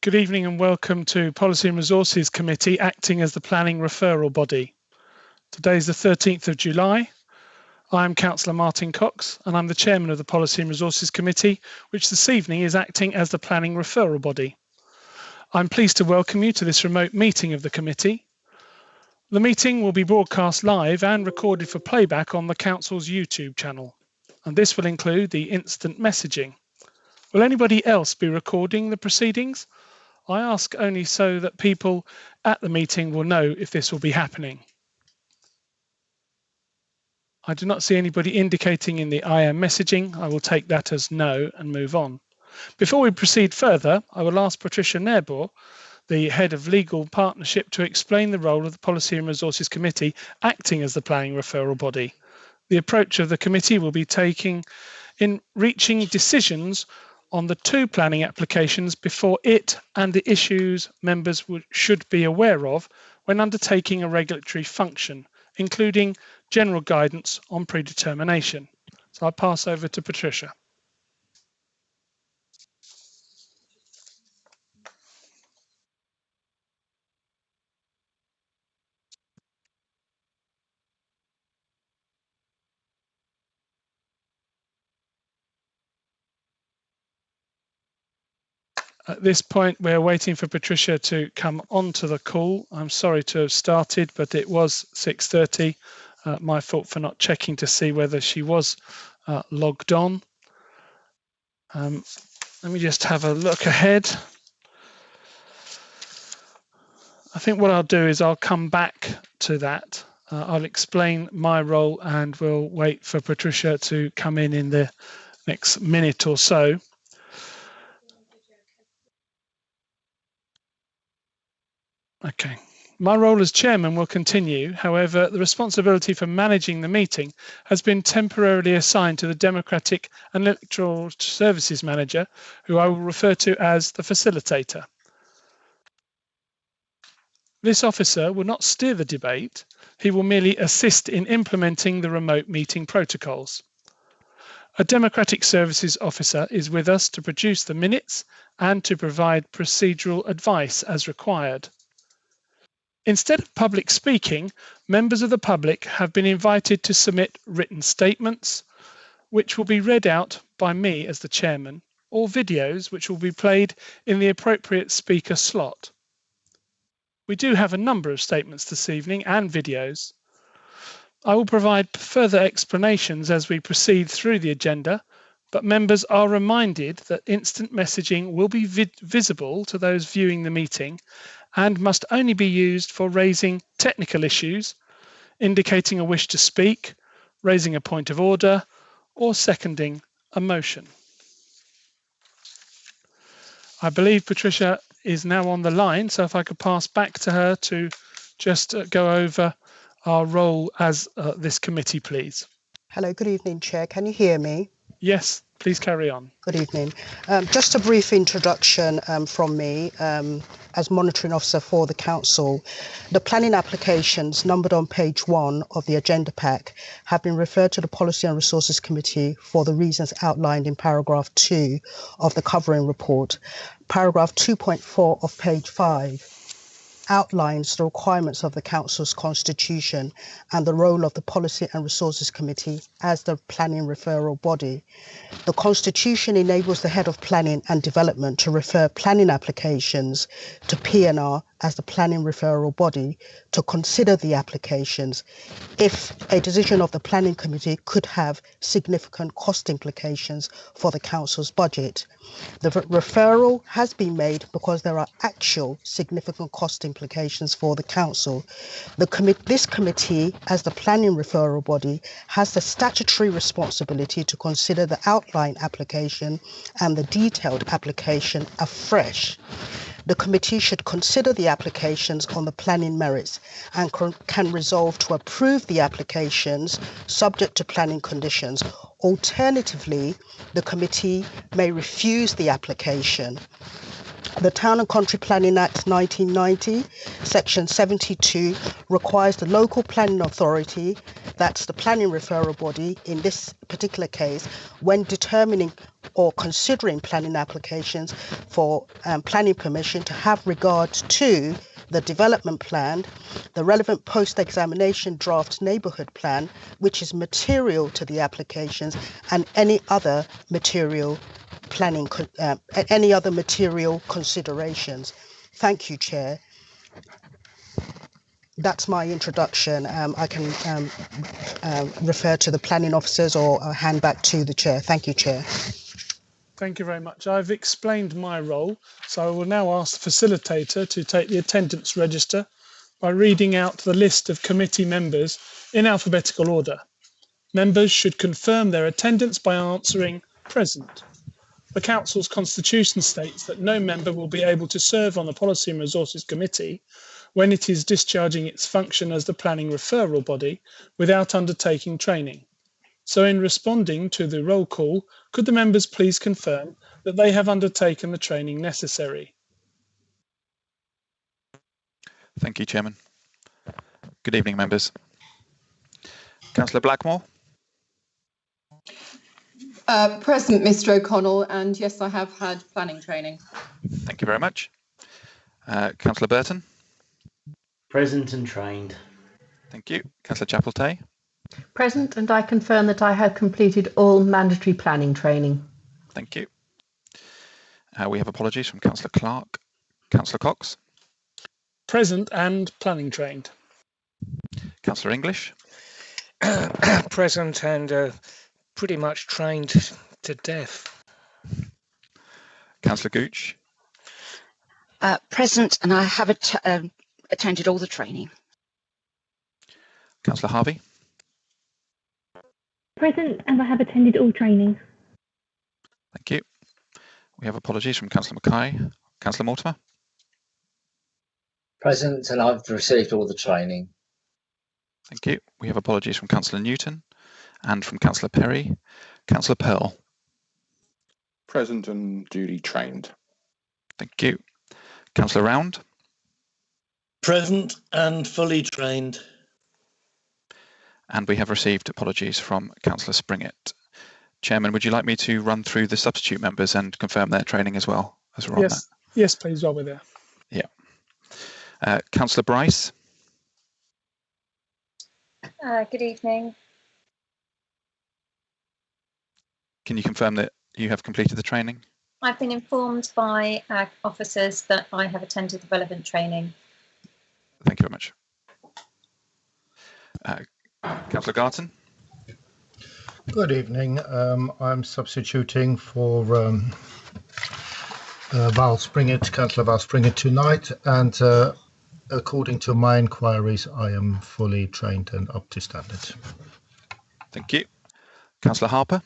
Good evening and welcome to Policy and Resources Committee acting as the planning referral body. Today is the 13th of July. I'm Councillor Martin Cox and I'm the Chairman of the Policy and Resources Committee, which this evening is acting as the planning referral body. I'm pleased to welcome you to this remote meeting of the committee. The meeting will be broadcast live and recorded for playback on the Council's YouTube channel, and this will include the instant messaging. Will anybody else be recording the proceedings? I ask only so that people at the meeting will know if this will be happening. I do not see anybody indicating in the IM messaging. I will take that as no and move on. Before we proceed further, I will ask Patricia Nairbaugh, the Head of Legal Partnership, to explain the role of the Policy and Resources Committee acting as the planning referral body. The approach of the committee will be taking in reaching decisions on the two planning applications before it and the issues members should be aware of when undertaking a regulatory function, including general guidance on predetermination. So I'll pass over to Patricia. At this point, we're waiting for Patricia to come onto the call. I'm sorry to have started, but it was 6:30. My fault for not checking to see whether she was logged on. Let me just have a look ahead. I think what I'll do is I'll come back to that. I'll explain my role and we'll wait for Patricia to come in the next minute or so. Okay. My role as chairman will continue. However, the responsibility for managing the meeting has been temporarily assigned to the Democratic and Electoral Services Manager, who I will refer to as the facilitator. This officer will not steer the debate. He will merely assist in implementing the remote meeting protocols. A Democratic Services Officer is with us to produce the minutes and to provide procedural advice as required. Instead of public speaking, members of the public have been invited to submit written statements, which will be read out by me as the chairman, or videos which will be played in the appropriate speaker slot. We do have a number of statements this evening and videos. I will provide further explanations as we proceed through the agenda, but members are reminded that instant messaging will be visible to those viewing the meeting and must only be used for raising technical issues, indicating a wish to speak, raising a point of order, or seconding a motion. I believe Patricia is now on the line, so if I could pass back to her to just go over our role as this committee, please. Hello, good evening, Chair. Can you hear me? Yes, please carry on. Good evening. Just a brief introduction from me as monitoring officer for the council. The planning applications numbered on page 1 of the agenda pack have been referred to the Policy and Resources Committee for the reasons outlined in paragraph 2 of the covering report. Paragraph 2.4 of page 5 outlines the requirements of the Council's constitution and the role of the Policy and Resources Committee as the planning referral body. The Constitution enables the Head of Planning and Development to refer planning applications to PNR as the planning referral body to consider the applications if a decision of the Planning Committee could have significant cost implications for the Council's budget. The referral has been made because there are actual significant cost implications for the Council. This committee, as the planning referral body, has the statutory responsibility to consider the outline application and the detailed application afresh. The committee should consider the applications on the planning merits and can resolve to approve the applications subject to planning conditions. Alternatively, the committee may refuse the application. The Town and Country Planning Act 1990, Section 72, requires the local planning authority That's the planning referral body in this particular case when determining or considering planning applications for planning permission to have regard to the development plan, the relevant post-examination draft neighbourhood plan, which is material to the applications, and any other material planning, any other material considerations. Thank you, Chair. That's my introduction. I can refer to the planning officers or hand back to the Chair. Thank you, Chair. Thank you very much. I've explained my role, so I will now ask the facilitator to take the attendance register by reading out the list of committee members in alphabetical order. Members should confirm their attendance by answering present. The Council's constitution states that no member will be able to serve on the Policy and Resources Committee when it is discharging its function as the planning referral body without undertaking training. So in responding to the roll call, could the members please confirm that they have undertaken the training necessary? Thank you, Chairman. Good evening, members. Councillor Blackmore? Present, Mr. O'Connell, and yes, I have had planning training. Thank you very much. Councillor Burton? Present and trained. Thank you. Councillor Chapeltay? Present, and I confirm that I have completed all mandatory planning training. Thank you. We have apologies from Councillor Clark. Councillor Cox? Present and planning trained. Councillor English? Present and pretty much trained to death. Councillor Gooch? Present, and I have attended all the training. Councillor Harvey? Present, and I have attended all training. Thank you. We have apologies from Councillor Mackay. Councillor Mortimer? Present, and I've received all the training. Thank you. We have apologies from Councillor Newton and from Councillor Perry. Councillor Pearl? Present and duly trained. Thank you. Councillor Round? Present and fully trained. And we have received apologies from Councillor Springett. Chairman, would you like me to run through the substitute members and confirm their training as well as we're on that? Yes, please, while we're there. Yeah. Councillor Bryce? Good evening. Can you confirm that you have completed the training? I've been informed by our officers that I have attended the relevant training. Thank you very much. Councillor Garton? Good evening. I'm substituting for Val Springett, Councillor Val Springett tonight, and according to my inquiries, I am fully trained and up to standard. Thank you. Councillor Harper?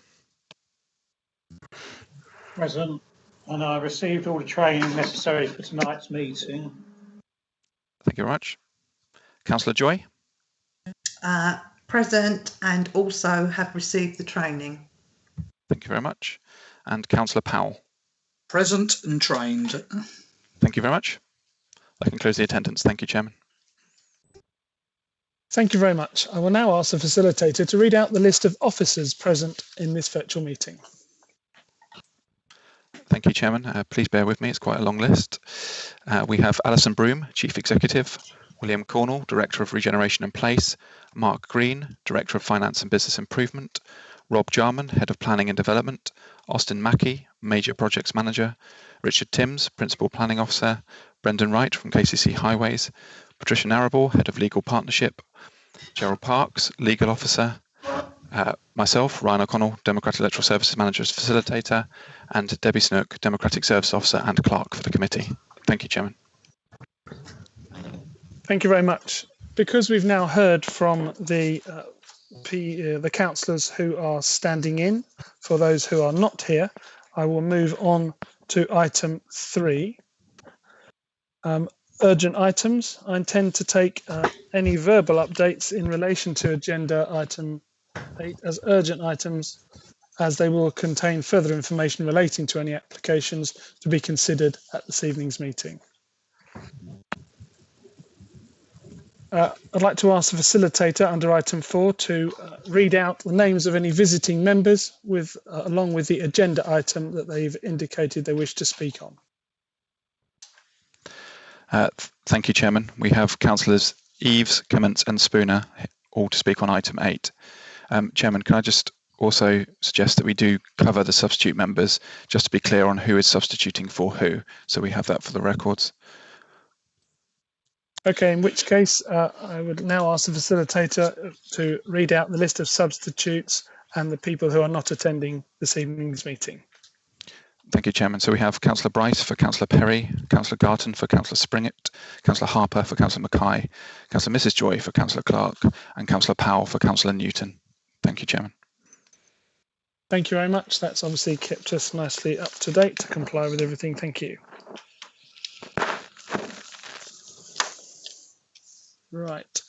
Present, and I received all the training necessary for tonight's meeting. Thank you very much. Councillor Joy? Present and also have received the training. Thank you very much. And Councillor Powell? Present and trained. Thank you very much. That concludes the attendance. Thank you, Chairman. Thank you very much. I will now ask the facilitator to read out the list of officers present in this virtual meeting. Thank you, Chairman. Please bear with me. It's quite a long list. We have Alison Broom, Chief Executive, William Cornell, Director of Regeneration and Place, Mark Green, Director of Finance and Business Improvement, Rob Jarman, Head of Planning and Development, Austin Mackey, Major Projects Manager, Richard Timms, Principal Planning Officer, Brendan Wright from KCC Highways, Patricia Narrable, Head of Legal Partnership, Gerald Parks, Legal Officer, myself, Ryan O'Connell, Democratic Electoral Services Manager as Facilitator, and Debbie Snook, Democratic Service Officer and Clerk for the committee. Thank you, Chairman. Thank you very much. Because we've now heard from the councillors who are standing in, for those who are not here, I will move on to item 3. Urgent items. I intend to take any verbal updates in relation to agenda item 8 as urgent items, as they will contain further information relating to any applications to be considered at this evening's meeting. I'd like to ask the facilitator under item 4 to read out the names of any visiting members with, along with the agenda item that they've indicated they wish to speak on. Thank you, Chairman. We have Councillors Eves, Cummins and Spooner all to speak on item 8. Chairman, can I just also suggest that we do cover the substitute members, just to be clear on who is substituting for who, so we have that for the records. Okay, in which case I would now ask the facilitator to read out the list of substitutes and the people who are not attending this evening's meeting. Thank you, Chairman. So we have Councillor Bryce for Councillor Perry, Councillor Garton for Councillor Springett, Councillor Harper for Councillor Mackay, Councillor Mrs Joy for Councillor Clark, and Councillor Powell for Councillor Newton. Thank you, Chairman. Thank you very much. That's obviously kept us nicely up to date to comply with everything. Thank you. Right.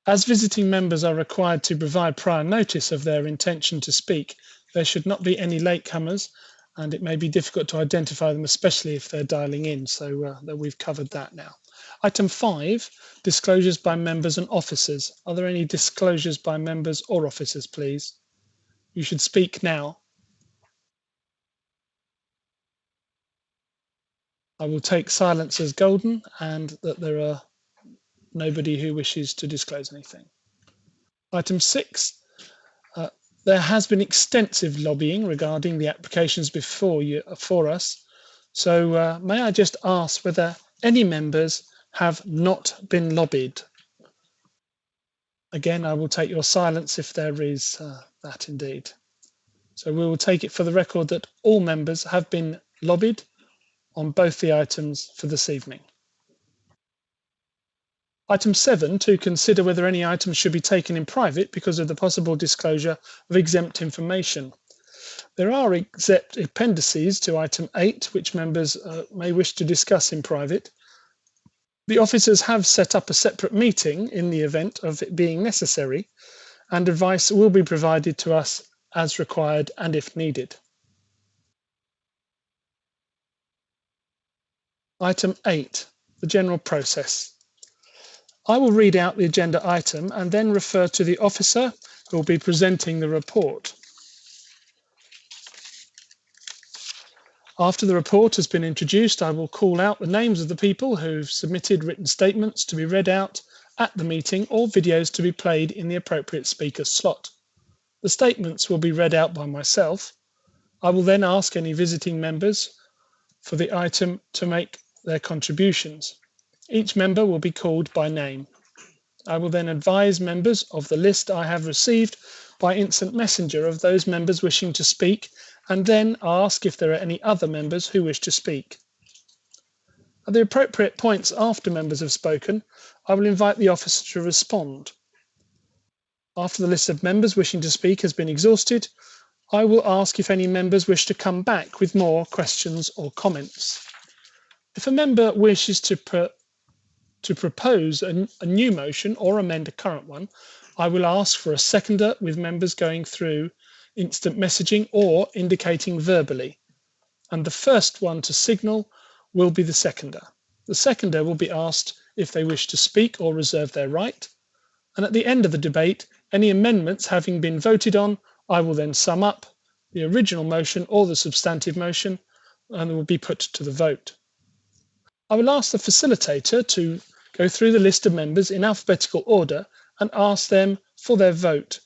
As visiting members are required to provide prior notice of their intention to speak, there should not be any latecomers, and it may be difficult to identify them, especially if they're dialing in. So that we've covered that now. Item 5, disclosures by members and officers. Are there any disclosures by members or officers, please? You should speak now. I will take silence as golden and that there are nobody who wishes to disclose anything. Item 6, there has been extensive lobbying regarding the applications before us. So may I just ask whether any members have not been lobbied? Again, I will take your silence if there is that indeed. So we will take it for the record that all members have been lobbied on both the items for this evening. Item 7, to consider whether any items should be taken in private because of the possible disclosure of exempt information. There are exempt appendices to item 8, which members may wish to discuss in private. The officers have set up a separate meeting in the event of it being necessary, and advice will be provided to us as required and if needed. Item 8, the general process. I will read out the agenda item and then refer to the officer who will be presenting the report. After the report has been introduced, I will call out the names of the people who've submitted written statements to be read out at the meeting or videos to be played in the appropriate speaker's slot. The statements will be read out by myself. I will then ask any visiting members for the item to make their contributions. Each member will be called by name. I will then advise members of the list I have received by instant messenger of those members wishing to speak, and then ask if there are any other members who wish to speak. At the appropriate points after members have spoken, I will invite the officer to respond. After the list of members wishing to speak has been exhausted, I will ask if any members wish to come back with more questions or comments. If a member wishes to propose a new motion or amend a current one, I will ask for a seconder with members going through instant messaging or indicating verbally. And the first one to signal will be the seconder. The seconder will be asked if they wish to speak or reserve their right. And at the end of the debate, any amendments having been voted on, I will then sum up the original motion or the substantive motion and it will be put to the vote. I will ask the facilitator to go through the list of members in alphabetical order and ask them for their vote,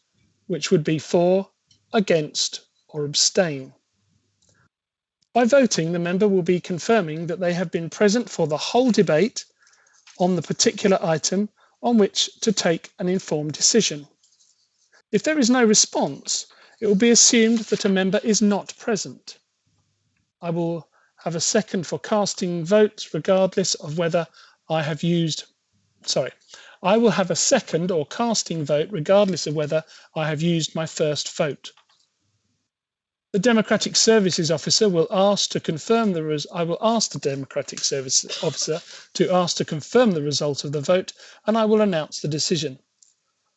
which would be for, against, or abstain. By voting, the member will be confirming that they have been present for the whole debate on the particular item on which to take an informed decision. If there is no response, it will be assumed that a member is not present. I will have a second for casting votes regardless of whether I have used, I will have a second or casting vote regardless of whether I have used my first vote. The Democratic Services Officer will ask to confirm I will ask the Democratic Services Officer to ask to confirm the result of the vote, and I will announce the decision.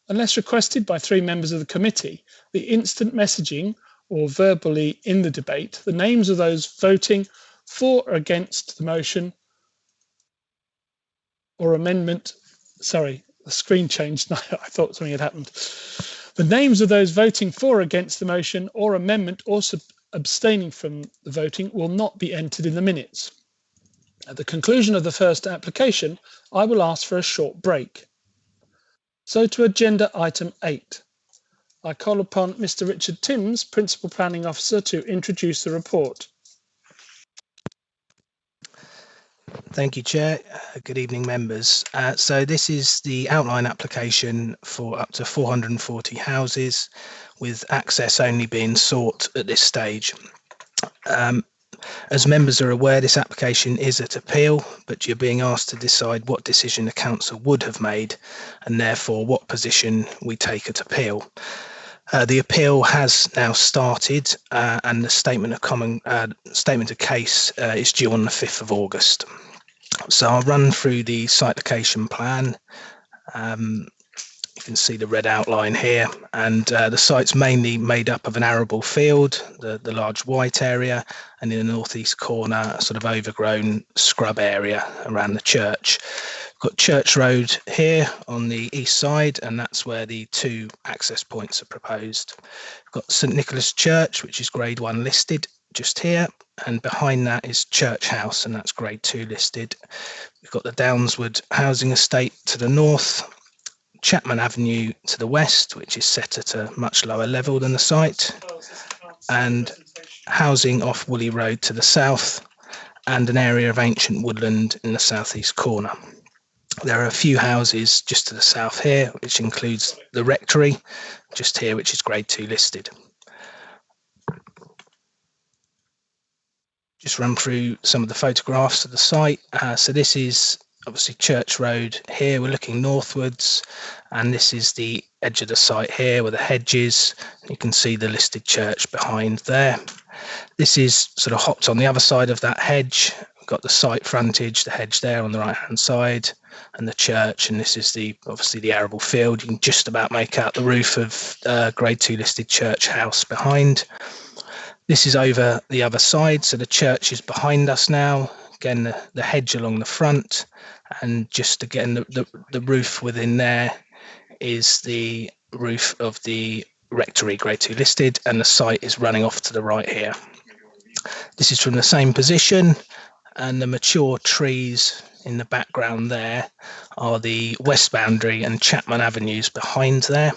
Unless requested by 3 members of the committee, the instant messaging or verbally in the debate, the names of those voting for or against the motion or amendment sorry, the screen changed. I thought something had happened. The names of those voting for or against the motion or amendment or abstaining from the voting will not be entered in the minutes. At the conclusion of the first application, I will ask for a short break. So to agenda item 8. I call upon Mr. Richard Timms, Principal Planning Officer, to introduce the report. Thank you, Chair. Good evening, members. So this is the outline application for up to 440 houses, with access only being sought at this stage. As members are aware, this application is at appeal, but you're being asked to decide what decision the council would have made, and therefore what position we take at appeal. The appeal has now started, and the statement of case is due on the 5th of August. So I'll run through the site location plan. You can see the red outline here, and the site's mainly made up of an arable field, the large white area, and in the northeast corner, a sort of overgrown scrub area around the church. We've got Church Road here on the east side, and that's where the 2 access points are proposed. We've got St Nicholas Church, which is Grade 1 listed just here, and behind that is Church House, and that's Grade 2 listed. We've got the Downswood Housing Estate to the north, Chapman Avenue to the west, which is set at a much lower level than the site, and housing off Woolly Road to the south, and an area of ancient woodland in the southeast corner. There are a few houses just to the south here, which includes the rectory, just here, which is Grade 2 listed. Just run through some of the photographs of the site. So this is obviously Church Road here. We're looking northwards, and this is the edge of the site here where the hedge is. You can see the listed church behind there. This is sort of hopped on the other side of that hedge. We've got the site frontage, the hedge there on the right hand side, and the church, and this is obviously the arable field. You can just about make out the roof of Grade 2 listed Church House behind. This is over the other side, so the church is behind us now. Again, the hedge along the front, and just again the roof within there is the roof of the rectory, Grade 2 listed, and the site is running off to the right here. This is from the same position, and the mature trees in the background there are the west boundary and Chapman Avenues behind there.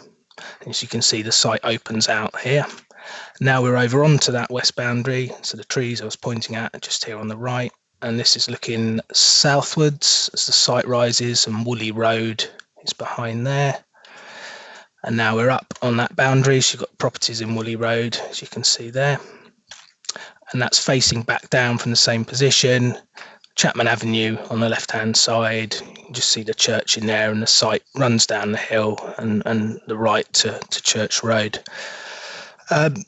As you can see, the site opens out here. Now we're over onto that west boundary, so the trees I was pointing at are just here on the right, and this is looking southwards as the site rises, and Woolly Road is behind there. And now we're up on that boundary, so you've got properties in Woolly Road, as you can see there, and that's facing back down from the same position. Chapman Avenue on the left hand side, you can just see the church in there, and the site runs down the hill and the right to Church Road.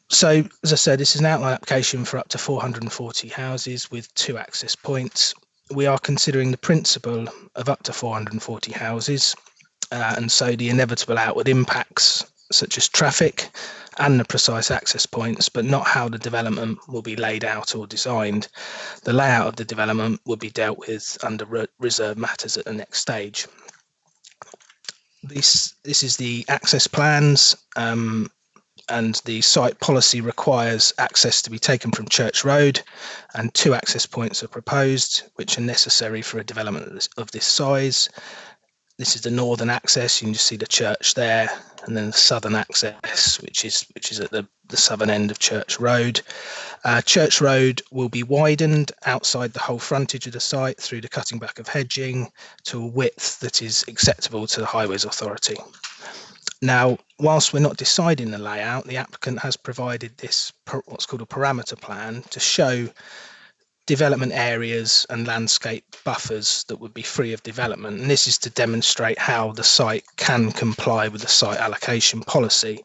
So, as I said, this is an outline application for up to 440 houses with 2 access points. We are considering the principle of up to 440 houses, and so the inevitable outward impacts, such as traffic and the precise access points, but not how the development will be laid out or designed. The layout of the development will be dealt with under reserved matters at the next stage. This is the access plans. And the site policy requires access to be taken from Church Road, and 2 access points are proposed, which are necessary for a development of this size. This is the northern access. You can just see the church there, and then the southern access, which is at the southern end of Church Road. Church Road will be widened outside the whole frontage of the site through the cutting back of hedging to a width that is acceptable to the Highways Authority. Now, whilst we're not deciding the layout, the applicant has provided this what's called a parameter plan to show development areas and landscape buffers that would be free of development. And this is to demonstrate how the site can comply with the site allocation policy.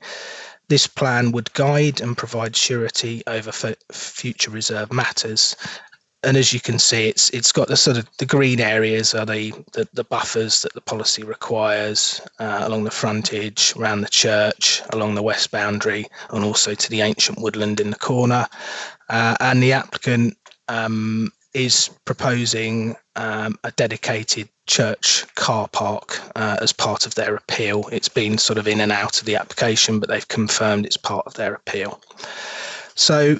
This plan would guide and provide surety over future reserve matters. And as you can see, it's got the sort of the green areas are the buffers that the policy requires along the frontage, around the church, along the west boundary, and also to the ancient woodland in the corner. And the applicant is proposing a dedicated church car park as part of their appeal. It's been sort of in and out of the application, but they've confirmed it's part of their appeal. So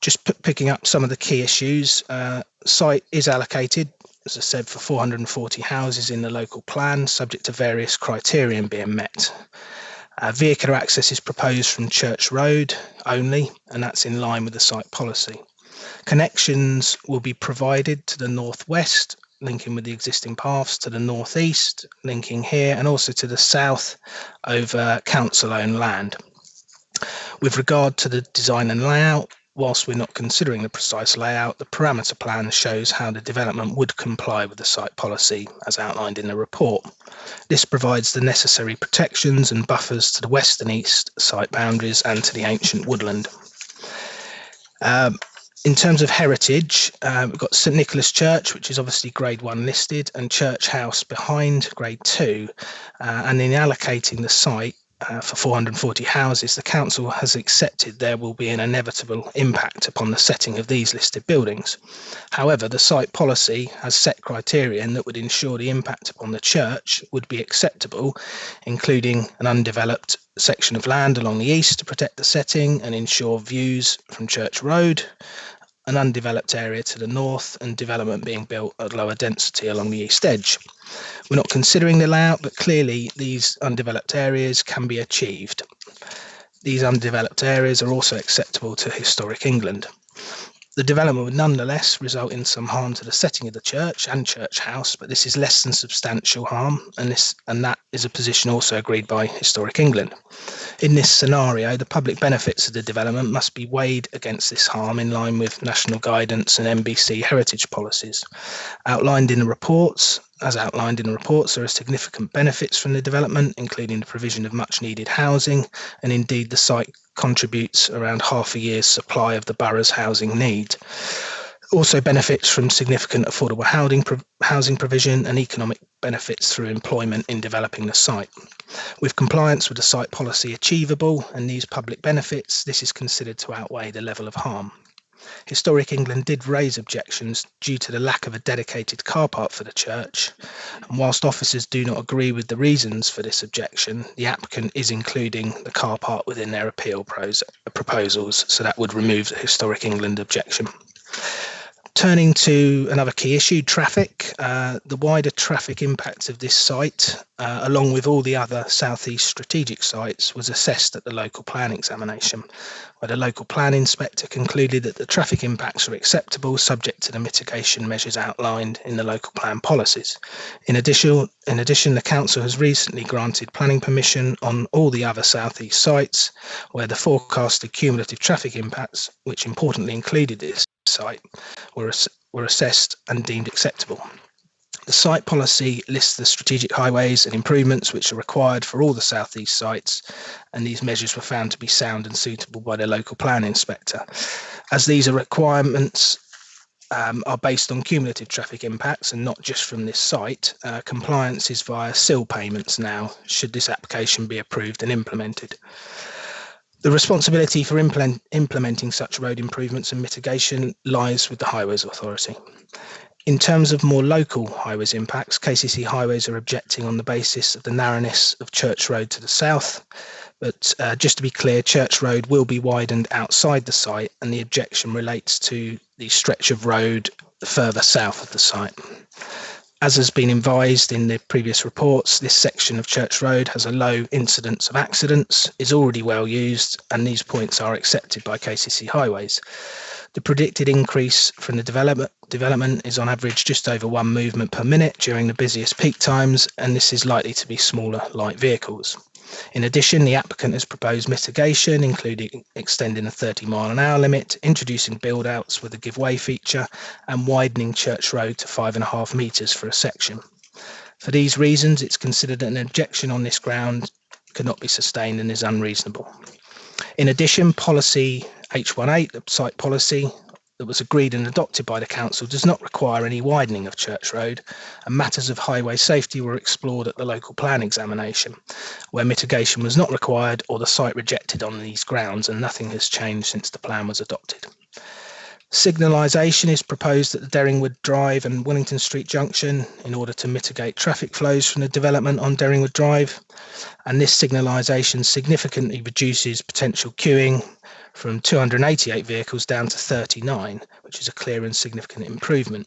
just picking up some of the key issues, site is allocated, as I said, for 440 houses in the local plan, subject to various criterion being met. Vehicular access is proposed from Church Road only, and that's in line with the site policy. Connections will be provided to the northwest, linking with the existing paths, to the northeast, linking here, and also to the south over council-owned land. With regard to the design and layout, whilst we're not considering the precise layout, the parameter plan shows how the development would comply with the site policy as outlined in the report. This provides the necessary protections and buffers to the west and east site boundaries and to the ancient woodland. In terms of heritage, we've got St Nicholas Church, which is obviously Grade 1 listed, and Church House behind, Grade 2. And in allocating the site for 440 houses, the council has accepted there will be an inevitable impact upon the setting of these listed buildings. However, the site policy has set criterion that would ensure the impact upon the church would be acceptable, including an undeveloped section of land along the east to protect the setting and ensure views from Church Road, an undeveloped area to the north, and development being built at lower density along the east edge. We're not considering the layout, but clearly these undeveloped areas can be achieved. These undeveloped areas are also acceptable to historic England. The development would nonetheless result in some harm to the setting of the church and church house, but this is less than substantial harm, and that is a position also agreed by Historic England. In this scenario, the public benefits of the development must be weighed against this harm in line with national guidance and NBC heritage policies. As outlined in the reports, there are significant benefits from the development, including the provision of much needed housing, and indeed the site contributes around half a year's supply of the borough's housing need. Also benefits from significant affordable housing provision and economic benefits through employment in developing the site. With compliance with the site policy achievable and these public benefits, this is considered to outweigh the level of harm. Historic England did raise objections due to the lack of a dedicated car park for the church, and whilst officers do not agree with the reasons for this objection, the applicant is including the car park within their appeal proposals, so that would remove the Historic England objection. Turning to another key issue, traffic. The wider traffic impact of this site, along with all the other southeast strategic sites, was assessed at the local plan examination, where the local plan inspector concluded that the traffic impacts are acceptable, subject to the mitigation measures outlined in the local plan policies. In addition, the council has recently granted planning permission on all the other southeast sites, where the forecasted cumulative traffic impacts, which importantly included this site, were assessed and deemed acceptable. The site policy lists the strategic highways and improvements which are required for all the southeast sites, and these measures were found to be sound and suitable by the local plan inspector. As these requirements are based on cumulative traffic impacts and not just from this site, compliance is via SIL payments now, should this application be approved and implemented. The responsibility for implementing such road improvements and mitigation lies with the Highways Authority. In terms of more local highways impacts, KCC Highways are objecting on the basis of the narrowness of Church Road to the south, but just to be clear, Church Road will be widened outside the site, and the objection relates to the stretch of road further south of the site. As has been advised in the previous reports, this section of Church Road has a low incidence of accidents, is already well used, and these points are accepted by KCC Highways. The predicted increase from the development is on average just over 1 movement per minute during the busiest peak times, and this is likely to be smaller light vehicles. In addition, the applicant has proposed mitigation, including extending the 30-mile-an-hour limit, introducing build-outs with a give-way feature, and widening Church Road to 5.5 metres for a section. For these reasons, it's considered that an objection on this ground cannot be sustained and is unreasonable. In addition, policy H18, the site policy that was agreed and adopted by the council, does not require any widening of Church Road, and matters of highway safety were explored at the local plan examination, where mitigation was not required or the site rejected on these grounds, and nothing has changed since the plan was adopted. Signalisation is proposed at the Derringwood Drive and Wellington Street junction in order to mitigate traffic flows from the development on Derringwood Drive. And this signalisation significantly reduces potential queuing from 288 vehicles down to 39, which is a clear and significant improvement.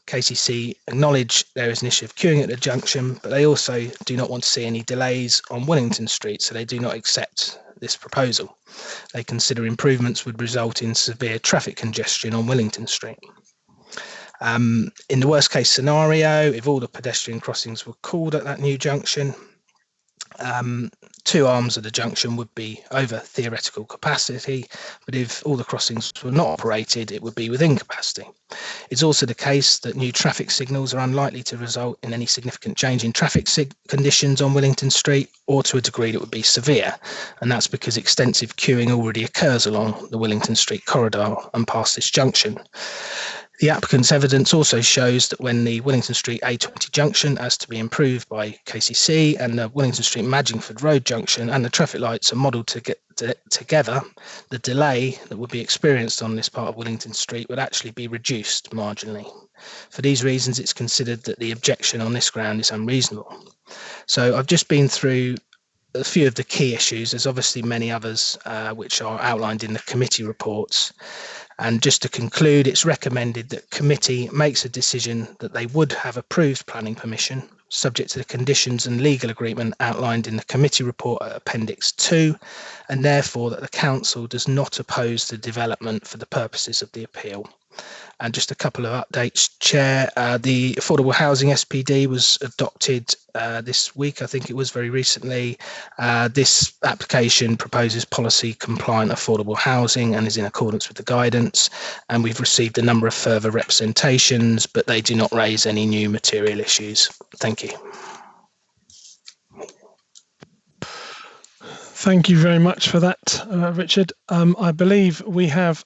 KCC acknowledge there is an issue of queuing at the junction, but they also do not want to see any delays on Wellington Street, so they do not accept this proposal. They consider improvements would result in severe traffic congestion on Wellington Street. In the worst case scenario, if all the pedestrian crossings were called at that new junction, two arms of the junction would be over theoretical capacity, but if all the crossings were not operated, it would be within capacity. It's also the case that new traffic signals are unlikely to result in any significant change in traffic conditions on Wellington Street, or to a degree that would be severe, and that's because extensive queuing already occurs along the Wellington Street corridor and past this junction. The applicant's evidence also shows that when the Wellington Street A20 junction has to be improved by KCC and the Wellington Street Madgingford Road junction and the traffic lights are modelled together, the delay that would be experienced on this part of Wellington Street would actually be reduced marginally. For these reasons, it's considered that the objection on this ground is unreasonable. So I've just been through a few of the key issues. There's obviously many others which are outlined in the committee reports. And just to conclude, it's recommended that committee makes a decision that they would have approved planning permission, subject to the conditions and legal agreement outlined in the committee report at Appendix 2, and therefore that the council does not oppose the development for the purposes of the appeal. And just a couple of updates, Chair. The Affordable Housing SPD was adopted this week, I think it was very recently. This application proposes policy compliant affordable housing and is in accordance with the guidance. And we've received a number of further representations, but they do not raise any new material issues. Thank you. Thank you very much for that, Richard. I believe we have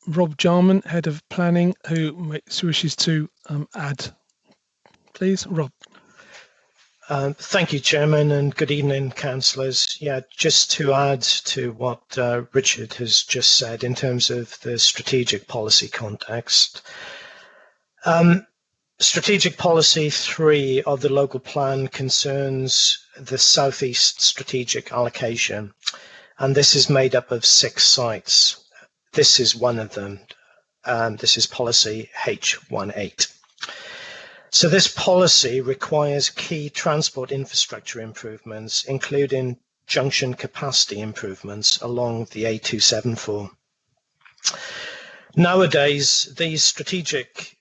Rob Jarman, Head of Planning, who wishes to add. Please, Rob. Thank you, Chairman, and good evening, councillors. Yeah, just to add to what Richard has just said in terms of the strategic policy context. Strategic Policy 3 of the local plan concerns the South East strategic allocation, and this is made up of 6 sites. This is one of them. This is policy H18. So this policy requires key transport infrastructure improvements, including junction capacity improvements along the A274. Nowadays, these strategic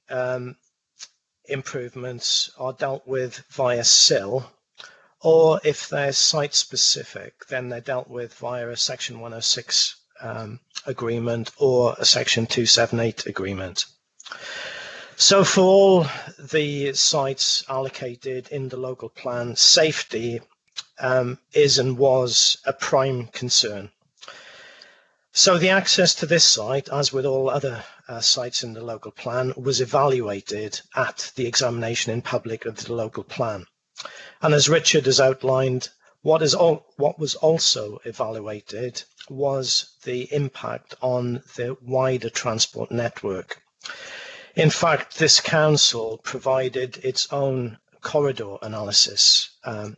improvements are dealt with via SIL, or if they're site specific, then they're dealt with via a Section 106 agreement or a Section 278 agreement. So for all the sites allocated in the local plan, safety is and was a prime concern. So the access to this site, as with all other sites in the local plan, was evaluated at the examination in public of the local plan. And as Richard has outlined, what was also evaluated was the impact on the wider transport network. In fact, this council provided its own corridor analysis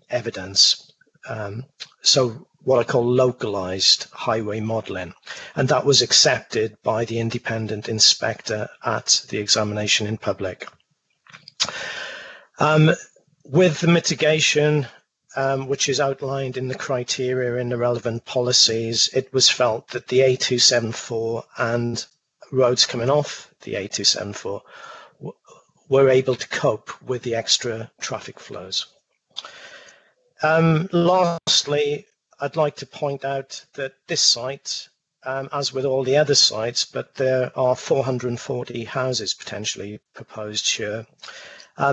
evidence, so what I call localized highway modelling, and that was accepted by the independent inspector at the examination in public. With the mitigation, which is outlined in the criteria in the relevant policies, it was felt that the A274 and roads coming off the A274 were able to cope with the extra traffic flows. Lastly, I'd like to point out that this site, as with all the other sites, but there are 440 houses potentially proposed here,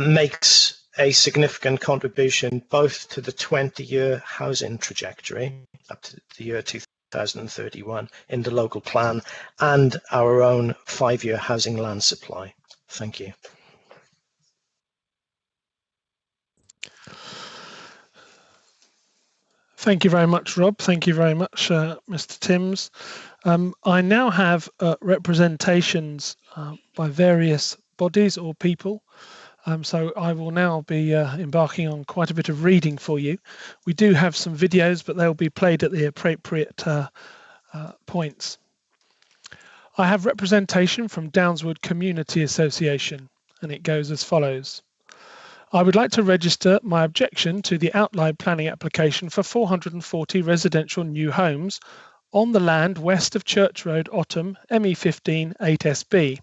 makes a significant contribution both to the 20-year housing trajectory up to the year 2031 in the local plan and our own 5-year housing land supply. Thank you. Thank you very much, Rob. Thank you very much, Mr. Timms. I now have representations by various bodies or people. So I will now be embarking on quite a bit of reading for you. We do have some videos, but they'll be played at the appropriate points. I have representation from Downswood Community Association, and it goes as follows. I would like to register my objection to the outline planning application for 440 residential new homes on the land west of Church Road, Ottham, ME15 8SB.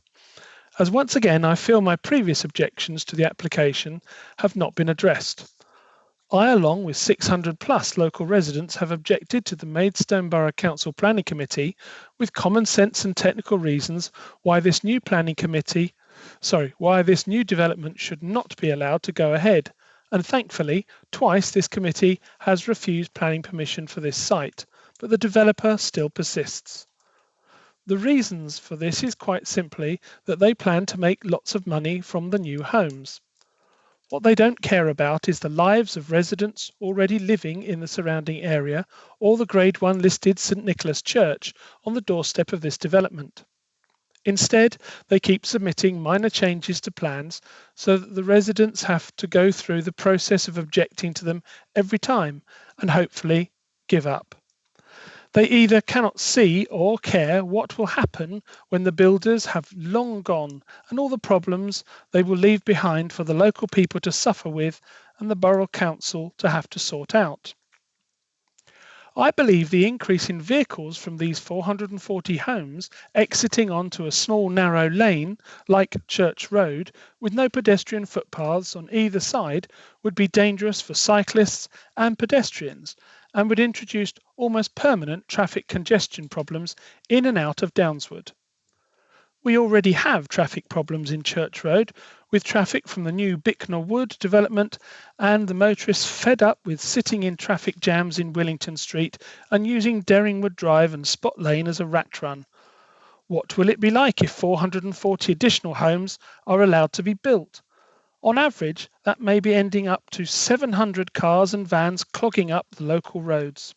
As once again, I feel my previous objections to the application have not been addressed. I, along with 600 plus local residents, have objected to the Maidstone Borough Council Planning Committee with common sense and technical reasons why this new development should not be allowed to go ahead. And thankfully, twice this committee has refused planning permission for this site, but the developer still persists. The reasons for this is quite simply that they plan to make lots of money from the new homes. What they don't care about is the lives of residents already living in the surrounding area or the Grade 1 listed St Nicholas Church on the doorstep of this development. Instead, they keep submitting minor changes to plans so that the residents have to go through the process of objecting to them every time and hopefully give up. They either cannot see or care what will happen when the builders have long gone and all the problems they will leave behind for the local people to suffer with and the borough council to have to sort out. I believe the increase in vehicles from these 440 homes exiting onto a small narrow lane like Church Road with no pedestrian footpaths on either side would be dangerous for cyclists and pedestrians and would introduce almost permanent traffic congestion problems in and out of Downswood. We already have traffic problems in Church Road with traffic from the new Bicknell Wood development and the motorists fed up with sitting in traffic jams in Willington Street and using Derringwood Drive and Spot Lane as a rat run. What will it be like if 440 additional homes are allowed to be built? On average, that may be ending up to 700 cars and vans clogging up the local roads.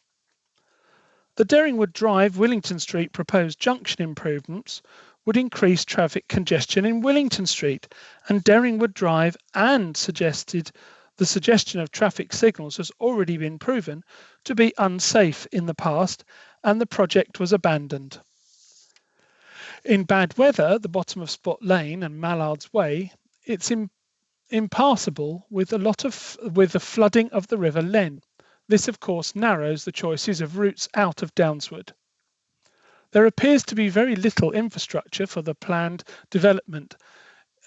The Derringwood Drive, Willington Street proposed junction improvements would increase traffic congestion in Willington Street and Derringwood Drive, and the suggestion of traffic signals has already been proven to be unsafe in the past and the project was abandoned. In bad weather, the bottom of Spot Lane and Mallard's Way, it's impassable with the flooding of the River Len. This, of course, narrows the choices of routes out of Downswood. There appears to be very little infrastructure for the planned development,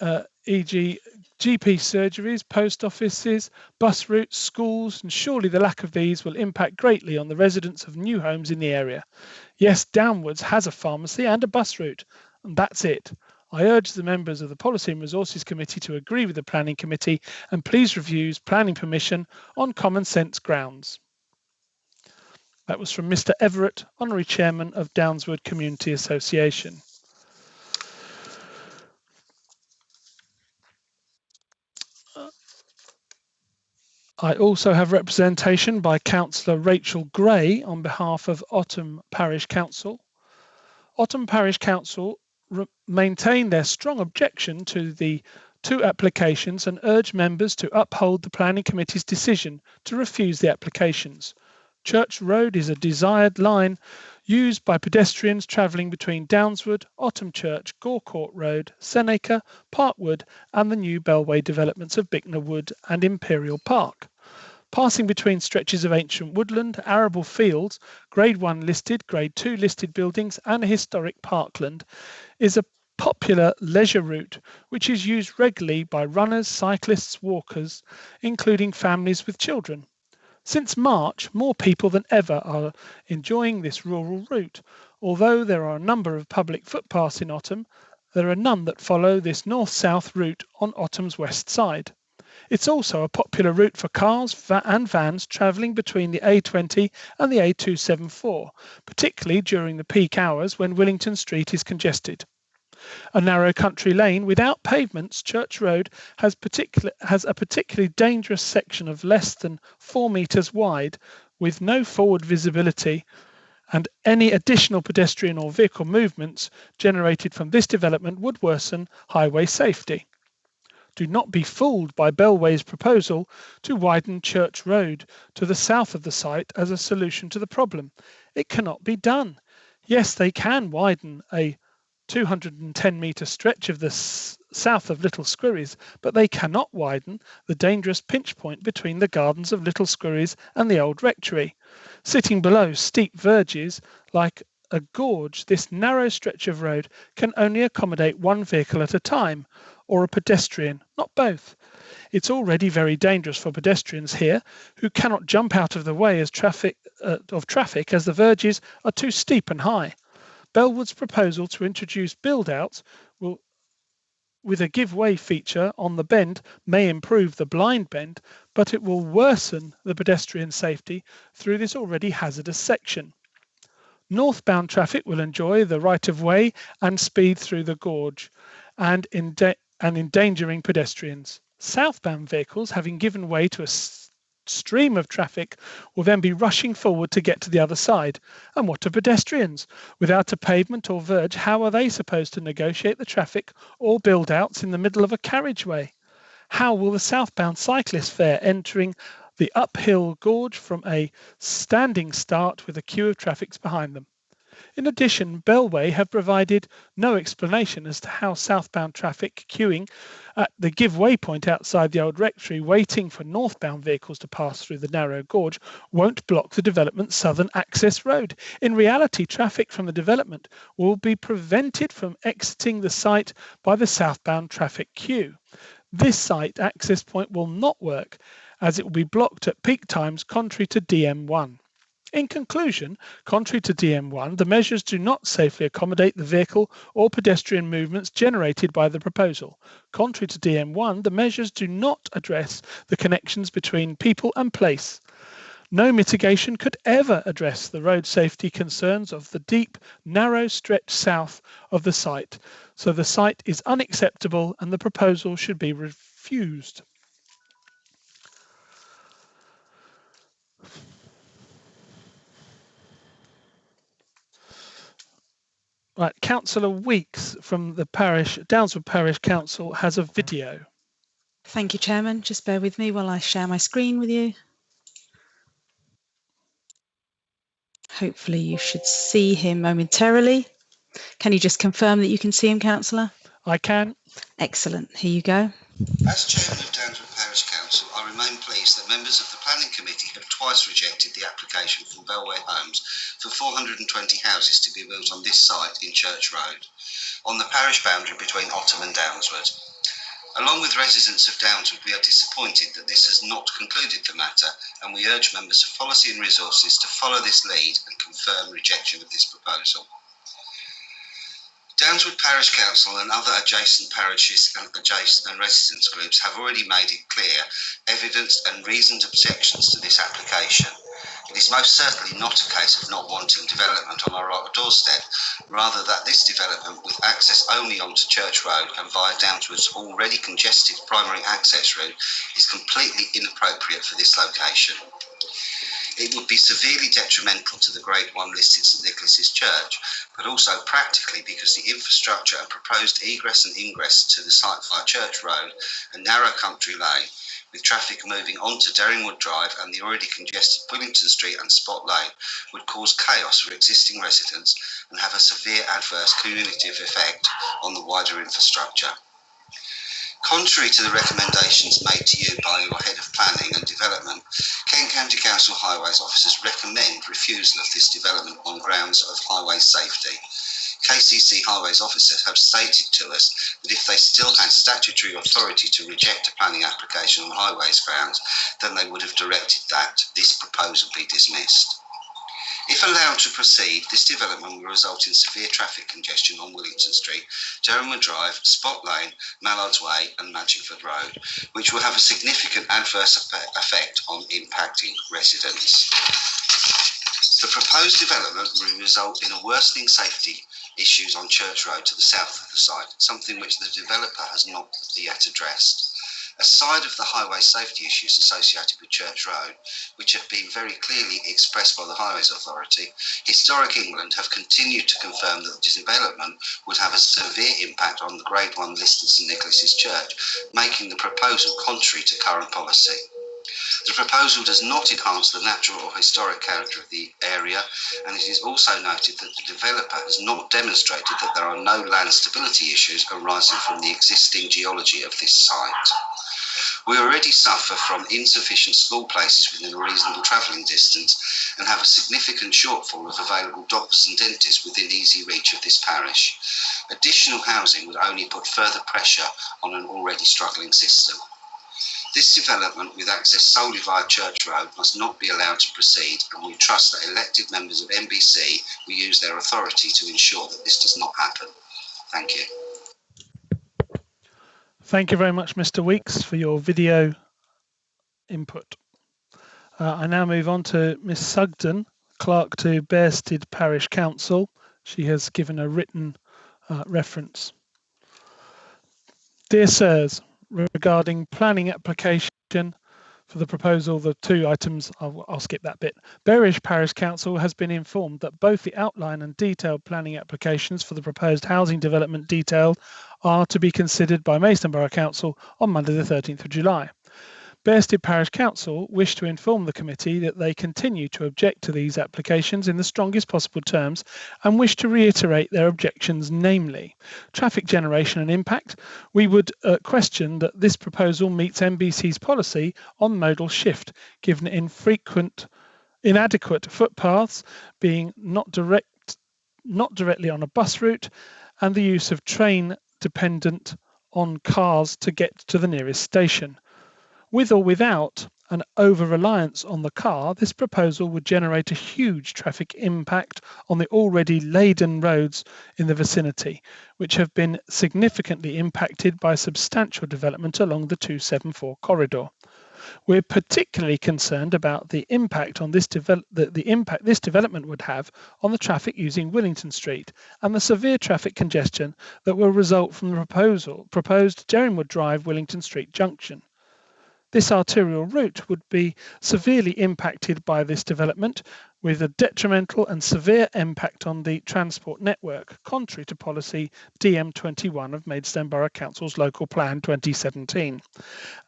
e.g. GP surgeries, post offices, bus routes, schools, and surely the lack of these will impact greatly on the residents of new homes in the area. Yes, Downwards has a pharmacy and a bus route, and that's it. I urge the members of the Policy and Resources Committee to agree with the Planning Committee and please refuse planning permission on common sense grounds. That was from Mr. Everett, Honorary Chairman of Downswood Community Association. I also have representation by Councillor Rachel Gray on behalf of Ottham Parish Council. Ottham Parish Council maintain their strong objection to the two applications and urge members to uphold the Planning Committee's decision to refuse the applications. Church Road is a desired line used by pedestrians travelling between Downswood, Ottham Church, Gore Court Road, Seneca, Parkwood and the new Bellway developments of Bicknell Wood and Imperial Park. Passing between stretches of ancient woodland, arable fields, Grade 1 listed, Grade 2 listed buildings and a historic parkland is a popular leisure route which is used regularly by runners, cyclists, walkers, including families with children. Since March, more people than ever are enjoying this rural route. Although there are a number of public footpaths in Ottham, there are none that follow this north-south route on Ottham's west side. It's also a popular route for cars and vans travelling between the A20 and the A274, particularly during the peak hours when Willington Street is congested. A narrow country lane without pavements, Church Road has a particularly dangerous section of less than 4 metres wide with no forward visibility and any additional pedestrian or vehicle movements generated from this development would worsen highway safety. Do not be fooled by Bellway's proposal to widen Church Road to the south of the site as a solution to the problem. It cannot be done. Yes, they can widen a 210-metre stretch of the south of Little Squirries, but they cannot widen the dangerous pinch point between the gardens of Little Squirries and the old rectory. Sitting below steep verges like a gorge, this narrow stretch of road can only accommodate one vehicle at a time, or a pedestrian, not both. It's already very dangerous for pedestrians here who cannot jump out of the way as traffic as the verges are too steep and high. Bellwood's proposal to introduce build-outs with a give-way feature on the bend may improve the blind bend, but it will worsen the pedestrian safety through this already hazardous section. Northbound traffic will enjoy the right-of-way and speed through the gorge and endangering pedestrians. Southbound vehicles, having given way to a stream of traffic, will then be rushing forward to get to the other side. And what are pedestrians? Without a pavement or verge, how are they supposed to negotiate the traffic or build-outs in the middle of a carriageway? How will the southbound cyclist fare entering the uphill gorge from a standing start with a queue of traffic behind them? In addition, Bellway have provided no explanation as to how southbound traffic queuing at the give-way point outside the old rectory, waiting for northbound vehicles to pass through the narrow gorge, won't block the development's southern access road. In reality, traffic from the development will be prevented from exiting the site by the southbound traffic queue. This site access point will not work, as it will be blocked at peak times, contrary to DM1. In conclusion, contrary to DM1, the measures do not safely accommodate the vehicle or pedestrian movements generated by the proposal. Contrary to DM1, the measures do not address the connections between people and place. No mitigation could ever address the road safety concerns of the deep, narrow stretch south of the site. So the site is unacceptable and the proposal should be refused. Right, Councillor Weeks from the Downswood Parish Council has a video. Thank you, Chairman. Just bear with me while I share my screen with you. Hopefully you should see him momentarily. Can you just confirm that you can see him, Councillor? I can. Excellent. Here you go. As Chairman of Downswood Parish Council, I remain pleased that members of the Planning Committee have twice rejected the application from Bellway Homes for 420 houses to be built on this site in Church Road, on the parish boundary between Ottham and Downswood. Along with residents of Downswood, we are disappointed that this has not concluded the matter, and we urge members of Policy and Resources to follow this lead and confirm rejection of this proposal. Downswood Parish Council and other adjacent parishes and residents groups have already made it clear, evidenced and reasoned objections to this application. It is most certainly not a case of not wanting development on our doorstep, rather that this development with access only onto Church Road and via Downswood's already congested primary access route is completely inappropriate for this location. It would be severely detrimental to the Grade 1 listed St Nicholas's Church, but also practically because the infrastructure and proposed egress and ingress to the site via Church Road and narrow country lane, with traffic moving onto Derringwood Drive and the already congested Willington Street and Spot Lane, would cause chaos for existing residents and have a severe adverse cumulative effect on the wider infrastructure. Contrary to the recommendations made to you by your Head of Planning and Development, Kent County Council Highways officers recommend refusal of this development on grounds of highway safety. KCC Highways officers have stated to us that if they still had statutory authority to reject a planning application on highways grounds, then they would have directed that this proposal be dismissed. If allowed to proceed, this development will result in severe traffic congestion on Willington Street, Derringwood Drive, Spot Lane, Mallard's Way and Magingford Road, which will have a significant adverse effect on impacting residents. The proposed development will result in a worsening safety issues on Church Road to the south of the site, something which the developer has not yet addressed. Aside of the highway safety issues associated with Church Road, which have been very clearly expressed by the Highways Authority, Historic England have continued to confirm that the development would have a severe impact on the Grade 1 listed St Nicholas's Church, making the proposal contrary to current policy. The proposal does not enhance the natural or historic character of the area, and it is also noted that the developer has not demonstrated that there are no land stability issues arising from the existing geology of this site. We already suffer from insufficient school places within a reasonable travelling distance and have a significant shortfall of available doctors and dentists within easy reach of this parish. Additional housing would only put further pressure on an already struggling system. This development, with access solely via Church Road, must not be allowed to proceed, and we trust that elected members of NBC will use their authority to ensure that this does not happen. Thank you. Thank you very much, Mr. Weeks, for your video input. I now move on to Miss Sugden, Clerk to Bearsted Parish Council. She has given a written reference. Dear Sirs, regarding planning application for the proposal, the two items, I'll skip that bit. Berwick Parish Council has been informed that both the outline and detailed planning applications for the proposed housing development detail are to be considered by Maidstone Borough Council on Monday the 13th of July. Bearsted Parish Council wish to inform the committee that they continue to object to these applications in the strongest possible terms and wish to reiterate their objections, namely traffic generation and impact. We would question that this proposal meets NBC's policy on modal shift, given inadequate footpaths being not directly on a bus route, and the use of train dependent on cars to get to the nearest station. With or without an over-reliance on the car, this proposal would generate a huge traffic impact on the already laden roads in the vicinity, which have been significantly impacted by substantial development along the 274 corridor. We're particularly concerned about the impact on this this development would have on the traffic using Willington Street and the severe traffic congestion that will result from the proposed Jerringwood Drive Willington Street junction. This arterial route would be severely impacted by this development, with a detrimental and severe impact on the transport network, contrary to policy DM21 of Maidstone Borough Council's Local Plan 2017.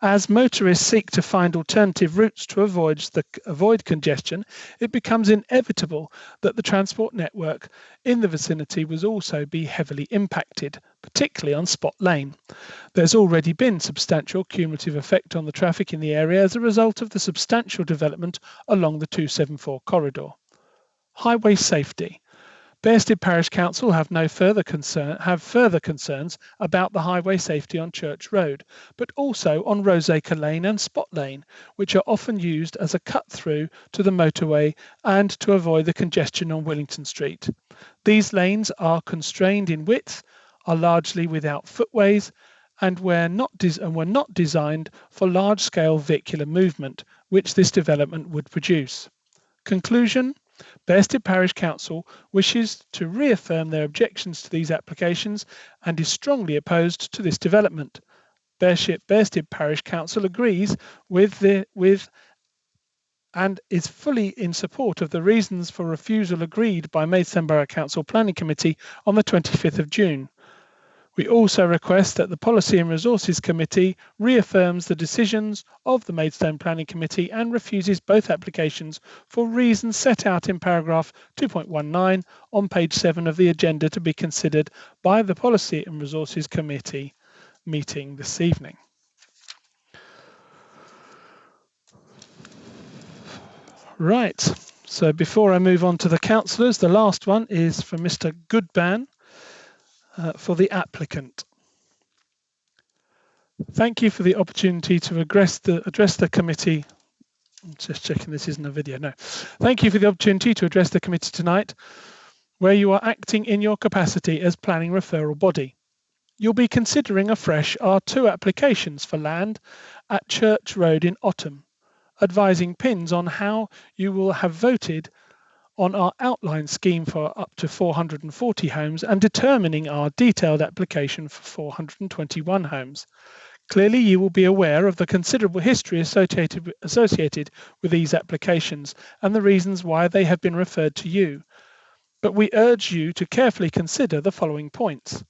As motorists seek to find alternative routes to avoid congestion, it becomes inevitable that the transport network in the vicinity will also be heavily impacted, particularly on Spot Lane. There's already been substantial cumulative effect on the traffic in the area as a result of the substantial development along the 274 corridor. Highway safety. Bearsted Parish Council have further concerns about the highway safety on Church Road, but also on Roseacre Lane and Spot Lane, which are often used as a cut-through to the motorway and to avoid the congestion on Willington Street. These lanes are constrained in width, are largely without footways, and were not designed for large-scale vehicular movement, which this development would produce. Conclusion: Bearsted Parish Council wishes to reaffirm their objections to these applications and is strongly opposed to this development. Bearsted Parish Council agrees with and is fully in support of the reasons for refusal agreed by Maidstone Borough Council Planning Committee on the 25th of June. We also request that the Policy and Resources Committee reaffirms the decisions of the Maidstone Planning Committee and refuses both applications for reasons set out in paragraph 2.19 on page 7 of the agenda to be considered by the Policy and Resources Committee meeting this evening. Right, so before I move on to the councillors, the last one is from Mr. Goodban. For the applicant. Thank you for the opportunity to address the committee. I'm just checking this isn't a video. No. Thank you for the opportunity to address the committee tonight, where you are acting in your capacity as planning referral body. You'll be considering afresh our two applications for land at Church Road in Ottham, advising PINs on how you will have voted on our outline scheme for up to 440 homes and determining our detailed application for 421 homes. Clearly, you will be aware of the considerable history associated with these applications and the reasons why they have been referred to you. But we urge you to carefully consider the following points.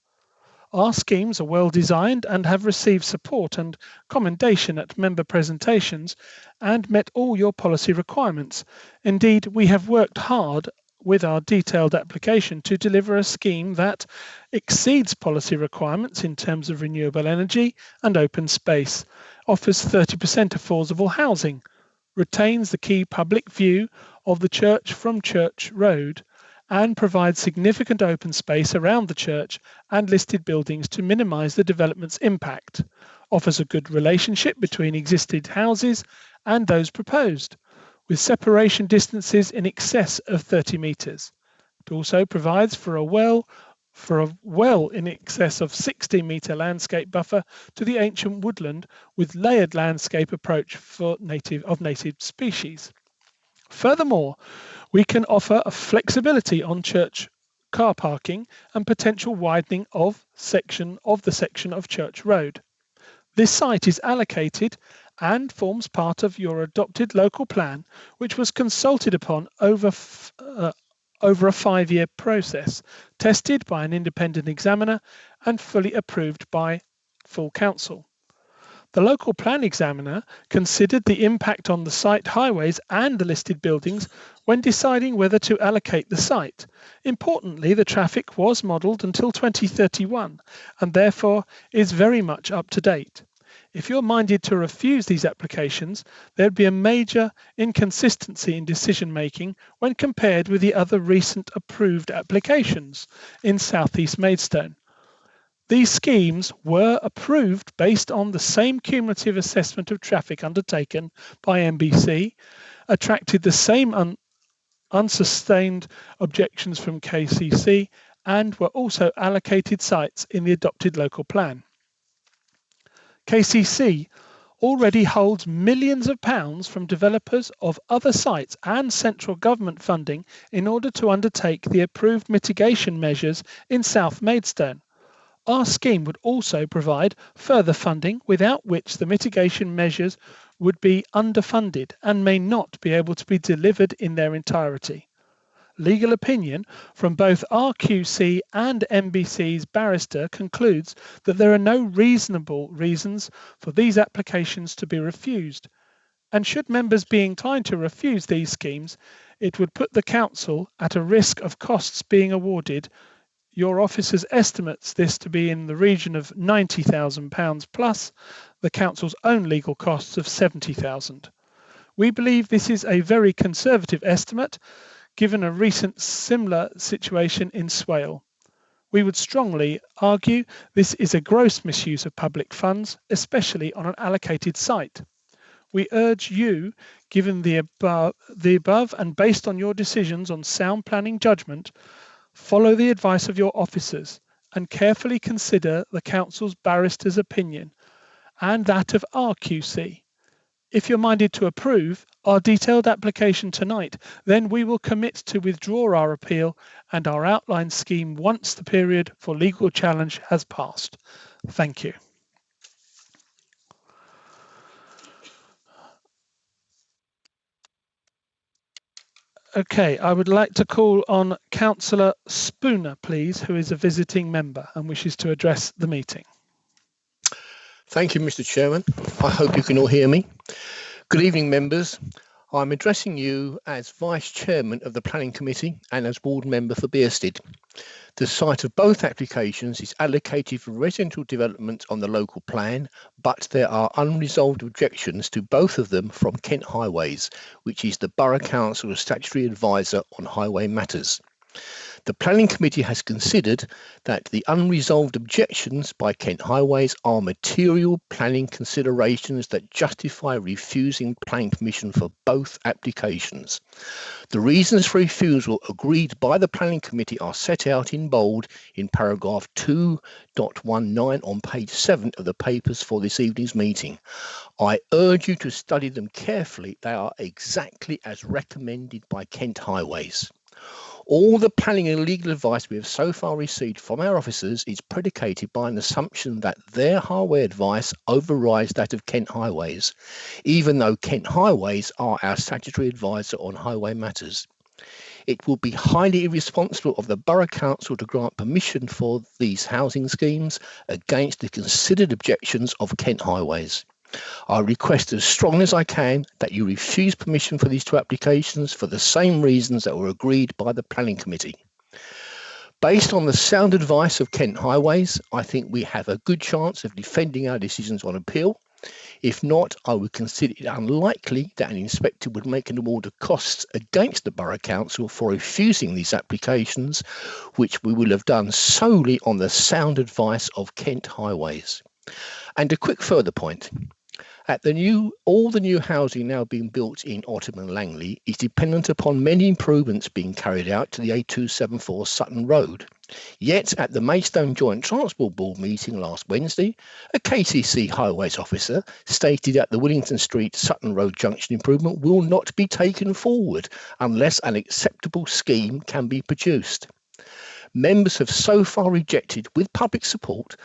Our schemes are well designed and have received support and commendation at member presentations and met all your policy requirements. Indeed, we have worked hard with our detailed application to deliver a scheme that exceeds policy requirements in terms of renewable energy and open space, offers 30% affordable housing, retains the key public view of the church from Church Road, and provides significant open space around the church and listed buildings to minimise the development's impact, offers a good relationship between existing houses and those proposed, with separation distances in excess of 30 metres. It also provides for a well in excess of 60-metre landscape buffer to the ancient woodland with layered landscape approach for native species. Furthermore, we can offer a flexibility on church car parking and potential widening of the section of Church Road. This site is allocated and forms part of your adopted local plan, which was consulted upon over a 5-year process, tested by an independent examiner and fully approved by full council. The local plan examiner considered the impact on the site highways and the listed buildings when deciding whether to allocate the site. Importantly, the traffic was modelled until 2031 and therefore is very much up to date. If you're minded to refuse these applications, there'd be a major inconsistency in decision making when compared with the other recent approved applications in South East Maidstone. These schemes were approved based on the same cumulative assessment of traffic undertaken by MBC, attracted the same unsustained objections from KCC, and were also allocated sites in the adopted local plan. KCC already holds millions of pounds from developers of other sites and central government funding in order to undertake the approved mitigation measures in South Maidstone. Our scheme would also provide further funding, without which the mitigation measures would be underfunded and may not be able to be delivered in their entirety. Legal opinion from both RQC and MBC's barrister concludes that there are no reasonable reasons for these applications to be refused. And should members be inclined to refuse these schemes, it would put the council at a risk of costs being awarded. Your officers estimates this to be in the region of £90,000 plus the council's own legal costs of £70,000. We believe this is a very conservative estimate given a recent similar situation in Swale. We would strongly argue this is a gross misuse of public funds, especially on an allocated site. We urge you, given the above and based on your decisions on sound planning judgment, follow the advice of your officers and carefully consider the council's barrister's opinion and that of RQC. If you're minded to approve our detailed application tonight, then we will commit to withdraw our appeal and our outline scheme once the period for legal challenge has passed. Thank you. Okay, I would like to call on Councillor Spooner, please, who is a visiting member and wishes to address the meeting. Thank you, Mr. Chairman. I hope you can all hear me. Good evening, members. I'm addressing you as Vice Chairman of the Planning Committee and as Ward Member for Bearsted. The site of both applications is allocated for residential development on the local plan, but there are unresolved objections to both of them from Kent Highways, which is the Borough Council's statutory advisor on highway matters. The Planning Committee has considered that the unresolved objections by Kent Highways are material planning considerations that justify refusing planning permission for both applications. The reasons for refusal agreed by the Planning Committee are set out in bold in paragraph 2.19 on page 7 of the papers for this evening's meeting. I urge you to study them carefully. They are exactly as recommended by Kent Highways. All the planning and legal advice we have so far received from our officers is predicated by an assumption that their highway advice overrides that of Kent Highways, even though Kent Highways are our statutory advisor on highway matters. It will be highly irresponsible of the Borough Council to grant permission for these housing schemes against the considered objections of Kent Highways. I request as strongly as I can that you refuse permission for these two applications for the same reasons that were agreed by the Planning Committee. Based on the sound advice of Kent Highways, I think we have a good chance of defending our decisions on appeal. If not, I would consider it unlikely that an inspector would make an award of costs against the Borough Council for refusing these applications, which we will have done solely on the sound advice of Kent Highways. And a quick further point. All the new housing now being built in Ottoman and Langley is dependent upon many improvements being carried out to the A274 Sutton Road. Yet at the Maidstone Joint Transport Board meeting last Wednesday, a KCC Highways officer stated that the Willington Street Sutton Road junction improvement will not be taken forward unless an acceptable scheme can be produced. Members have so far rejected, with public support,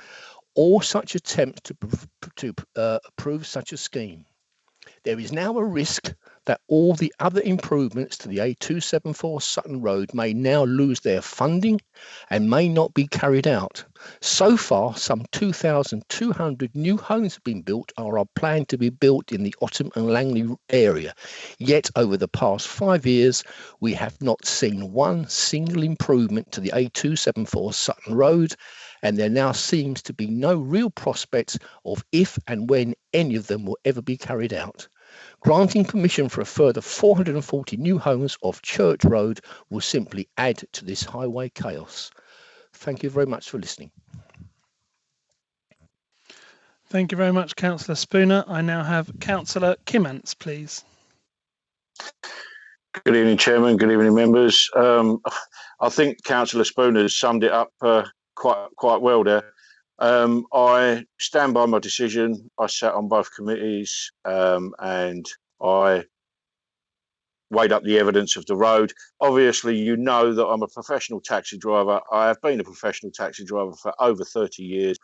all such attempts to approve such a scheme. There is now a risk that all the other improvements to the A274 Sutton Road may now lose their funding and may not be carried out. So far, some 2,200 new homes have been built or are planned to be built in the Ottoman and Langley area. Yet over the past 5 years, we have not seen one single improvement to the A274 Sutton Road, and there now seems to be no real prospects of if and when any of them will ever be carried out. Granting permission for a further 440 new homes off Church Road will simply add to this highway chaos. Thank you very much for listening. Thank you very much, Councillor Spooner. I now have Councillor Kimmants, please. Good evening, Chairman. Good evening, members. I think Councillor Spooner has summed it up quite well there. I stand by my decision. I sat on both committees and I weighed up the evidence of the road. Obviously, you know that I'm a professional taxi driver. I have been a professional taxi driver for over 30 years.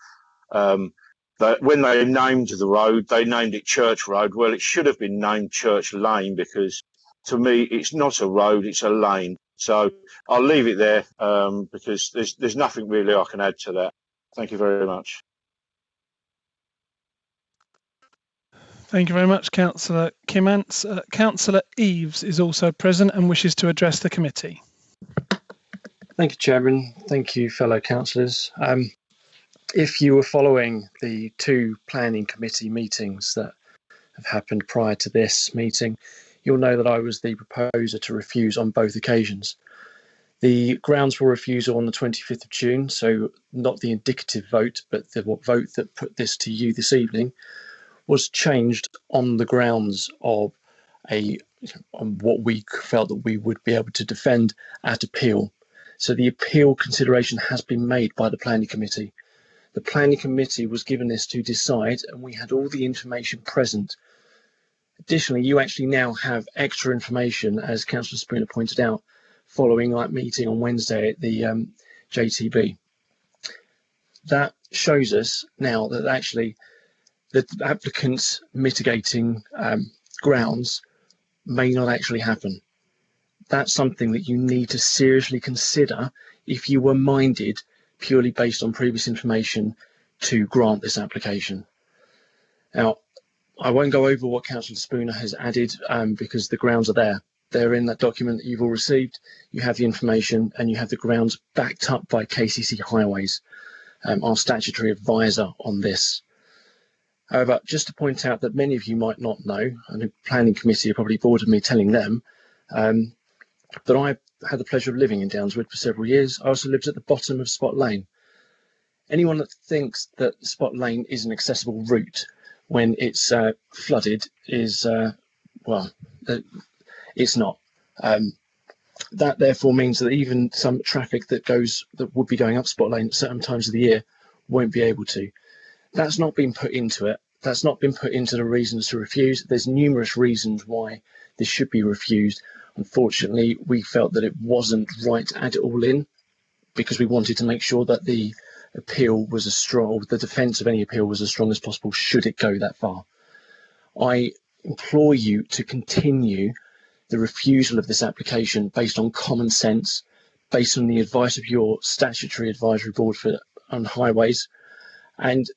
But when they named the road, they named it Church Road. Well, it should have been named Church Lane because to me, it's not a road, it's a lane. So I'll leave it there because there's nothing really I can add to that. Thank you very much. Thank you very much, Councillor Kimmants. Councillor Eaves is also present and wishes to address the committee. Thank you, Chairman. Thank you, fellow councillors. If you were following the two planning committee meetings that have happened prior to this meeting, you'll know that I was the proposer to refuse on both occasions. The grounds for refusal on the 25th of June, so not the indicative vote, but the vote that put this to you this evening, was changed on the grounds of on what we felt that we would be able to defend at appeal. So the appeal consideration has been made by the planning committee. The planning committee was given this to decide, and we had all the information present. Additionally, you actually now have extra information, as Councillor Spooner pointed out, following that meeting on Wednesday at the JTB. That shows us now that actually the applicant's mitigating grounds may not actually happen. That's something that you need to seriously consider if you were minded purely based on previous information to grant this application. Now, I won't go over what Councillor Spooner has added because the grounds are there. They're in that document that you've all received. You have the information and you have the grounds backed up by KCC Highways, our statutory advisor on this. However, just to point out that many of you might not know, and the planning committee are probably bored of me telling them, that I had the pleasure of living in Downswood for several years. I also lived at the bottom of Spot Lane. Anyone that thinks that Spot Lane is an accessible route when it's flooded is, well, it's not. That therefore means that even some traffic that would be going up Spot Lane at certain times of the year won't be able to. That's not been put into it. That's not been put into the reasons to refuse. There's numerous reasons why this should be refused. Unfortunately, we felt that it wasn't right to add it all in because we wanted to make sure that the appeal was as strong, the defence of any appeal was as strong as possible should it go that far. I implore you to continue the refusal of this application based on common sense, based on the advice of your statutory advisory board on highways, and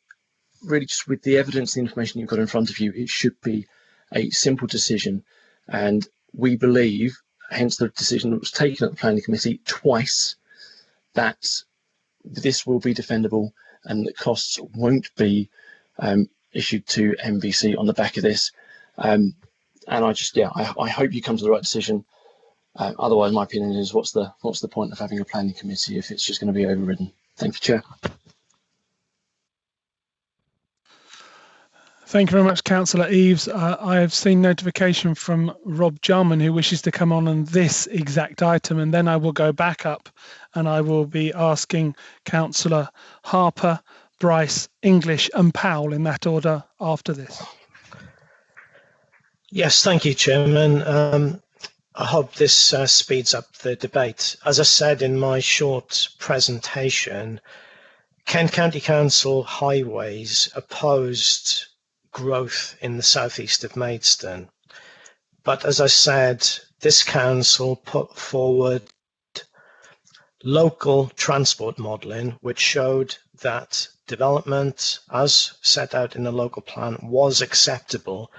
really just with the evidence and information you've got in front of you, it should be a simple decision. And we believe, hence the decision that was taken at the planning committee twice, that this will be defendable and that costs won't be issued to MVC on the back of this. And I hope you come to the right decision. Otherwise, my opinion is, what's the point of having a planning committee if it's just going to be overridden? Thank you, Chair. Thank you very much, Councillor Eaves. I have seen notification from Rob Jarman, who wishes to come on this exact item, and then I will go back up and I will be asking Councillor Harper, Bryce, English and Powell in that order after this. Yes, thank you, Chairman. I hope this speeds up the debate. As I said in my short presentation, Kent County Council Highways opposed growth in the southeast of Maidstone. But as I said, this council put forward local transport modelling, which showed that development, as set out in the local plan, was acceptable,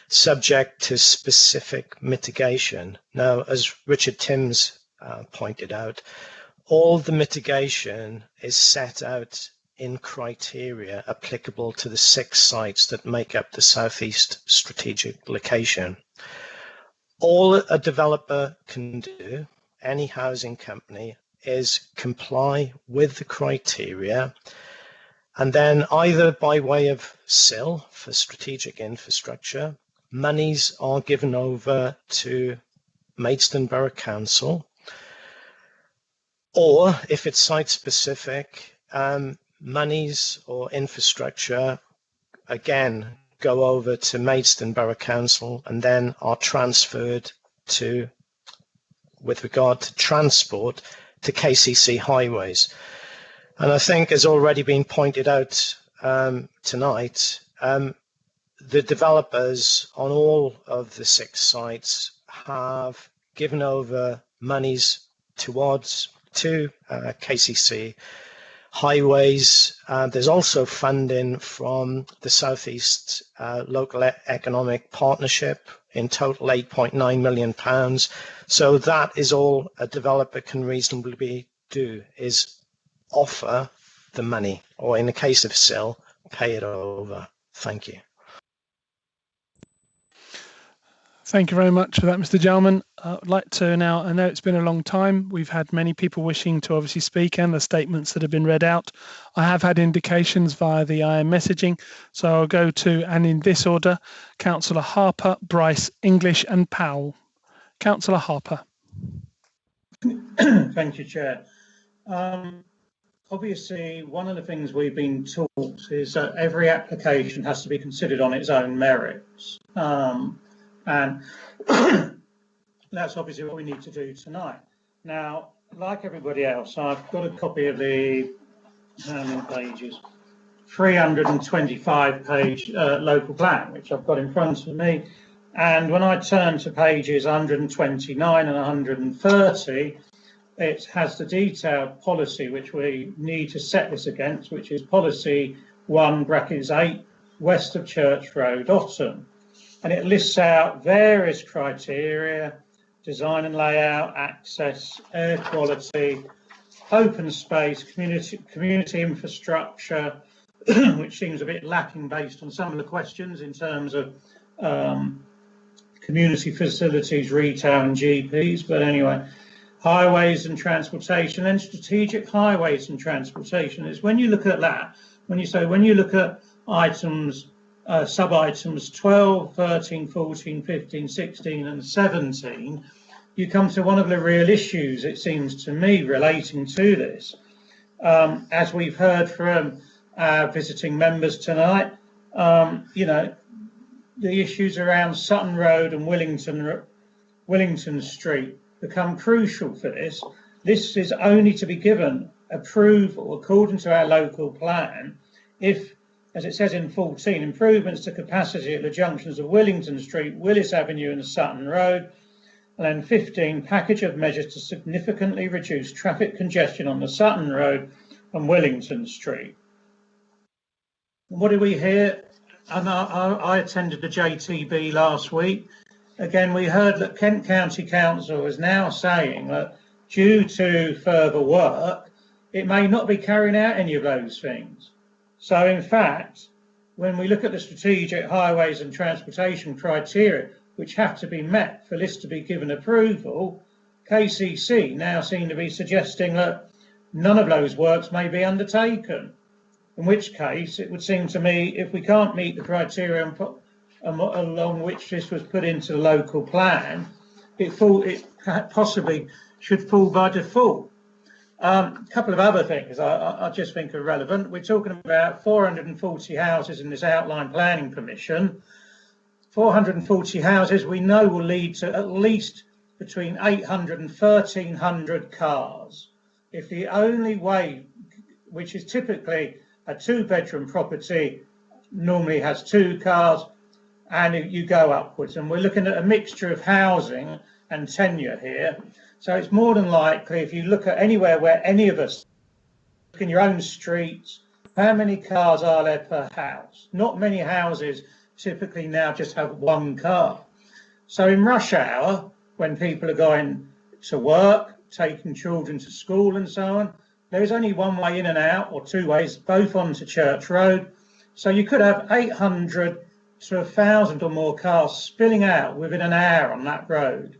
subject to specific mitigation. Now, as Richard Timms pointed out, all the mitigation is set out in criteria applicable to the 6 sites that make up the southeast strategic location. All a developer can do, any housing company, is comply with the criteria, and then either by way of SIL for strategic infrastructure, monies are given over to Maidstone Borough Council, or if it's site specific, monies or infrastructure again go over to Maidstone Borough Council and then are transferred to, with regard to transport, to KCC Highways. And I think, as already been pointed out tonight, the developers on all of the 6 sites have given over monies to KCC Highways. There's also funding from the Southeast Local Economic Partnership, in total £8.9 million. So that is all a developer can reasonably do, is offer the money, or in the case of SIL, pay it over. Thank you. Thank you very much for that, Mr. Jarman. I'd like to now, I know it's been a long time. We've had many people wishing to obviously speak and the statements that have been read out. I have had indications via the IM messaging. So I'll go to, and in this order, Councillor Harper, Bryce, English and Powell. Councillor Harper. Thank you, Chair. Obviously, one of the things we've been taught is that every application has to be considered on its own merits. And that's obviously what we need to do tonight. Now, like everybody else, I've got a copy of the, how many pages? 325-page local plan, which I've got in front of me. And when I turn to pages 129 and 130, it has the detailed policy which we need to set this against, which is policy 1(8), west of Church Road, Otton. And it lists out various criteria: design and layout, access, air quality, open space, community infrastructure, which seems a bit lacking based on some of the questions in terms of community facilities, retail and GPs. But anyway, highways and transportation, and strategic highways and transportation is when you look at that, when you look at items, sub-items 12, 13, 14, 15, 16 and 17, you come to one of the real issues, it seems to me, relating to this. As we've heard from our visiting members tonight, you know, the issues around Sutton Road and Willington Willington Street become crucial for this. This is only to be given approval according to our local plan if, as it says in 14, improvements to capacity at the junctions of Willington Street, Willis Avenue and Sutton Road, and then 15, package of measures to significantly reduce traffic congestion on the Sutton Road and Willington Street. What did we hear? And I attended the JTB last week. Again, we heard that Kent County Council is now saying that due to further work, it may not be carrying out any of those things. So in fact, when we look at the strategic highways and transportation criteria, which have to be met for this to be given approval, KCC now seem to be suggesting that none of those works may be undertaken. In which case, it would seem to me, if we can't meet the criteria along which this was put into the local plan, it possibly should fall by default. A couple of other things I just think are relevant. We're talking about 440 houses in this outline planning permission. 440 houses we know will lead to at least between 800 and 1,300 cars. If the only way, which is typically a 2-bedroom property, normally has 2 cars, and you go upwards. And we're looking at a mixture of housing and tenure here. So it's more than likely, if you look at anywhere where any of us, look in your own streets, how many cars are there per house? Not many houses typically now just have 1 car. So in rush hour, when people are going to work, taking children to school and so on, there's only 1 way in and out, or 2 ways, both onto Church Road. So you could have 800 to 1,000 or more cars spilling out within an hour on that road.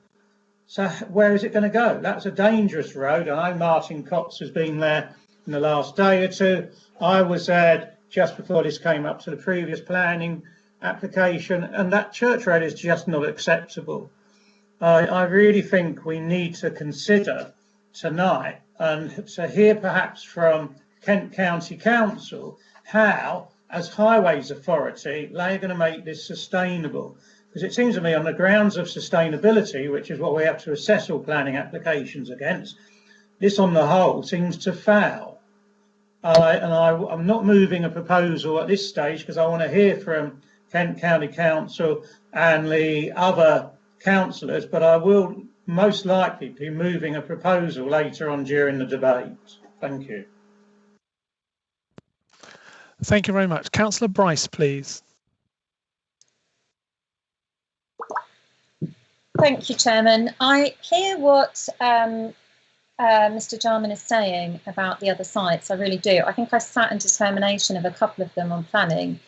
So where is it going to go? That's a dangerous road. I know Martin Cox has been there in the last day or two. I was there just before this came up to the previous planning application, and that Church Road is just not acceptable. I really think we need to consider tonight and to hear perhaps from Kent County Council how, as Highways Authority, they're going to make this sustainable. Because it seems to me on the grounds of sustainability, which is what we have to assess all planning applications against, this on the whole seems to fail. I'm not moving a proposal at this stage because I want to hear from Kent County Council and the other councillors, but I will most likely be moving a proposal later on during the debate. Thank you. Thank you very much. Councillor Bryce, please. Thank you, Chairman. I hear what Mr. Jarman is saying about the other sites. I really do. I think I sat in determination of a couple of them on planning.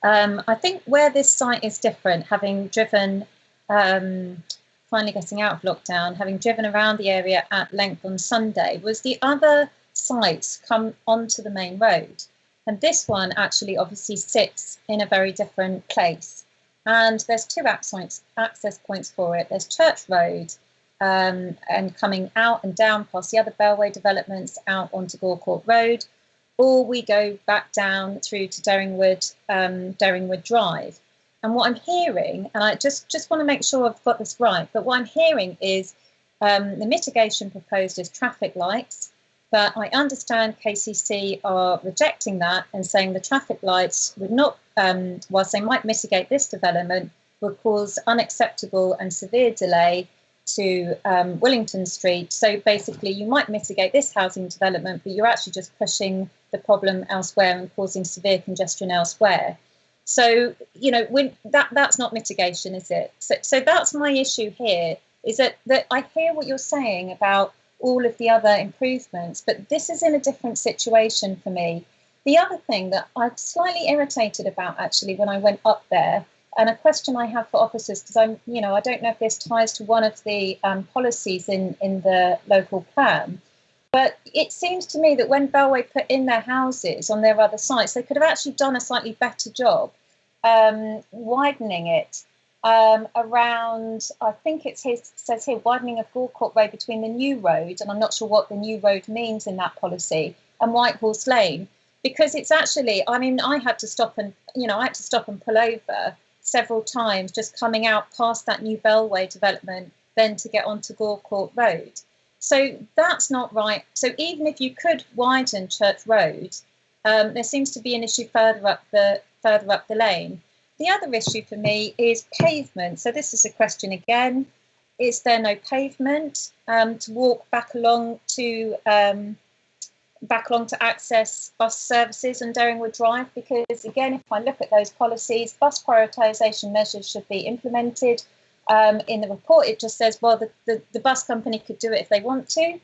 I think where this site is different, having driven, finally getting out of lockdown, having driven around the area at length on Sunday, was the other sites come onto the main road. And this one actually obviously sits in a very different place. And there's 2 access points for it. There's Church Road and coming out and down past the other Bellway developments out onto Gore Court Road, or we go back down through to Derringwood Drive. And what I'm hearing, and I just want to make sure I've got this right, but what I'm hearing is the mitigation proposed is traffic lights, but I understand KCC are rejecting that and saying the traffic lights would not, whilst they might mitigate this development, would cause unacceptable and severe delay to Willington Street. So basically you might mitigate this housing development, but you're actually just pushing the problem elsewhere and causing severe congestion elsewhere. So, you know, that's not mitigation, is it? So that's my issue here, is that I hear what you're saying about all of the other improvements, but this is in a different situation for me. The other thing that I'm slightly irritated about actually when I went up there, and a question I have for officers, because I don't know if this ties to one of the policies in the local plan, but it seems to me that when Bellway put in their houses on their other sites, they could have actually done a slightly better job widening it around, I think it says here, widening of Gore Court Road between the new road, and I'm not sure what the new road means in that policy, and White Horse Lane, because it's actually, I mean, I had to stop and pull over several times just coming out past that new Bellway development then to get onto Gore Court Road. So that's not right. So even if you could widen Church Road, there seems to be an issue further up the lane. The other issue for me is pavement. So this is a question again. Is there no pavement to walk back along to access bus services on Derringwood Drive? Because again, if I look at those policies, bus prioritisation measures should be implemented. In the report, it just says, well, the bus company could do it if they want to.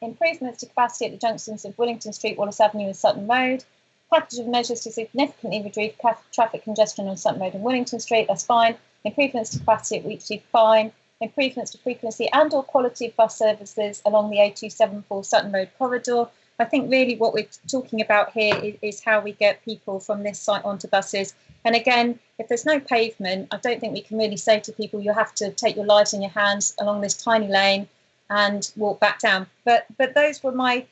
Improvements to capacity at the junctions of Willington Street, Wallace Avenue and Sutton Road. Package of measures to significantly reduce traffic congestion on Sutton Road and Willington Street, that's fine. Improvements to capacity at Wheatley, fine. Improvements to frequency and or quality of bus services along the A274 Sutton Road corridor. I think really what we're talking about here is how we get people from this site onto buses. And again, if there's no pavement, I don't think we can really say to people, you have to take your lives in your hands along this tiny lane and walk back down. But those were my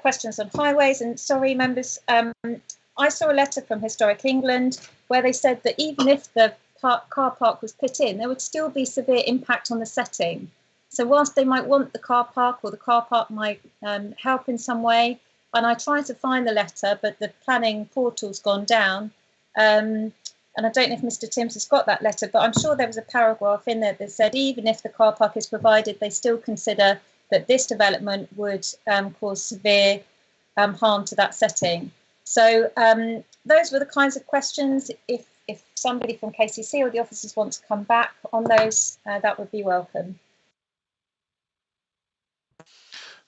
questions on highways. And sorry, members, I saw a letter from Historic England where they said that even if the car park was put in, there would still be severe impact on the setting. So whilst they might want the car park, or the car park might help in some way, and I tried to find the letter, but the planning portal's gone down. And I don't know if Mr. Timms has got that letter, but I'm sure there was a paragraph in there that said even if the car park is provided, they still consider that this development would cause severe harm to that setting. So those were the kinds of questions. If somebody from KCC or the officers want to come back on those, that would be welcome.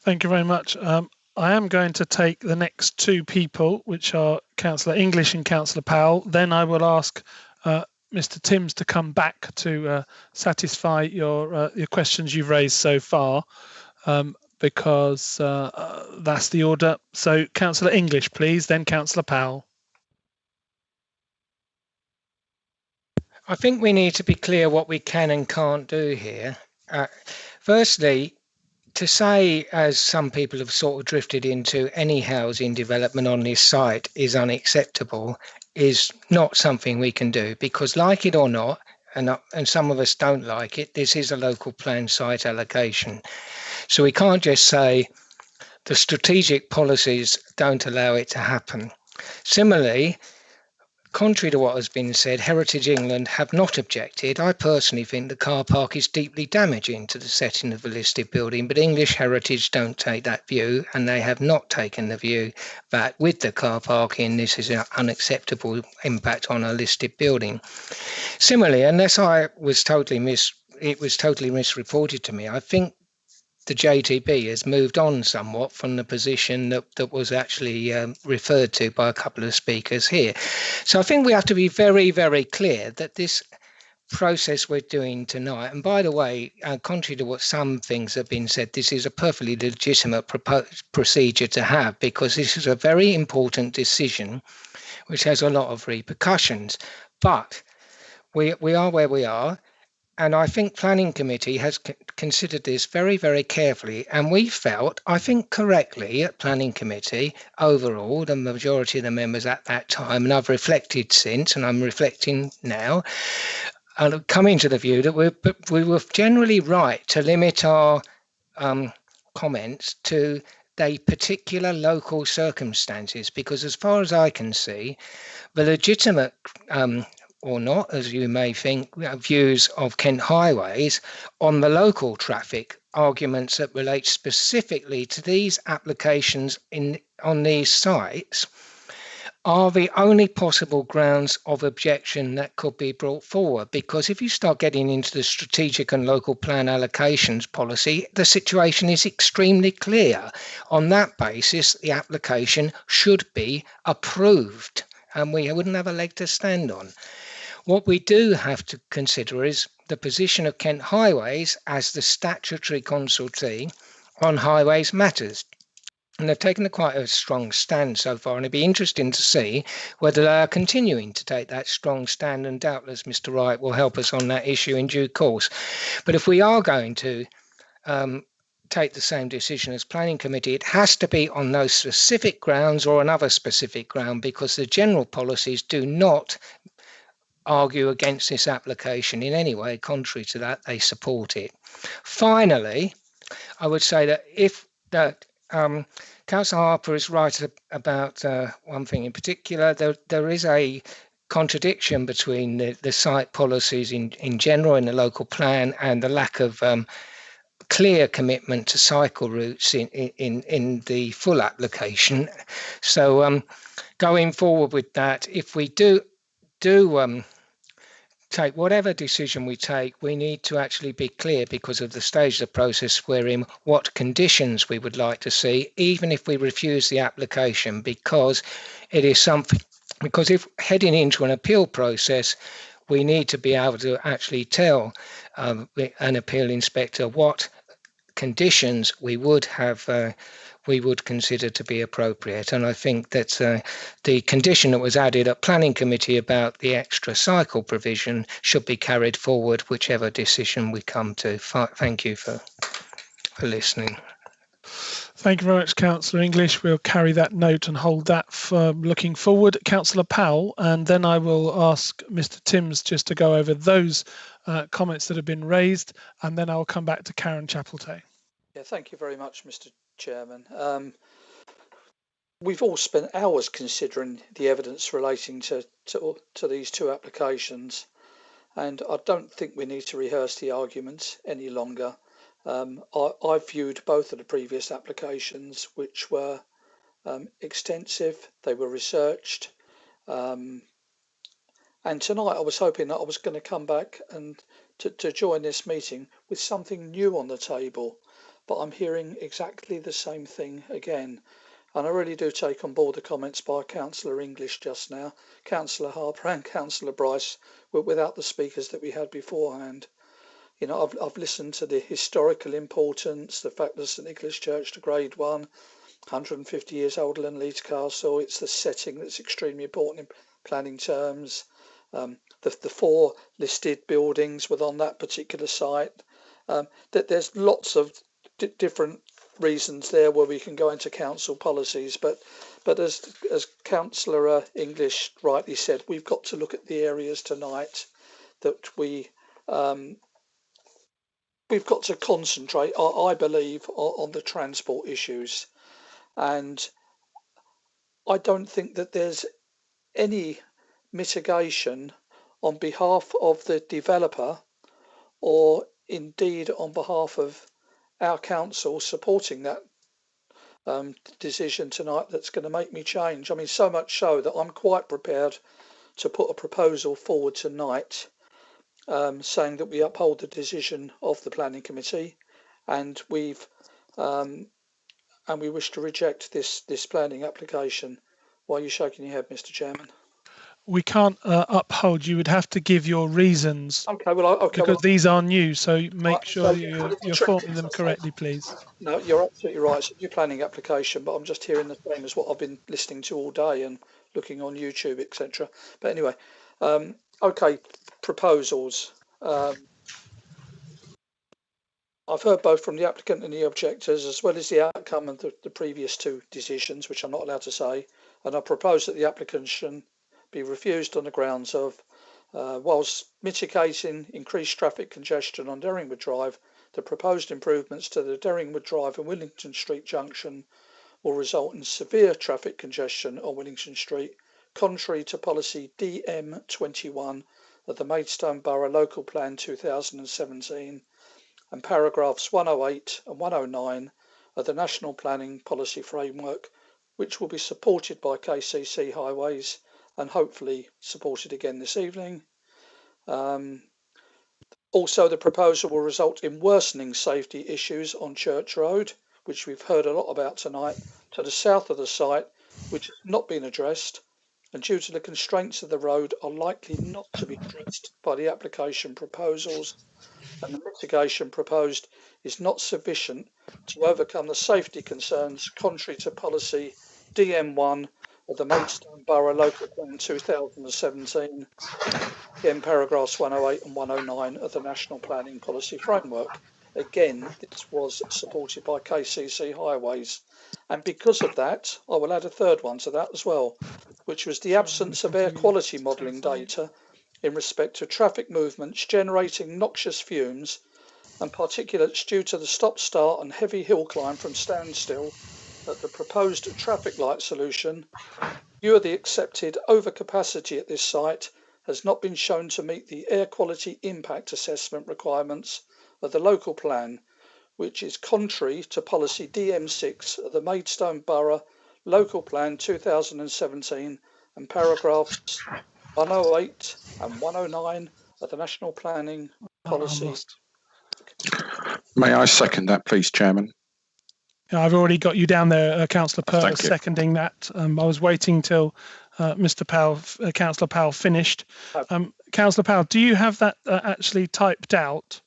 Thank you very much. I am going to take the next two people, which are Councillor English and Councillor Powell. Then I will ask Mr. Timms to come back to satisfy your questions you've raised so far, because that's the order. So Councillor English, please, then Councillor Powell. I think we need to be clear what we can and can't do here. Firstly, to say, as some people have sort of drifted into, any housing development on this site is unacceptable is not something we can do, because like it or not, and some of us don't like it, this is a local plan site allocation. So we can't just say the strategic policies don't allow it to happen. Similarly, contrary to what has been said, Heritage England have not objected. I personally think the car park is deeply damaging to the setting of the listed building, but English Heritage don't take that view, and they have not taken the view that with the car parking, this is an unacceptable impact on a listed building. Similarly, unless it was totally misreported to me, I think the JTB has moved on somewhat from the position that was actually referred to by a couple of speakers here. So I think we have to be very, very clear that this process we're doing tonight, and by the way, contrary to what some things have been said, this is a perfectly legitimate procedure to have, because this is a very important decision which has a lot of repercussions. But we are where we are. And I think Planning Committee has considered this very, very carefully. And we felt, I think correctly, at Planning Committee, overall, the majority of the members at that time, and I've reflected since, and I'm reflecting now, coming to the view that we were generally right to limit our comments to the particular local circumstances, because as far as I can see, the legitimate or not, as you may think, views of Kent Highways on the local traffic arguments that relate specifically to these applications on these sites are the only possible grounds of objection that could be brought forward. Because if you start getting into the strategic and local plan allocations policy, the situation is extremely clear. On that basis, the application should be approved, and we wouldn't have a leg to stand on. What we do have to consider is the position of Kent Highways as the statutory consultee on highways matters. And they've taken quite a strong stand so far, and it'd be interesting to see whether they are continuing to take that strong stand, and doubtless Mr. Wright will help us on that issue in due course. But if we are going to take the same decision as Planning Committee, it has to be on those specific grounds or another specific ground, because the general policies do not argue against this application in any way contrary to that. They support it. Finally, I would say that Councillor Harper is right about one thing in particular. There is a contradiction between the site policies in general in the local plan and the lack of clear commitment to cycle routes in the full application. So going forward with that, if we do take whatever decision we take, we need to actually be clear because of the stage of the process we're in, what conditions we would like to see, even if we refuse the application, because it is something, because if heading into an appeal process, we need to be able to actually tell an appeal inspector what conditions we would have we would consider to be appropriate. And I think that the condition that was added at planning committee about the extra cycle provision should be carried forward whichever decision we come to. Thank you for listening. Thank you very much, Councillor English. We'll carry that note and hold that for looking forward. Councillor Powell, and then I will ask Mr. Timms just to go over those comments that have been raised, and then I'll come back to Karen Chapeltay. Yeah, thank you very much, Mr. Chairman. We've all spent hours considering the evidence relating to these two applications, and I don't think we need to rehearse the arguments any longer. I viewed both of the previous applications, which were extensive, they were researched, and tonight I was hoping that I was going to come back and to join this meeting with something new on the table, but I'm hearing exactly the same thing again. And I really do take on board the comments by Councillor English just now, Councillor Harper and Councillor Bryce, without the speakers that we had beforehand. You know, I've listened to the historical importance, the fact that St Nicholas Church to Grade 1, 150 years older than Leeds Castle. It's the setting that's extremely important in planning terms. The four listed buildings were on that particular site. That there's lots of different reasons there where we can go into council policies, but as Councillor English rightly said, we've got to look at the areas tonight that we've got to concentrate, I believe, on the transport issues. And I don't think that there's any mitigation on behalf of the developer or indeed on behalf of our council supporting that decision tonight that's going to make me change. I mean, so much so that I'm quite prepared to put a proposal forward tonight saying that we uphold the decision of the planning committee, and we wish to reject this planning application. Why are you shaking your head, Mr. Chairman? We can't uphold. You would have to give your reasons. Okay, well, because these are new, so make sure so you're forming them correctly, please. No, you're absolutely right. It's a new planning application, but I'm just hearing the same as what I've been listening to all day and looking on YouTube, etc. But anyway, okay, proposals. I've heard both from the applicant and the objectors, as well as the outcome of the previous two decisions, which I'm not allowed to say, and I propose that the application be refused on the grounds of, whilst mitigating increased traffic congestion on Derringwood Drive, the proposed improvements to the Derringwood Drive and Willington Street junction will result in severe traffic congestion on Willington Street, contrary to policy DM21 of the Maidstone Borough Local Plan 2017 and paragraphs 108 and 109 of the National Planning Policy Framework, which will be supported by KCC Highways and hopefully supported again this evening. Also, the proposal will result in worsening safety issues on Church Road, which we've heard a lot about tonight, to the south of the site, which has not been addressed, and due to the constraints of the road are likely not to be addressed by the application proposals, and the mitigation proposed is not sufficient to overcome the safety concerns contrary to policy DM1 of the Maidstone Borough Local Plan 2017, again paragraphs 108 and 109 of the National Planning Policy Framework. Again, this was supported by KCC Highways. And because of that, I will add a third one to that as well, which was the absence of air quality modelling data in respect of traffic movements generating noxious fumes and particulates due to the stop-start and heavy hill climb from standstill at the proposed traffic light solution, view of the accepted overcapacity at this site has not been shown to meet the air quality impact assessment requirements of the local plan, which is contrary to policy DM6 of the Maidstone Borough Local Plan 2017 and paragraphs 108 and 109 of the National Planning Policy. May I second that, please, Chairman? I've already got you down there, Councillor Pearl, Thank you. seconding that. I was waiting till Mr. Powell, Councillor Powell finished. Councillor Powell, do you have that actually typed out?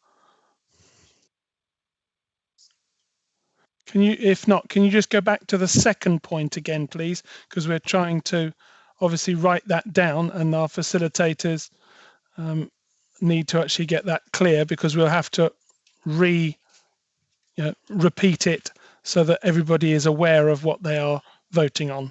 Can you, if not, can you just go back to the second point again, please? Because we're trying to obviously write that down, and our facilitators need to actually get that clear, because we'll have to repeat it so that everybody is aware of what they are voting on.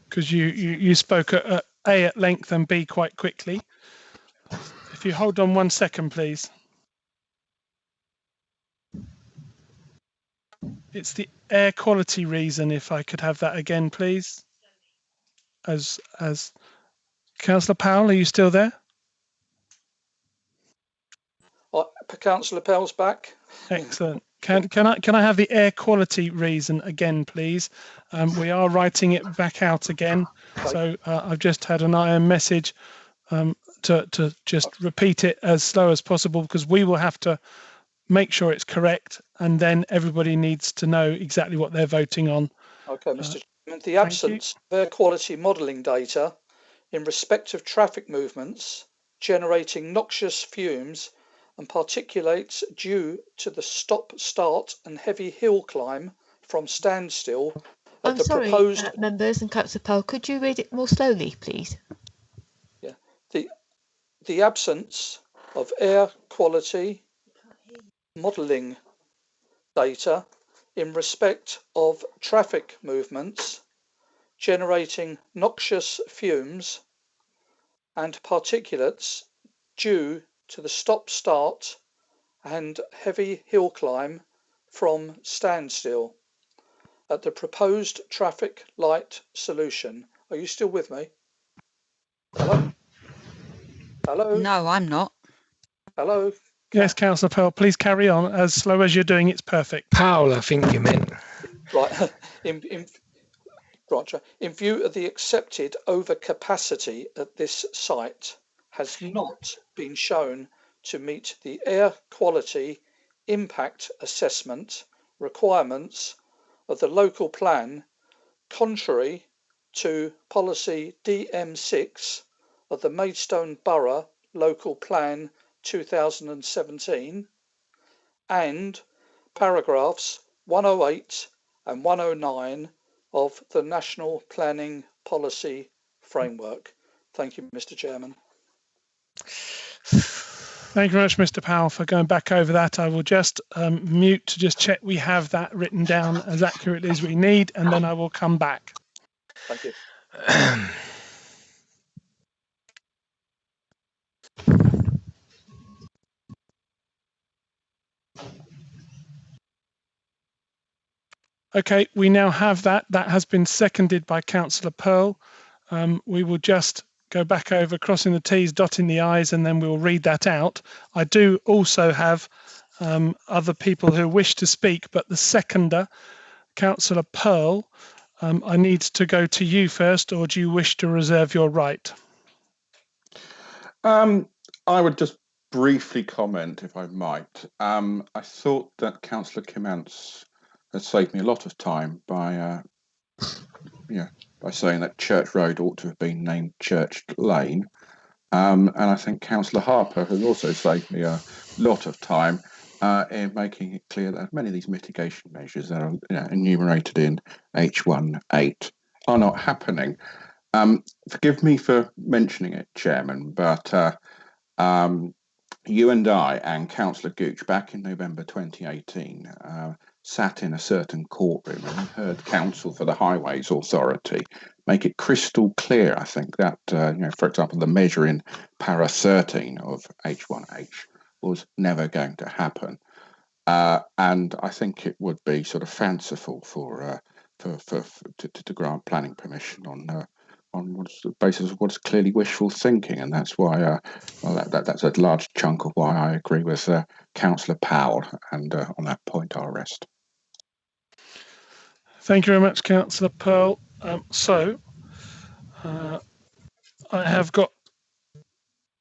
Because you spoke at A at length and B quite quickly. If you hold on 1 second, please. It's the air quality reason, if I could have that again, please. As Councillor Powell, are you still there? Councillor Powell's back. Excellent. Can I have the air quality reason again, please? We are writing it back out again. So I've just had an IM message to just repeat it as slow as possible, because we will have to make sure it's correct, and then everybody needs to know exactly what they're voting on. Okay, Mr. Chairman, the absence of air quality modelling data in respect of traffic movements generating noxious fumes and particulates due to the stop, start and heavy hill climb from standstill at I'm the sorry, proposed... members and Councillor Powell, could you read it more slowly, please? Yeah, the absence of air quality modelling data in respect of traffic movements generating noxious fumes and particulates due to the stop, start and heavy hill climb from standstill at the proposed traffic light solution. Are you still with me? Hello? Hello? No, I'm not. Hello? Yes, Councillor Pearl, please carry on. As slow as you're doing, it's perfect. Powell, I think you meant. Right. In view of the accepted overcapacity at this site has not been shown to meet the air quality impact assessment requirements of the local plan, contrary to policy DM6 of the Maidstone Borough Local Plan 2017 and paragraphs 108 and 109 of the National Planning Policy Framework. Thank you, Mr. Chairman. Thank you very much, Mr. Powell, for going back over that. I will just mute to just check we have that written down as accurately as we need, and then I will come back. Thank you. Okay, we now have that. That has been seconded by Councillor Pearl. We will just go back over, crossing the T's, dotting the I's, and then we'll read that out. I do also have other people who wish to speak, but the seconder, Councillor Pearl, I need to go to you first, or do you wish to reserve your right? I would just briefly comment, if I might. I thought that Councillor Kimantz has saved me a lot of time by saying that Church Road ought to have been named Church Lane. And I think Councillor Harper has also saved me a lot of time in making it clear that many of these mitigation measures that are enumerated in H1.8 are not happening. Forgive me for mentioning it, Chairman, but you and I and Councillor Gooch back in November 2018 sat in a certain courtroom and we heard counsel for the Highways Authority make it crystal clear, I think, that, for example, the measure in para 13 of H1H was never going to happen. And I think it would be sort of fanciful to grant planning permission on what's the basis of what's clearly wishful thinking, and that's why that's a large chunk of why I agree with Councillor Powell, and on that point I'll rest. Thank you very much, Councillor Pearl. I have got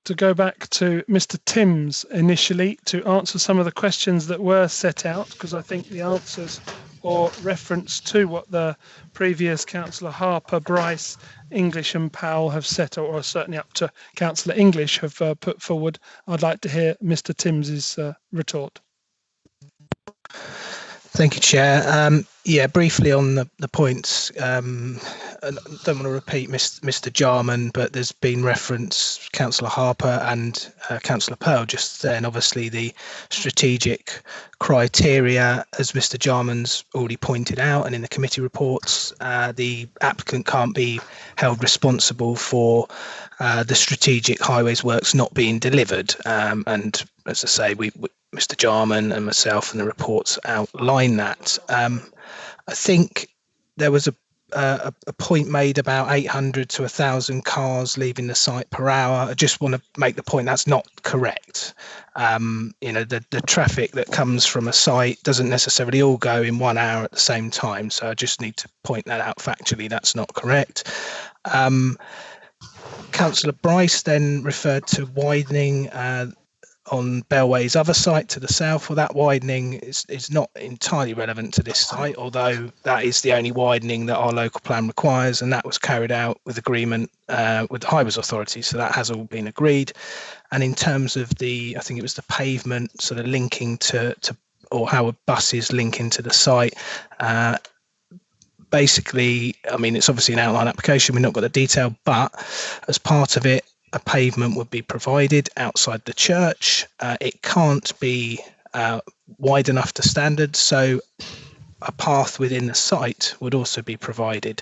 to go back to Mr. Timms initially to answer some of the questions that were set out, because I think the answers or reference to what the previous Councillor Harper, Bryce, English and Powell have set, or certainly up to Councillor English have put forward. I'd like to hear Mr. Timms's retort. Thank you, Chair. Yeah, briefly on the points. I don't want to repeat Mr. Jarman, but there's been reference, Councillor Harper and Councillor Pearl just then. Obviously, the strategic criteria, as Mr. Jarman's already pointed out, and in the committee reports, the applicant can't be held responsible for the strategic highways works not being delivered. And as I say, Mr. Jarman and myself and the reports outline that. I think there was a point made about 800 to 1,000 cars leaving the site per hour. I just want to make the point that's not correct. The traffic that comes from a site doesn't necessarily all go in 1 hour at the same time. So I just need to point that out factually. That's not correct. Councillor Bryce then referred to widening on Bellway's other site to the south. Well, that widening is not entirely relevant to this site, although that is the only widening that our local plan requires, and that was carried out with agreement with the Highways Authority, so that has all been agreed. And in terms of I think it was the pavement sort of linking to or how buses link into the site, basically, I mean, it's obviously an outline application, we've not got the detail, but as part of it, a pavement would be provided outside the church. It can't be wide enough to standard, so a path within the site would also be provided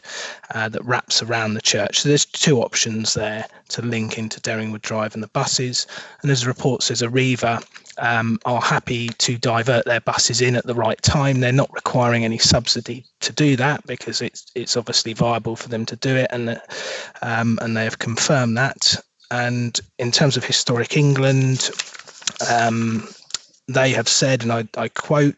that wraps around the church. So there's two options there to link into Derringwood Drive and the buses. And as the report says, Arriva are happy to divert their buses in at the right time. They're not requiring any subsidy to do that because it's obviously viable for them to do it, and they have confirmed that. And in terms of Historic England, they have said, and I quote,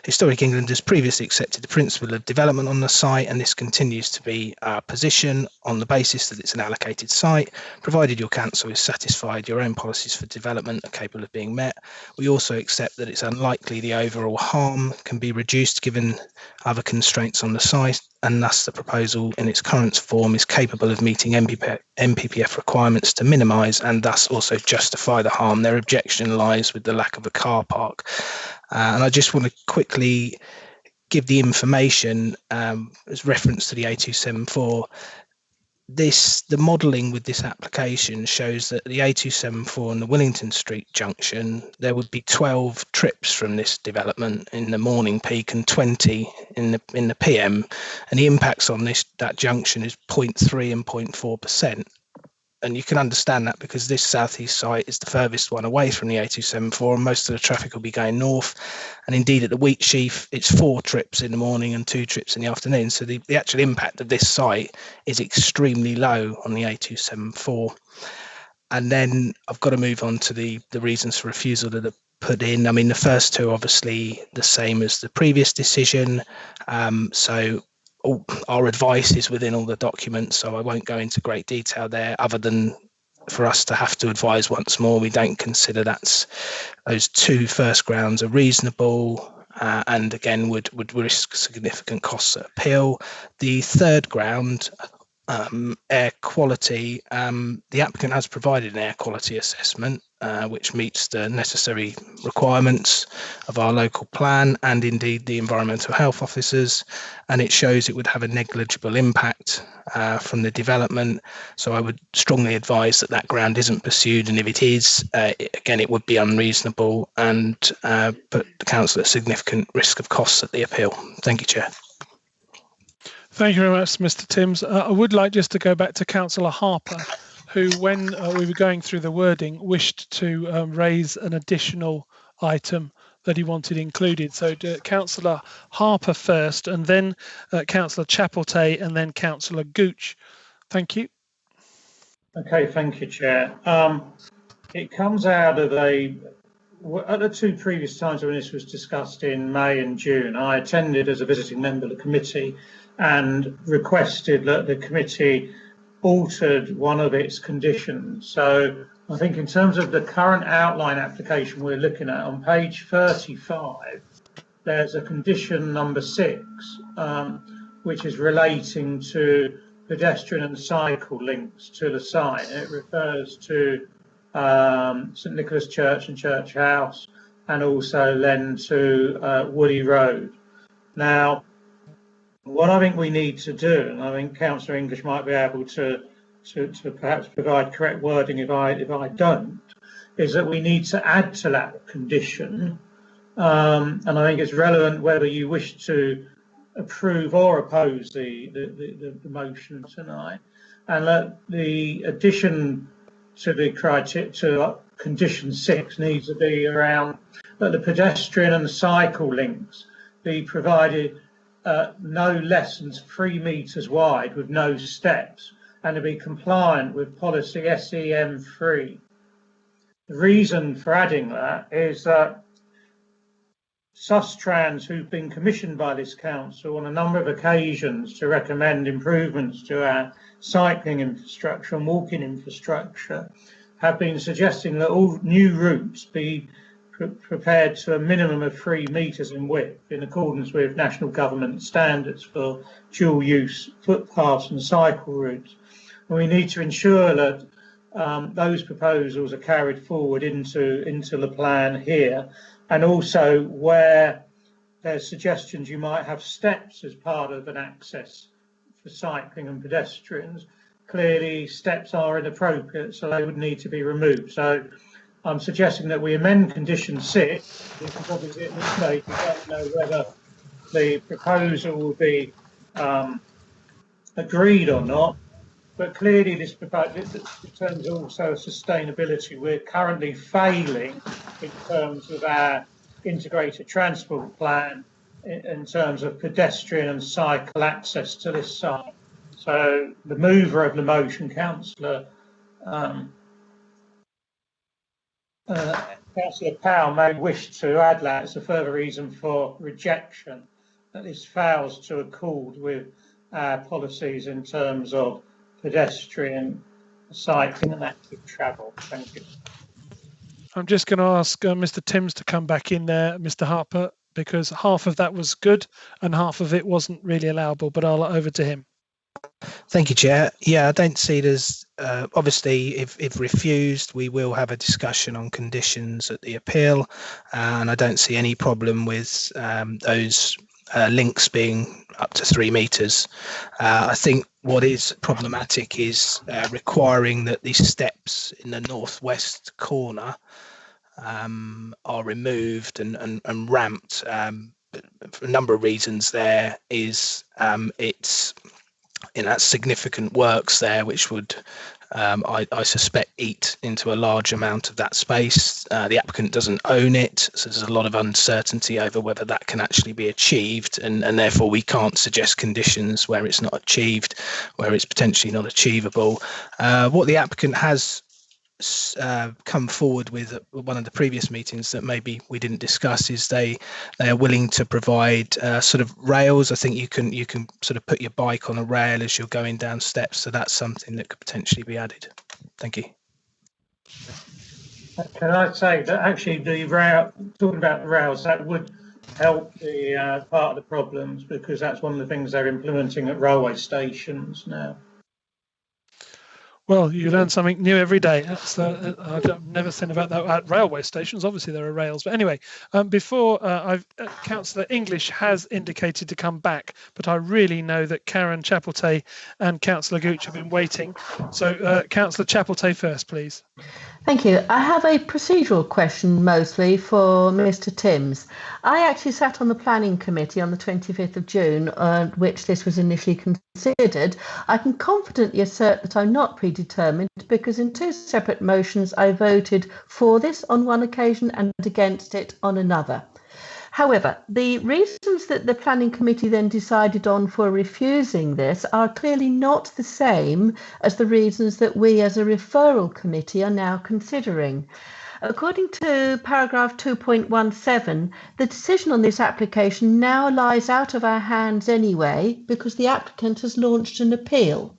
Historic England has previously accepted the principle of development on the site, and this continues to be our position on the basis that it's an allocated site, provided your council is satisfied your own policies for development are capable of being met. We also accept that it's unlikely the overall harm can be reduced given other constraints on the site, and thus the proposal in its current form is capable of meeting NPPF requirements to minimise and thus also justify the harm. Their objection lies with the lack of a car park. And I just want to quickly give the information as reference to the A274. The modelling with this application shows that the A274 and the Willington Street junction, there would be 12 trips from this development in the morning peak and 20 in the PM, and the impacts on that junction is 0.3 and 0.4%. And you can understand that because this southeast site is the furthest one away from the A274, and most of the traffic will be going north. And indeed, at the Wheatsheaf, it's 4 trips in the morning and 2 trips in the afternoon. So the actual impact of this site is extremely low on the A274. And then I've got to move on to the reasons for refusal that are put in. I mean, the first two, obviously, the same as the previous decision. So our advice is within all the documents, so I won't go into great detail there, other than for us to have to advise once more. We don't consider those 2 first grounds are reasonable, and again would risk significant costs at appeal. The third ground, air quality, the applicant has provided an air quality assessment which meets the necessary requirements of our local plan and indeed the environmental health officers, and it shows it would have a negligible impact from the development. So I would strongly advise that that ground isn't pursued, and if it is, again, it would be unreasonable and put the council at significant risk of costs at the appeal. Thank you, Chair. Thank you very much, Mr. Timms. I would like just to go back to Councillor Harper, who, when we were going through the wording, wished to raise an additional item that he wanted included. So Councillor Harper first, and then Councillor Chapeltay, and then Councillor Gooch. Thank you. Okay, thank you, Chair. It comes out of at the two previous times when this was discussed in May and June, I attended as a visiting member of the committee and requested that the committee altered one of its conditions. So I think in terms of the current outline application we're looking at, on page 35, there's a condition number 6, which is relating to pedestrian and cycle links to the site. It refers to St Nicholas Church and Church House, and also then to Woody Road. Now, what I think we need to do, and I think Councillor English might be able to perhaps provide correct wording if I don't, is that we need to add to that condition, and I think it's relevant whether you wish to approve or oppose the motion tonight, and that the addition to the criteria to condition 6 needs to be around that the pedestrian and cycle links be provided no less than 3 metres wide with no steps, and to be compliant with policy SEM3. The reason for adding that is that Sustrans, who've been commissioned by this council on a number of occasions to recommend improvements to our cycling infrastructure and walking infrastructure, have been suggesting that all new routes be prepared to a minimum of 3 metres in width in accordance with national government standards for dual use footpaths and cycle routes. And we need to ensure that those proposals are carried forward into the plan here, and also where there's suggestions you might have steps as part of an access for cycling and pedestrians. Clearly steps are inappropriate, so they would need to be removed. So I'm suggesting that we amend condition 6, because obviously at this stage we don't know whether the proposal will be agreed or not. But clearly this terms also of sustainability. We're currently failing in terms of our integrated transport plan in terms of pedestrian and cycle access to this site. So the mover of the motion, Councillor Powell, may wish to add that as a further reason for rejection, that this fails to accord with our policies in terms of pedestrian, cycling and active travel. Thank you. I'm just going to ask Mr. Timms to come back in there, Mr. Harper, because half of that was good and half of it wasn't really allowable, but I'll over to him. Thank you, Chair. Yeah, I don't see it as, obviously, if refused, we will have a discussion on conditions at the appeal, and I don't see any problem with those links being up to 3 metres. I think what is problematic is requiring that these steps in the northwest corner are removed and ramped. For a number of reasons there is it's significant works there which would I suspect eat into a large amount of that space. The applicant doesn't own it, so there's a lot of uncertainty over whether that can actually be achieved, and therefore we can't suggest conditions where it's not achieved, where it's potentially not achievable. What the applicant has come forward with at one of the previous meetings that maybe we didn't discuss is they are willing to provide sort of rails. I think you can sort of put your bike on a rail as you're going down steps, so that's something that could potentially be added. Thank you. Can I say that actually the rail, talking about the rails, that would help the part of the problems, because that's one of the things they're implementing at railway stations now. Well, you learn something new every day. I've never seen about that at railway stations. Obviously, there are rails. But anyway, before Councillor English has indicated to come back, but I really know that Karen Chapeltay and Councillor Gooch have been waiting. So Councillor Chapeltay first, please. Thank you. I have a procedural question mostly for Mr. Timms. I actually sat on the planning committee on the 25th of June, which this was initially considered. I can confidently assert that I'm not predetermined because in two separate motions I voted for this on one occasion and against it on another. However, the reasons that the planning committee then decided on for refusing this are clearly not the same as the reasons that we as a referral committee are now considering. According to paragraph 2.17, the decision on this application now lies out of our hands anyway because the applicant has launched an appeal.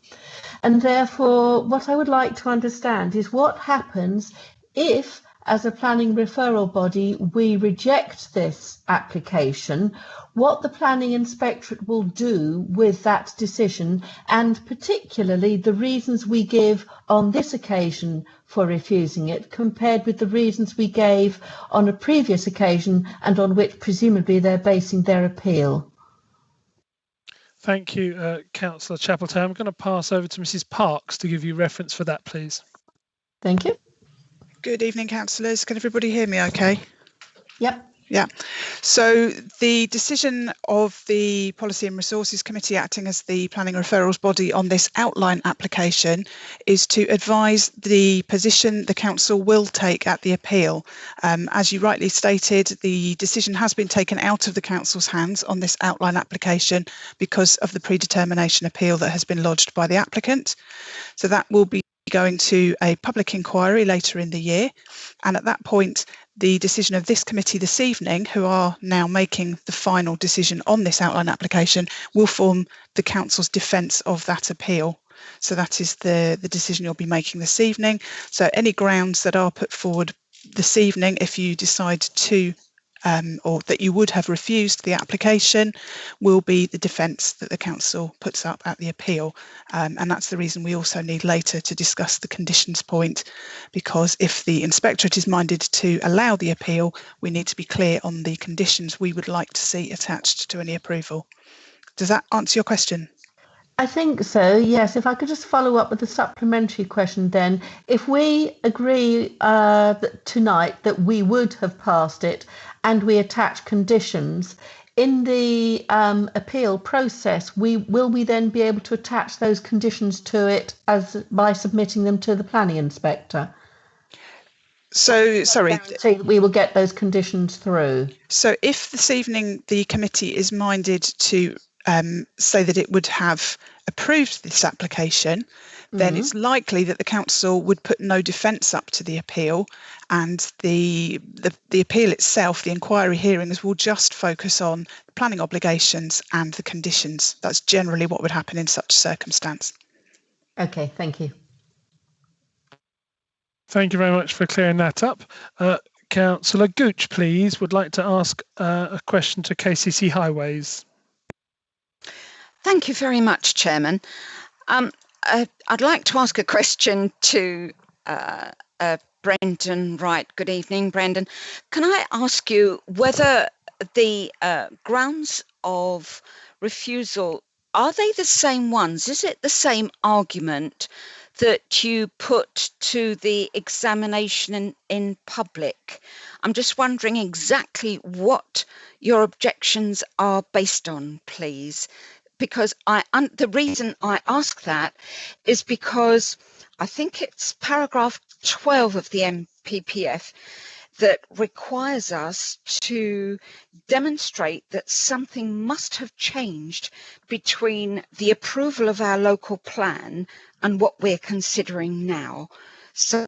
And therefore, what I would like to understand is what happens if, as a planning referral body, we reject this application, what the planning inspectorate will do with that decision, and particularly the reasons we give on this occasion for refusing it compared with the reasons we gave on a previous occasion and on which presumably they're basing their appeal. Thank you, Councillor Chapeltay. I'm going to pass over to Mrs. Parks to give you reference for that, please. Thank you. Good evening, councillors. Can everybody hear me okay? Yep. Yeah. So the decision of the Policy and Resources Committee acting as the planning referrals body on this outline application is to advise the position the council will take at the appeal. As you rightly stated, the decision has been taken out of the council's hands on this outline application because of the predetermination appeal that has been lodged by the applicant. So that will be going to a public inquiry later in the year, and at that point the decision of this committee this evening, who are now making the final decision on this outline application, will form the council's defence of that appeal. So that is the decision you'll be making this evening. So any grounds that are put forward this evening, if you decide to or that you would have refused the application, will be the defence that the council puts up at the appeal. And that's the reason we also need later to discuss the conditions point, because if the inspectorate is minded to allow the appeal, we need to be clear on the conditions we would like to see attached to any approval. Does that answer your question? I think so, yes. If I could just follow up with a supplementary question then. If we agree tonight that we would have passed it and we attach conditions, in the appeal process, will we then be able to attach those conditions to it by submitting them to the planning inspector? So, sorry. Guarantee that we will get those conditions through. So if this evening the committee is minded to say that it would have approved this application, then it's likely that the council would put no defence up to the appeal, and the appeal itself, the inquiry hearings, will just focus on the planning obligations and the conditions. That's generally what would happen in such a circumstance. Okay, thank you. Thank you very much for clearing that up. Councillor Gooch, please, would like to ask a question to KCC Highways. Thank you very much, Chairman. I'd like to ask a question to Brendan Wright. Good evening, Brendan. Can I ask you whether the grounds of refusal, are they the same ones? Is it the same argument that you put to the examination in public? I'm just wondering exactly what your objections are based on, please. Because the reason I ask that is because I think it's paragraph 12 of the MPPF that requires us to demonstrate that something must have changed between the approval of our local plan and what we're considering now. So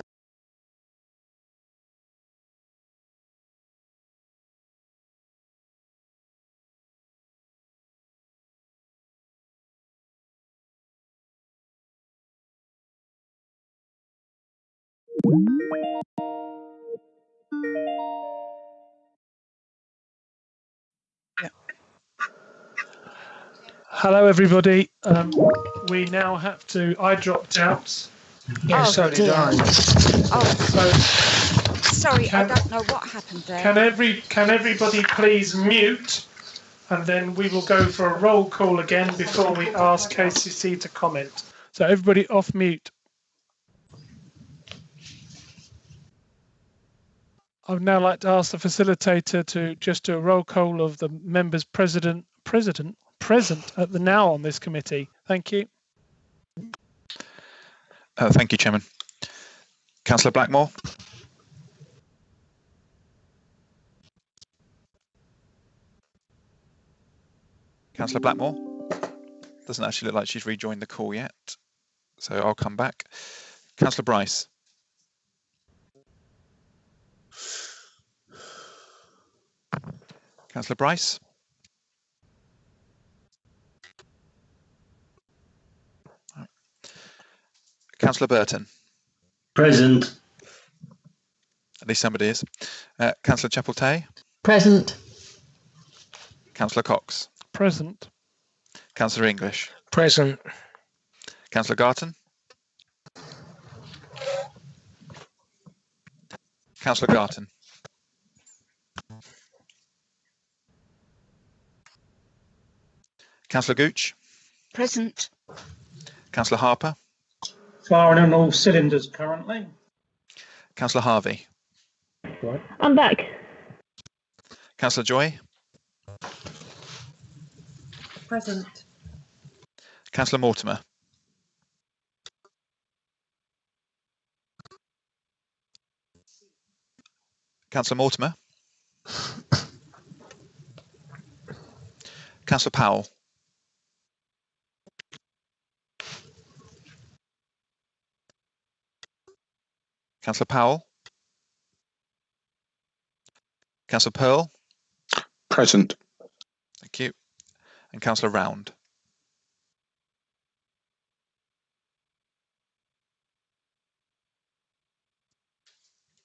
Hello, everybody. We now have to. I dropped out. Yeah, Oh so did dear. I. Oh, sorry, I Can- don't know what happened there. Can everybody please mute, and then we will go for a roll call again before we ask KCC to comment. So everybody off mute. I would now like to ask the facilitator to just do a roll call of the members present at the now on this committee. Thank you. Thank you, Chairman. Councillor Blackmore. Councillor Blackmore. Doesn't actually look like she's rejoined the call yet, so I'll come back. Councillor Bryce. Councillor Bryce. Councillor Burton. Present. At least somebody is. Councillor Chapeltay. Present. Councillor Cox. Present. Councillor English. Present. Councillor Garton. Councillor Garton. Councillor Gooch. Present. Councillor Harper. Firing on all cylinders currently. Councillor Harvey. I'm back. Councillor Joy. Present. Councillor Mortimer. Councillor Mortimer. Councillor Powell. Councillor Powell. Councillor Pearl. Present. Thank you. And Councillor Round.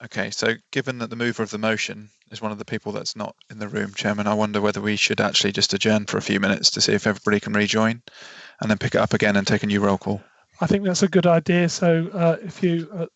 Okay, so given that the mover of the motion is one of the people that's not in the room, Chairman, I wonder whether we should actually just adjourn for a few minutes to see if everybody can rejoin and then pick it up again and take a new roll call. I think that's a good idea. So if you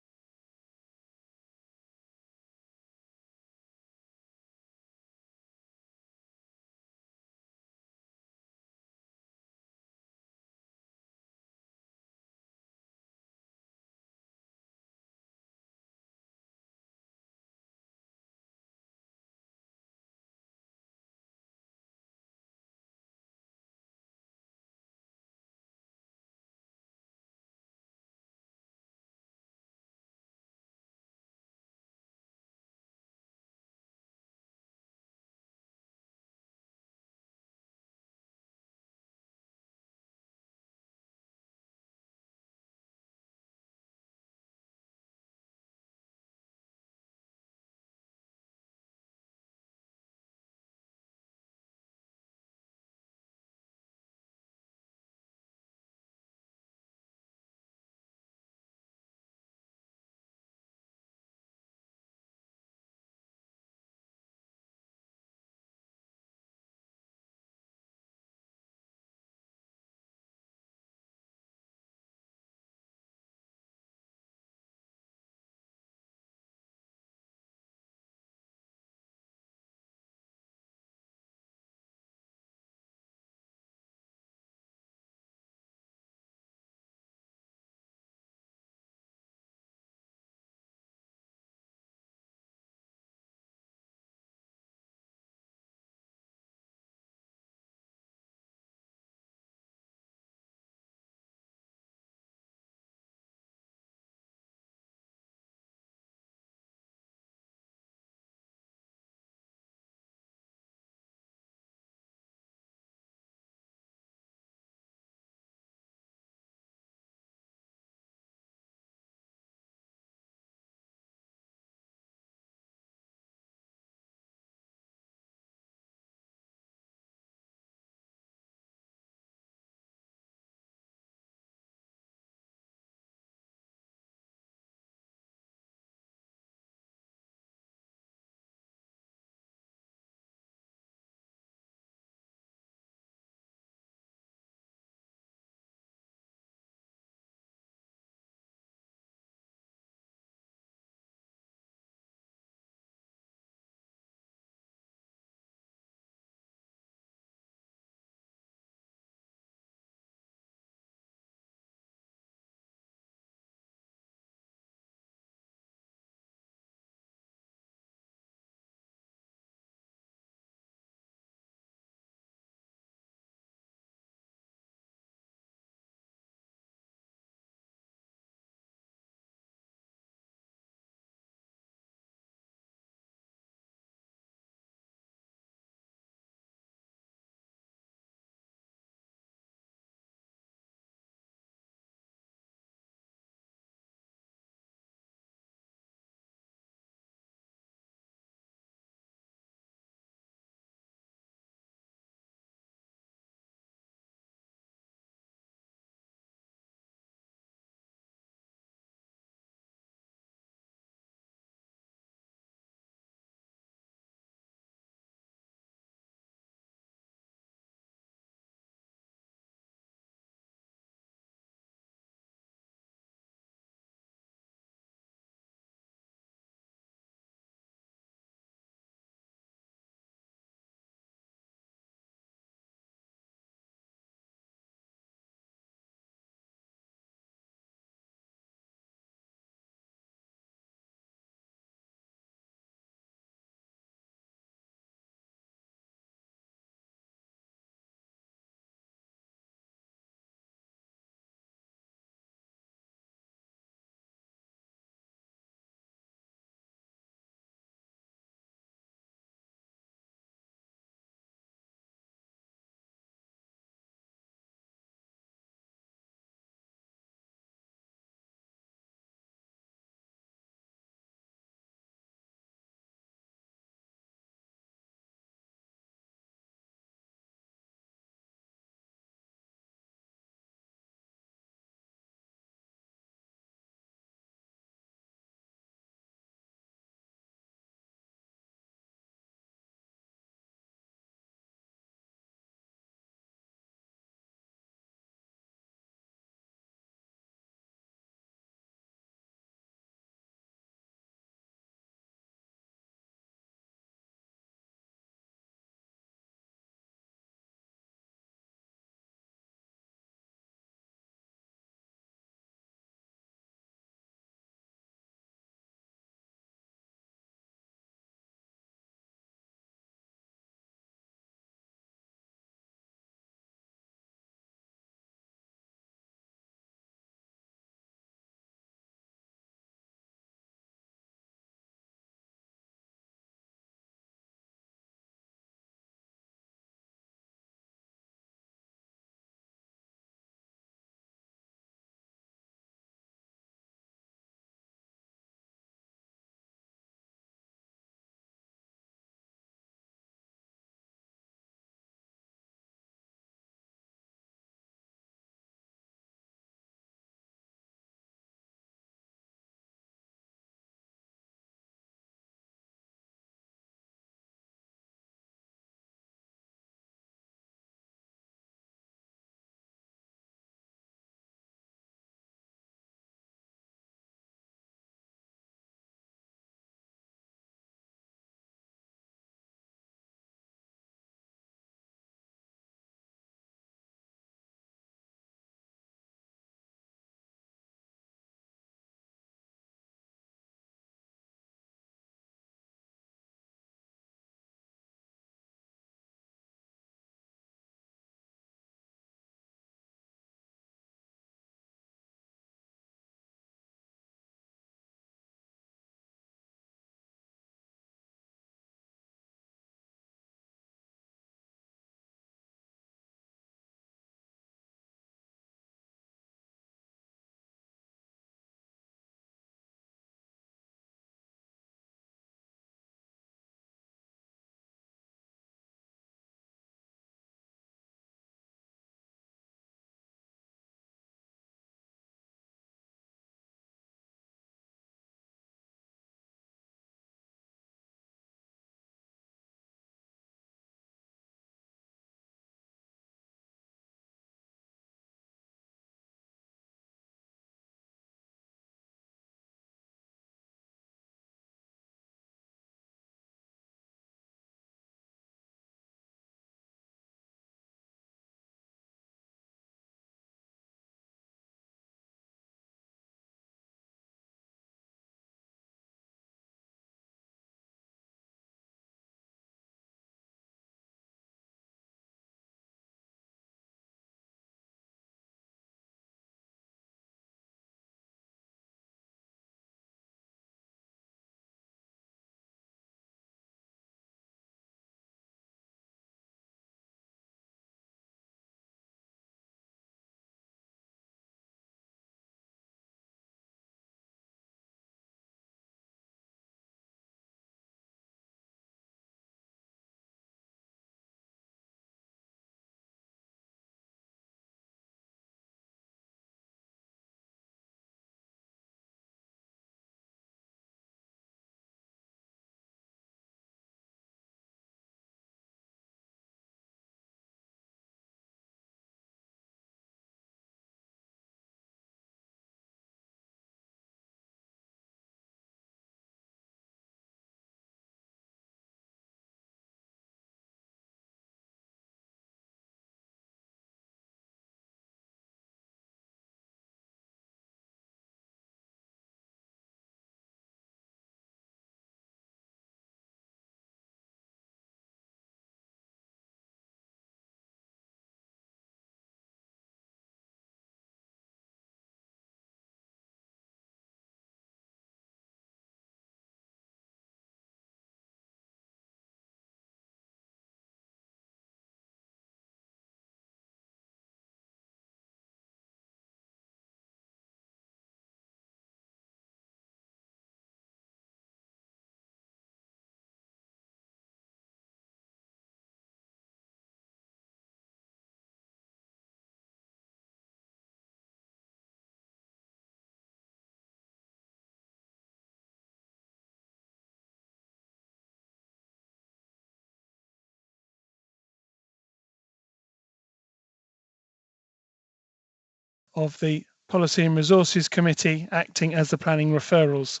of the Policy and Resources Committee acting as the Planning Referrals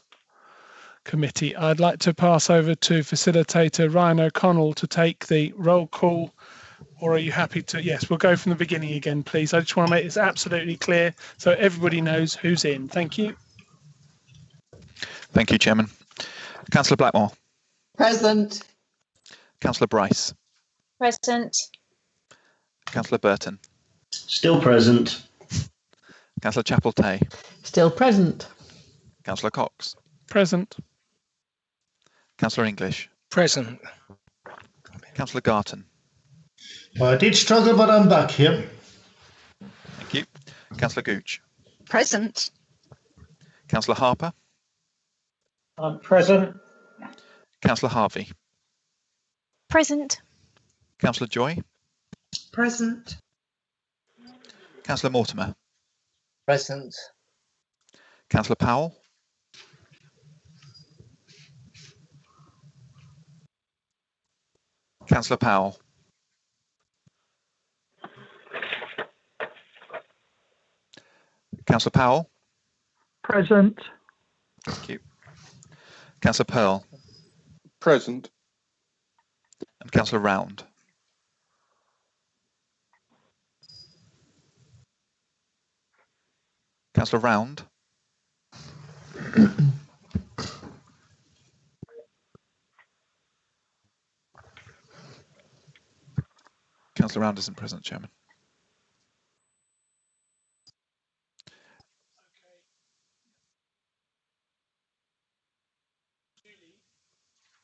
Committee. I'd like to pass over to Facilitator Ryan O'Connell to take the roll call, or are you happy to? Yes, we'll go from the beginning again, please. I just want to make this absolutely clear so everybody knows who's in. Thank you. Thank you, Chairman. Councillor Blackmore. Present. Councillor Bryce. Present. Councillor Burton. Still present. Councillor Chapel-Tay. Still present. Councillor Cox. Present. Councillor English. Present. Councillor Garton. I did struggle, but I'm back here. Thank you. Councillor Gooch. Present. Councillor Harper. Present. Councillor Harvey. Present. Councillor Joy. Present. Councillor Mortimer. Present. Councillor Powell. Councillor Powell. Councillor Powell. Present. Thank you. Councillor Pearl. Present. And Councillor Round. Councillor Round. Councillor Round isn't present, Chairman.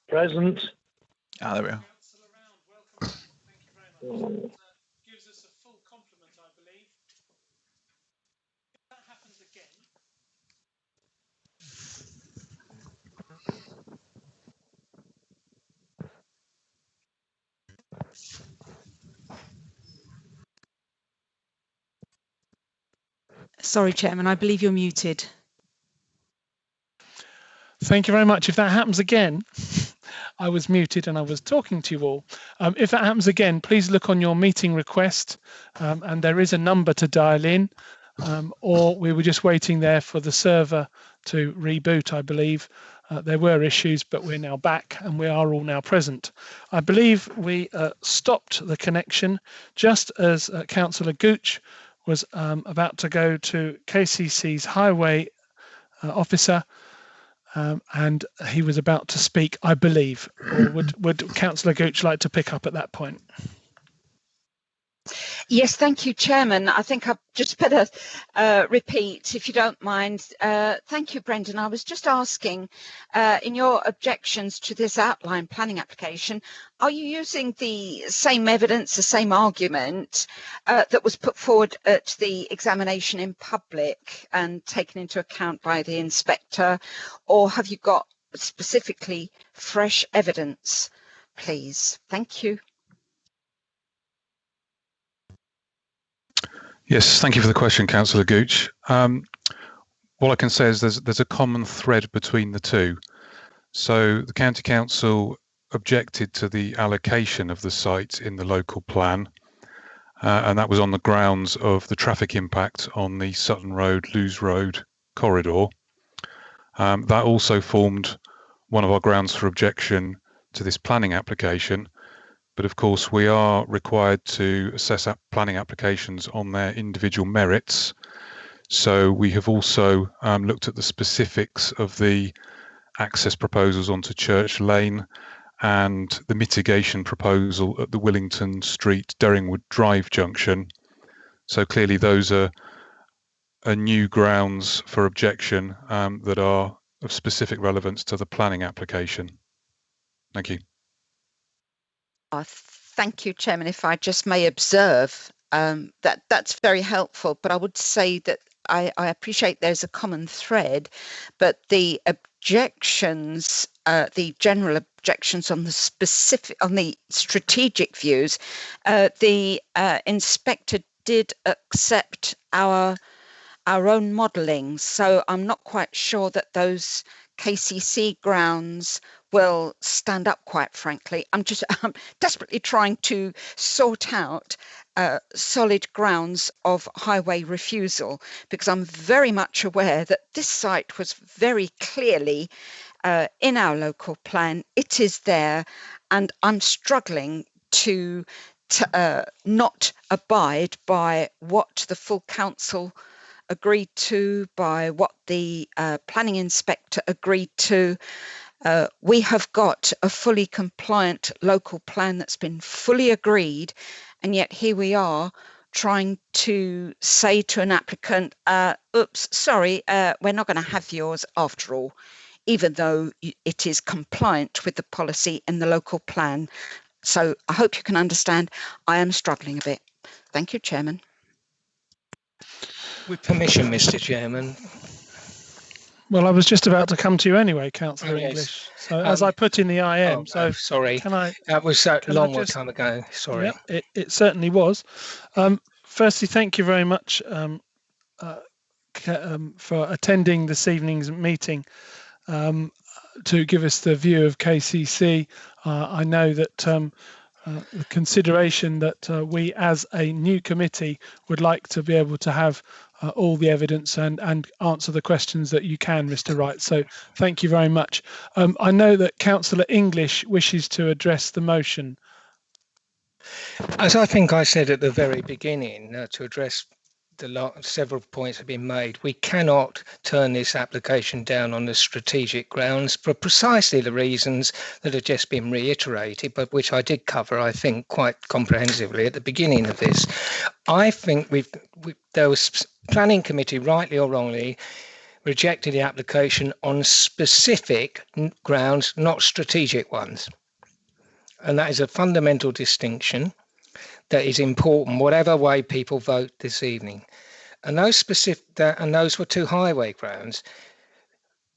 Present. Ah, there we are. Gives us a full complement, I believe. If that happens again. Sorry, Chairman, I believe you're muted. Thank you very much. If that happens again, I was muted and I was talking to you all. If that happens again, please look on your meeting request and there is a number to dial in, or we were just waiting there for the server to reboot, I believe. There were issues, but we're now back and we are all now present. I believe we stopped the connection just as Councillor Gooch was about to go to KCC's highway officer, and he was about to speak, I believe. Or would Councillor Gooch like to pick up at that point? Yes, thank you, Chairman. I think I've just better repeat, if you don't mind. Thank you, Brendan. I was just asking, in your objections to this outline planning application, are you using the same evidence, the same argument that was put forward at the examination in public and taken into account by the inspector, or have you got specifically fresh evidence, please? Thank you. Yes, thank you for the question, Councillor Gooch. What I can say is there's a common thread between the two. So the County Council objected to the allocation of the site in the local plan, and that was on the grounds of the traffic impact on the Sutton Road, Lewes Road corridor. That also formed one of our grounds for objection to this planning application. But of course, we are required to assess planning applications on their individual merits. So we have also looked at the specifics of the access proposals onto Church Lane and the mitigation proposal at the Willington Street, Derringwood Drive junction. So clearly those are new grounds for objection that are of specific relevance to the planning application. Thank you. Thank you, Chairman. If I just may observe, that's very helpful, but I would say that I appreciate there's a common thread, but the objections, the general objections on the specific, on the strategic views, the inspector did accept our our own modelling. So I'm not quite sure that those KCC grounds will stand up, quite frankly. I'm desperately trying to sort out solid grounds of highway refusal, because I'm very much aware that this site was very clearly in our local plan. It is there, and I'm struggling to not abide by what the full council agreed to, by what the planning inspector agreed to. We have got a fully compliant local plan that's been fully agreed, and yet here we are trying to say to an applicant, oops, sorry, we're not going to have yours after all, even though it is compliant with the policy in the local plan. So I hope you can understand I am struggling a bit. Thank you, Chairman. With permission, Mr. Chairman. Well, I was just about to come to you anyway, Councillor Yes. English. So as I put in the IM, sorry, can I? That was a long time ago. Sorry. Yeah, it certainly was. Firstly, thank you very much for attending this evening's meeting to give us the view of KCC. I know that the consideration that we as a new committee would like to be able to have all the evidence and answer the questions that you can, Mr. Wright. So thank you very much. I know that Councillor English wishes to address the motion. As I think I said at the very beginning, to address several points have been made, we cannot turn this application down on the strategic grounds for precisely the reasons that have just been reiterated, but which I did cover, I think, quite comprehensively at the beginning of this. I think there was planning committee, rightly or wrongly, rejected the application on specific grounds, not strategic ones. And that is a fundamental distinction that is important, whatever way people vote this evening. And those were two highway grounds.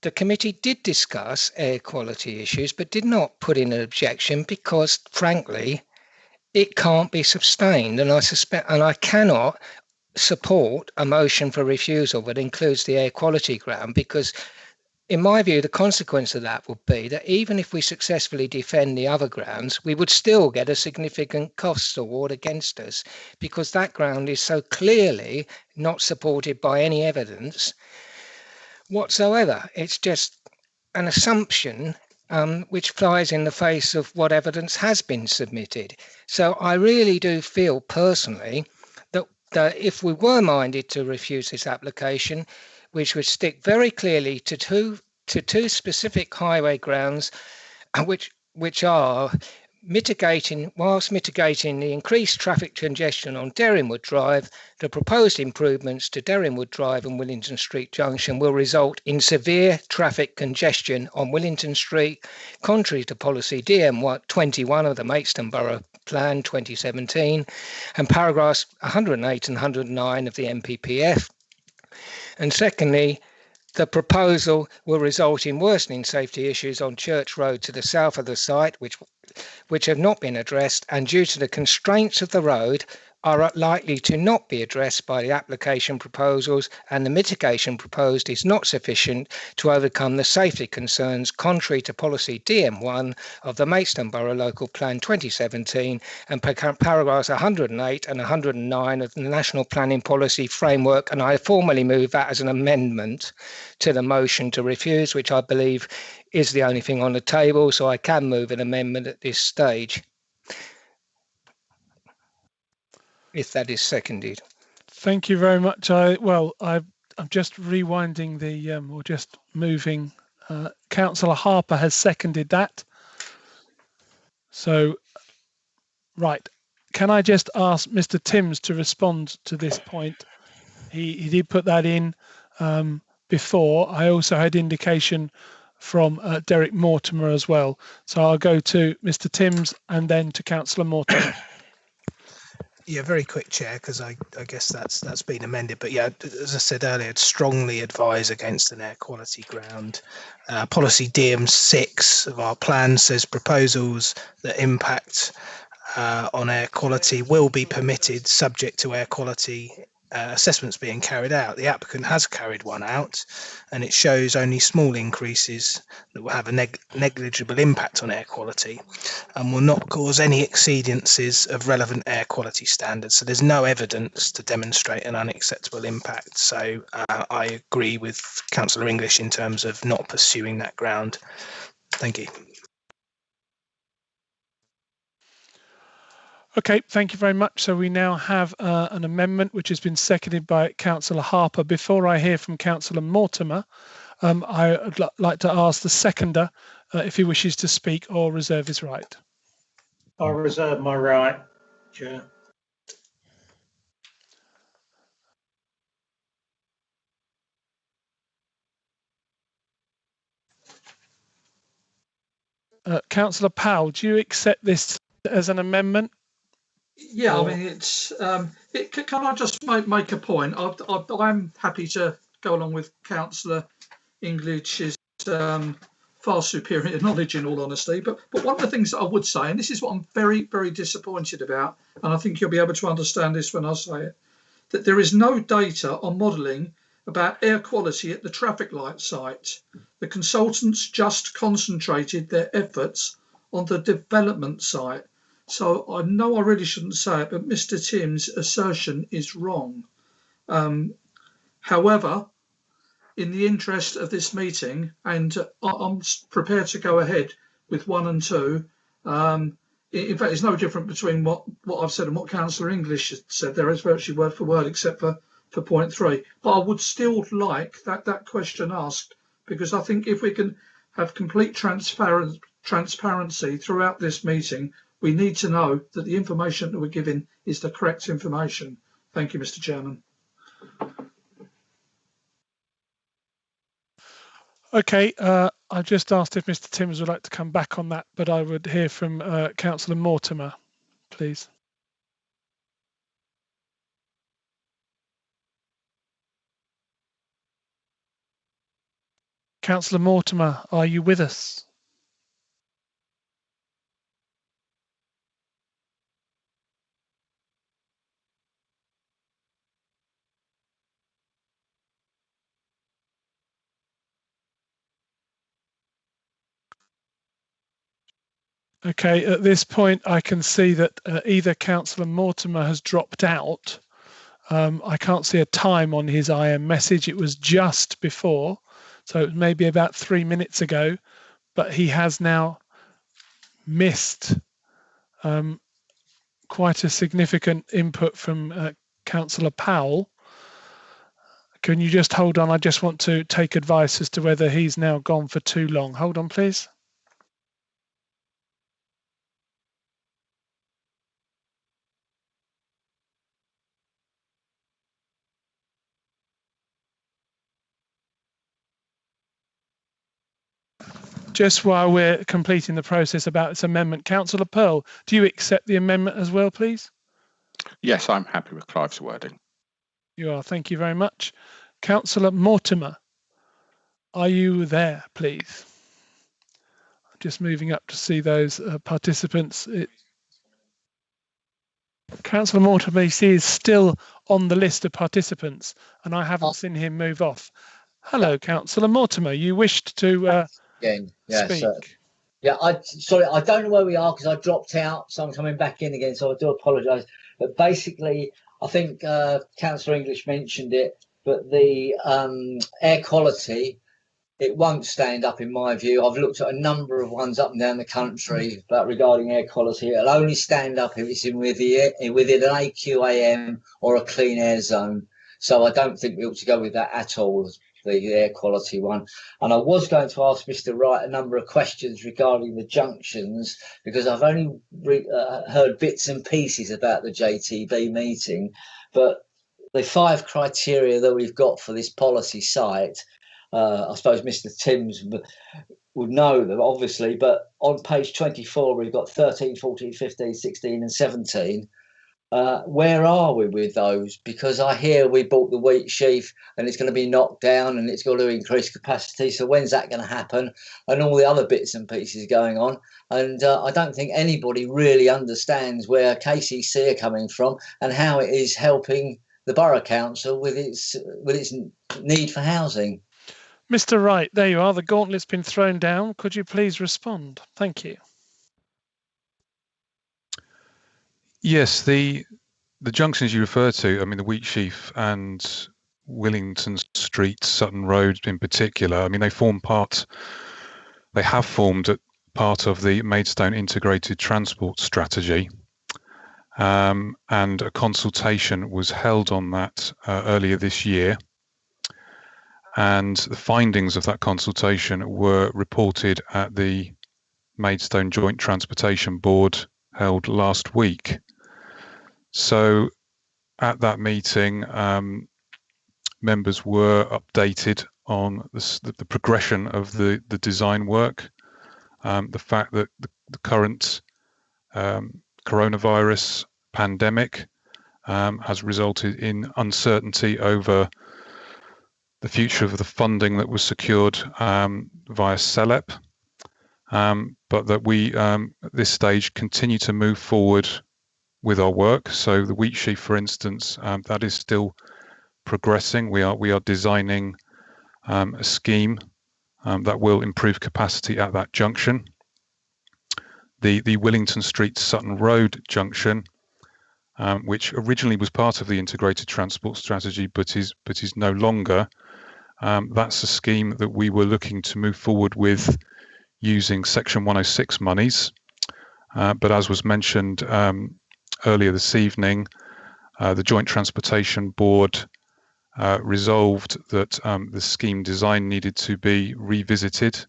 The committee did discuss air quality issues, but did not put in an objection because, frankly, it can't be sustained. And I cannot support a motion for refusal that includes the air quality ground, because in my view, the consequence of that would be that even if we successfully defend the other grounds, we would still get a significant costs award against us, because that ground is so clearly not supported by any evidence whatsoever. It's just an assumption which flies in the face of what evidence has been submitted. So I really do feel personally that if we were minded to refuse this application, which would stick very clearly to two specific highway grounds, which are whilst mitigating the increased traffic congestion on Derringwood Drive, the proposed improvements to Derringwood Drive and Willington Street Junction will result in severe traffic congestion on Willington Street, contrary to policy DM21 of the Maidstone Borough Plan 2017 and paragraphs 108 and 109 of the MPPF. And secondly, the proposal will result in worsening safety issues on Church Road to the south of the site, which have not been addressed, and due to the constraints of the road, are likely to not be addressed by the application proposals, and the mitigation proposed is not sufficient to overcome the safety concerns contrary to policy DM1 of the Maidstone Borough Local Plan 2017 and paragraphs 108 and 109 of the National Planning Policy Framework. And I formally move that as an amendment to the motion to refuse, which I believe is the only thing on the table, so I can move an amendment at this stage, if that is seconded. Thank you very much. I'm just rewinding or just moving. Councillor Harper has seconded that. So, right. Can I just ask Mr. Timms to respond to this point? He did put that in before. I also had indication from Derek Mortimer as well. So I'll go to Mr. Timms and then to Councillor Mortimer. Yeah, very quick, Chair, because I guess that's been amended. But yeah, as I said earlier, I'd strongly advise against an air quality ground. Policy DM6 of our plan says proposals that impact on air quality will be permitted subject to air quality assessments being carried out. The applicant has carried one out, and it shows only small increases that will have a negligible impact on air quality and will not cause any exceedances of relevant air quality standards. So there's no evidence to demonstrate an unacceptable impact. So I agree with Councillor English in terms of not pursuing that ground. Thank you. Okay, thank you very much. So we now have an amendment which has been seconded by Councillor Harper. Before I hear from Councillor Mortimer, I would like to ask the seconder if he wishes to speak or reserve his right. I reserve my right, Chair. Councillor Powell, do you accept this as an amendment? Yeah, I mean, it's. Can I just make a point? I'm happy to go along with Councillor English's far superior knowledge, in all honesty. But one of the things that I would say, and this is what I'm very, very disappointed about, and I think you'll be able to understand this when I say it, that there is no data on modelling about air quality at the traffic light site. The consultants just concentrated their efforts on the development site. So I know I really shouldn't say it, but Mr. Tim's assertion is wrong. However, in the interest of this meeting, and I'm prepared to go ahead with 1 and 2. In fact, it's no different between what I've said and what Councillor English said. There is virtually word for word, except for point 3. But I would still like that question asked, because I think if we can have complete transparency throughout this meeting, we need to know that the information that we're giving is the correct information. Thank you, Mr. Chairman. Okay, I've just asked if Mr. Timms would like to come back on that, but I would hear from Councillor Mortimer, please. Councillor Mortimer, are you with us? Okay, at this point, I can see that either Councillor Mortimer has dropped out. I can't see a time on his IM message. It was just before, so it was maybe about 3 minutes ago, but he has now missed quite a significant input from Councillor Powell. Can you just hold on? I just want to take advice as to whether he's now gone for too long. Hold on, please. Just while we're completing the process about this amendment, Councillor Pearl, do you accept the amendment as well, please? Yes, I'm happy with Clive's wording. You are. Thank you very much. Councillor Mortimer, are you there, please? Just moving up to see those participants. Councillor Mortimer, he is still on the list of participants, and I haven't seen him move off. Hello, Councillor Mortimer. You wished to speak. Yeah, sorry, I don't know where we are because I dropped out, so I'm coming back in again, so I do apologise. But basically, I think Councillor English mentioned it, but the air quality, it won't stand up in my view. I've looked at a number of ones up and down the country about regarding air quality. It'll only stand up if it's within an AQAM or a clean air zone. So I don't think we ought to go with that at all, the air quality one. And I was going to ask Mr. Wright a number of questions regarding the junctions, because I've only heard bits and pieces about the JTB meeting, but the 5 criteria that we've got for this policy site, I suppose Mr. Timms would know them, obviously, but on page 24, we've got 13, 14, 15, 16 and 17. Where are we with those? Because I hear we bought the wheat sheaf and it's going to be knocked down and it's got to increase capacity. So when's that going to happen? And all the other bits and pieces going on. And I don't think anybody really understands where KCC are coming from and how it is helping the borough council with its need for housing. Mr. Wright, there you are. The gauntlet's been thrown down. Could you please respond? Thank you. Yes, the junctions you refer to, I mean, the Wheatsheaf and Willington Street, Sutton Road in particular, I mean, they have formed part of the Maidstone Integrated Transport Strategy. And a consultation was held on that earlier this year. And the findings of that consultation were reported at the Maidstone Joint Transportation Board held last week. So at that meeting, members were updated on the progression of the design work, the fact that the current coronavirus pandemic has resulted in uncertainty over the future of the funding that was secured via CELEP, but that we at this stage continue to move forward with our work. So the Wheatsheaf, for instance, that is still progressing. We are designing a scheme that will improve capacity at that junction. The Willington Street Sutton Road junction, which originally was part of the integrated transport strategy but is no longer, that's a scheme that we were looking to move forward with using Section 106 monies. But as was mentioned earlier this evening, the Joint Transportation Board resolved that the scheme design needed to be revisited.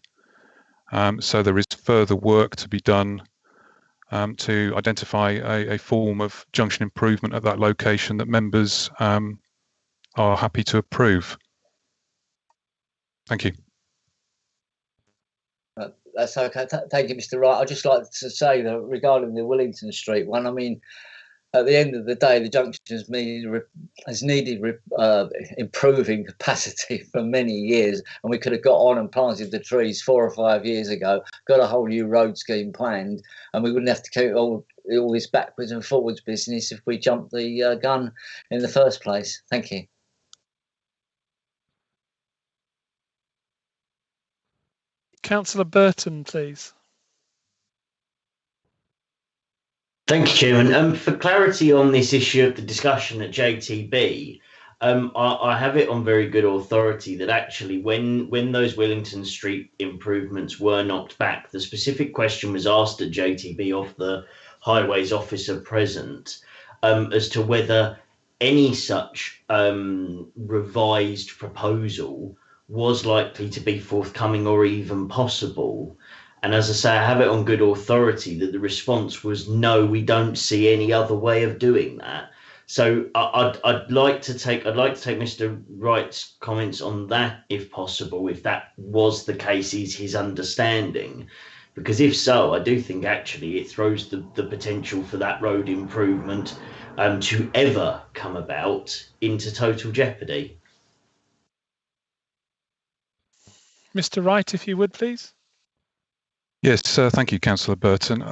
So there is further work to be done to identify a form of junction improvement at that location that members are happy to approve. Thank you. That's okay. Thank you, Mr. Wright. I'd just like to say that regarding the Willington Street one, I mean, at the end of the day, the junction has needed improving capacity for many years, and we could have got on and planted the trees 4 or 5 years ago, got a whole new road scheme planned, and we wouldn't have to keep all this backwards and forwards business if we jumped the gun in the first place. Thank you. Councillor Burton, please. Thank you, Chairman. For clarity on this issue of the discussion at JTB, I have it on very good authority that actually when those Willington Street improvements were knocked back, the specific question was asked at JTB of the Highways Officer present as to whether any such revised proposal was likely to be forthcoming or even possible. And as I say, I have it on good authority that the response was no, we don't see any other way of doing that. So I'd like to take Mr. Wright's comments on that, if possible, if that was the case, is his understanding. Because if so, I do think actually it throws the potential for that road improvement to ever come about into total jeopardy. Mr. Wright, if you would, please. Yes, thank you, Councillor Burton.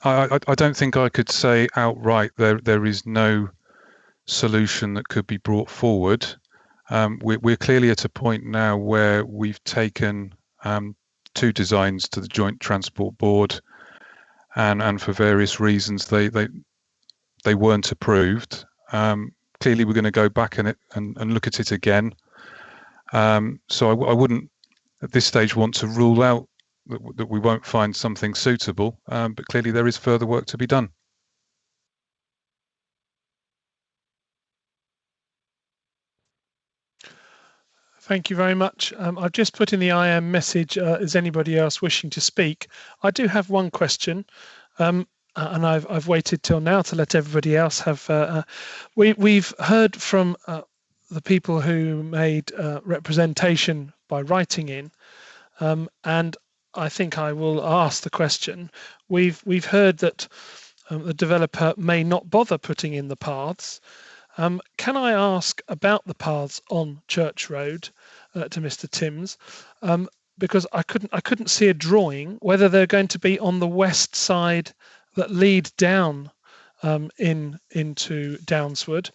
I don't think I could say outright there is no solution that could be brought forward. We're clearly at a point now where we've taken 2 designs to the Joint Transport Board, and for various reasons they weren't approved. Clearly, we're going to go back and look at it again. So I wouldn't at this stage want to rule out that we won't find something suitable, but clearly there is further work to be done. Thank you very much. I've just put in the IM message, is anybody else wishing to speak? I do have one question, and I've waited till now to let everybody else have. We've heard from the people who made representation by writing in, and I think I will ask the question. We've heard that the developer may not bother putting in the paths. Can I ask about the paths on Church Road to Mr. Timms? Because I couldn't see a drawing whether they're going to be on the west side that lead down into Downswood,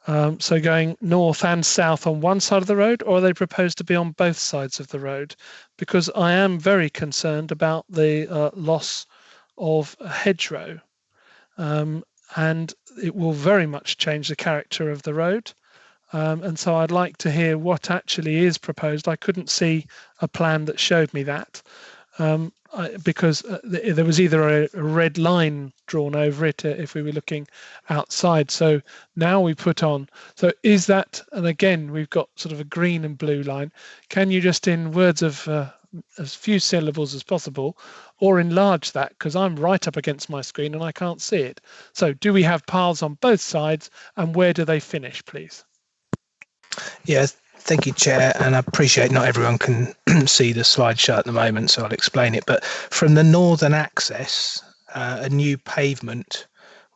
So going north and south on one side of the road, or are they proposed to be on both sides of the road? Because I am very concerned about the loss of a hedgerow, and it will very much change the character of the road. And so I'd like to hear what actually is proposed. I couldn't see a plan that showed me that. Because there was either a red line drawn over it if we were looking outside. So now we put on, so is that, and again, we've got sort of a green and blue line. Can you just, in words of as few syllables as possible, or enlarge that, because I'm right up against my screen and I can't see it. So do we have paths on both sides, and where do they finish, please? Yeah, thank you, Chair, and I appreciate not everyone can see the slideshow at the moment, so I'll explain it. But from the northern access, a new pavement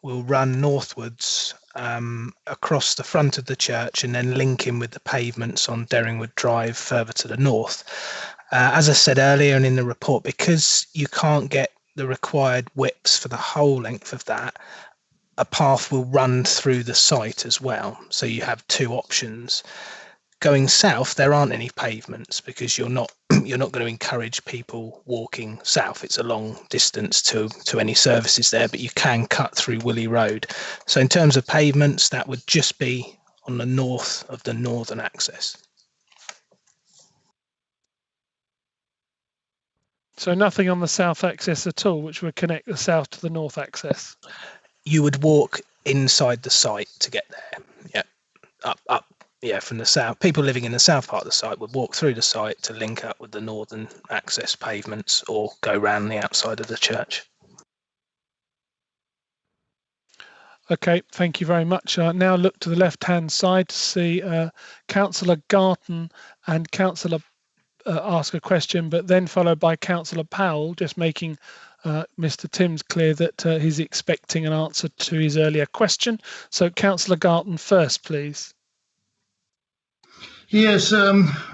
will run northwards across the front of the church and then link in with the pavements on Derringwood Drive further to the north. As I said earlier and in the report, because you can't get the required widths for the whole length of that, a path will run through the site as well. So you have two options. Going south, there aren't any pavements because you're not going to encourage people walking south. It's a long distance to any services there, but you can cut through Willey Road. So in terms of pavements, that would just be on the north of the northern access. So nothing on the south access at all, which would connect the south to the north access? You would walk inside the site to get there. Yeah, up. Yeah, from the south. People living in the south part of the site would walk through the site to link up with the northern access pavements or go round the outside of the church. Okay, thank you very much. Now look to the left-hand side to see Councillor Garton and Councillor ask a question, but then followed by Councillor Powell, just making Mr. Timms clear that he's expecting an answer to his earlier question. So Councillor Garton first, please. Yes, I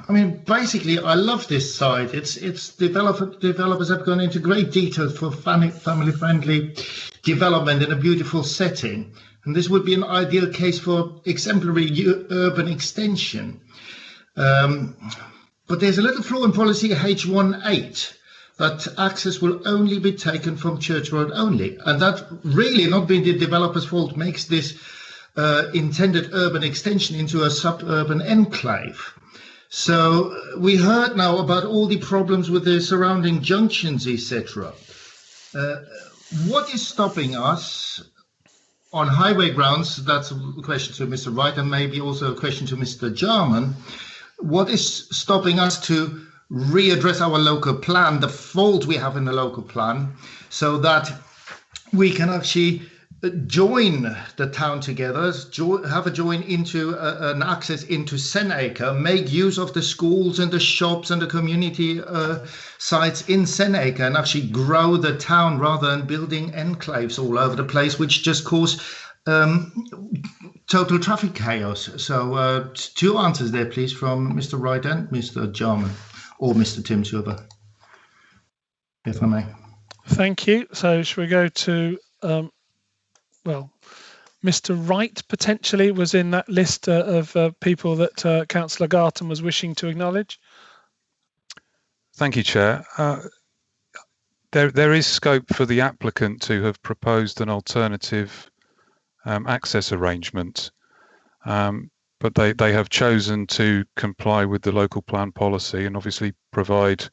mean, basically, I love this site. It's developers have gone into great detail for family-friendly development in a beautiful setting, and this would be an ideal case for exemplary urban extension. But there's a little flaw in policy H18 that access will only be taken from Church Road only, and that really not being the developer's fault makes this intended urban extension into a suburban enclave. So we heard now about all the problems with the surrounding junctions, etc. What is stopping us on highway grounds? That's a question to Mr. Wright and maybe also a question to Mr. Jarman. What is stopping us to readdress our local plan, the fault we have in the local plan, so that we can actually join the town together, have a join into an access into Senacre, make use of the schools and the shops and the community sites in Senacre, and actually grow the town rather than building enclaves all over the place, which just cause total traffic chaos. So two answers there, please, from Mr. Wright and Mr. Jarman, or Mr. Timms, whoever, if I may. Thank you. So should we go to well, Mr. Wright potentially was in that list of people that Councillor Garton was wishing to acknowledge. Thank you, Chair. There is scope for the applicant to have proposed an alternative access arrangement, but they have chosen to comply with the local plan policy and obviously provide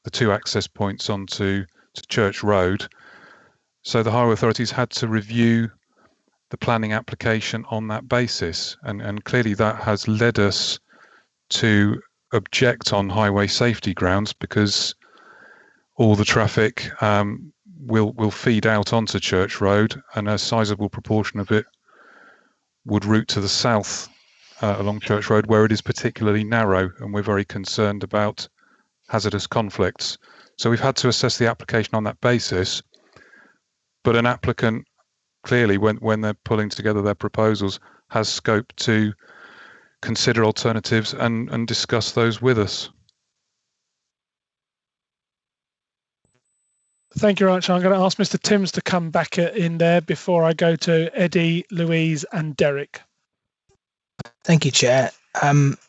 the two access points onto Church Road. So the highway authorities had to review the planning application on that basis, and clearly that has led us to object on highway safety grounds, because all the traffic will feed out onto Church Road, and a sizable proportion of it would route to the south along Church Road, where it is particularly narrow, and we're very concerned about hazardous conflicts. So we've had to assess the application on that basis. But an applicant, clearly, when they're pulling together their proposals, has scope to consider alternatives and discuss those with us. Thank you very much. I'm going to ask Mr. Timms to come back in there before I go to Eddie, Louise and Derek. Thank you, Chair.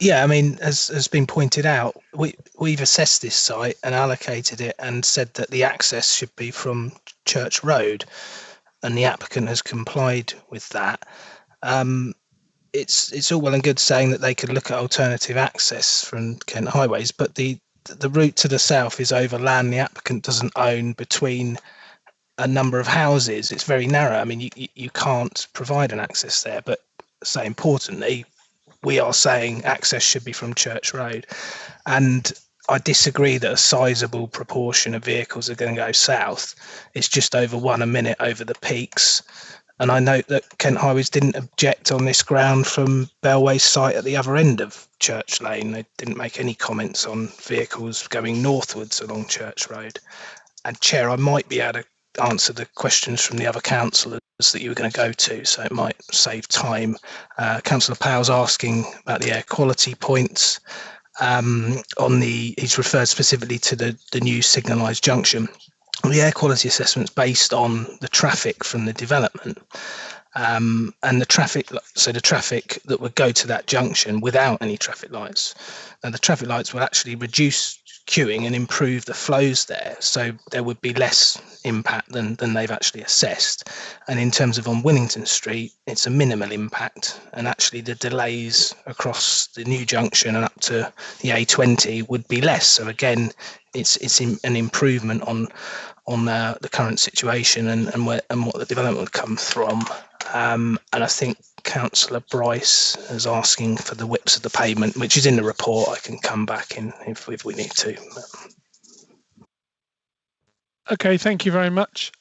Yeah, I mean, as has been pointed out, we've assessed this site and allocated it and said that the access should be from Church Road, and the applicant has complied with that. It's all well and good saying that they could look at alternative access from Kent Highways, but the route to the south is over land the applicant doesn't own between a number of houses. It's very narrow. I mean, you can't provide an access there, but say importantly, we are saying access should be from Church Road. And I disagree that a sizable proportion of vehicles are going to go south. It's just over 1 a minute over the peaks. And I note that Kent Highways didn't object on this ground from Bellway's site at the other end of Church Lane. They didn't make any comments on vehicles going northwards along Church Road. And Chair, I might be able to answer the questions from the other councillors that you were going to go to, so it might save time. Councillor Powell's asking about the air quality points. He's referred specifically to the new signalised junction. The air quality assessment's based on the traffic from the development, and the traffic that would go to that junction without any traffic lights. Now, the traffic lights will actually reduce queuing and improve the flows there, so there would be less impact than they've actually assessed. And in terms of on Willington Street, it's a minimal impact, and actually the delays across the new junction and up to the A20 would be less. So again, it's an improvement on the current situation and what the development would come from. And I think Councillor Bryce is asking for the widths of the pavement, which is in the report. I can come back in if we need to. Okay, thank you very much.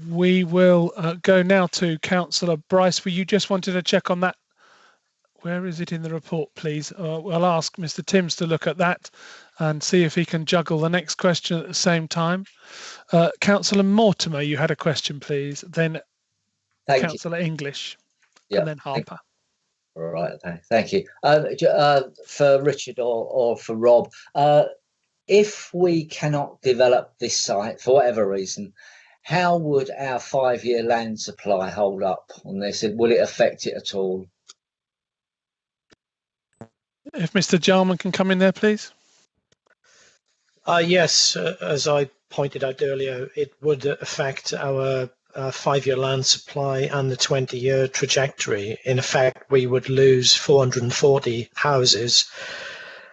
We will go now to Councillor Bryce. You just wanted to check on that. Where is it in the report, please? I'll ask Mr. Timms to look at that and see if he can juggle the next question at the same time. Councillor Mortimer, you had a question, please. Then Councillor English, and then Harper. All right, thank you. For Richard or for Rob, if we cannot develop this site for whatever reason, how would our 5-year land supply hold up on this? Will it affect it at all? If Mr. Jarman can come in there, please. Yes, as I pointed out earlier, it would affect our 5-year land supply and the 20-year trajectory. In effect, we would lose 440 houses.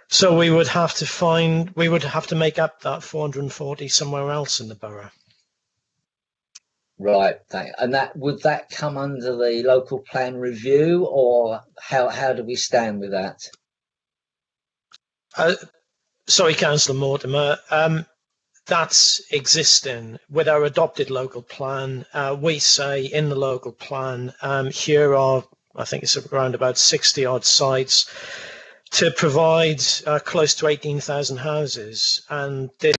So we would have to make up that 440 somewhere else in the borough. Right, and would that come under the local plan review, or how do we stand with that? Sorry, Councillor Mortimer. That's existing with our adopted local plan. We say in the local plan, here are, I think it's around about 60 odd sites to provide close to 18,000 houses, and this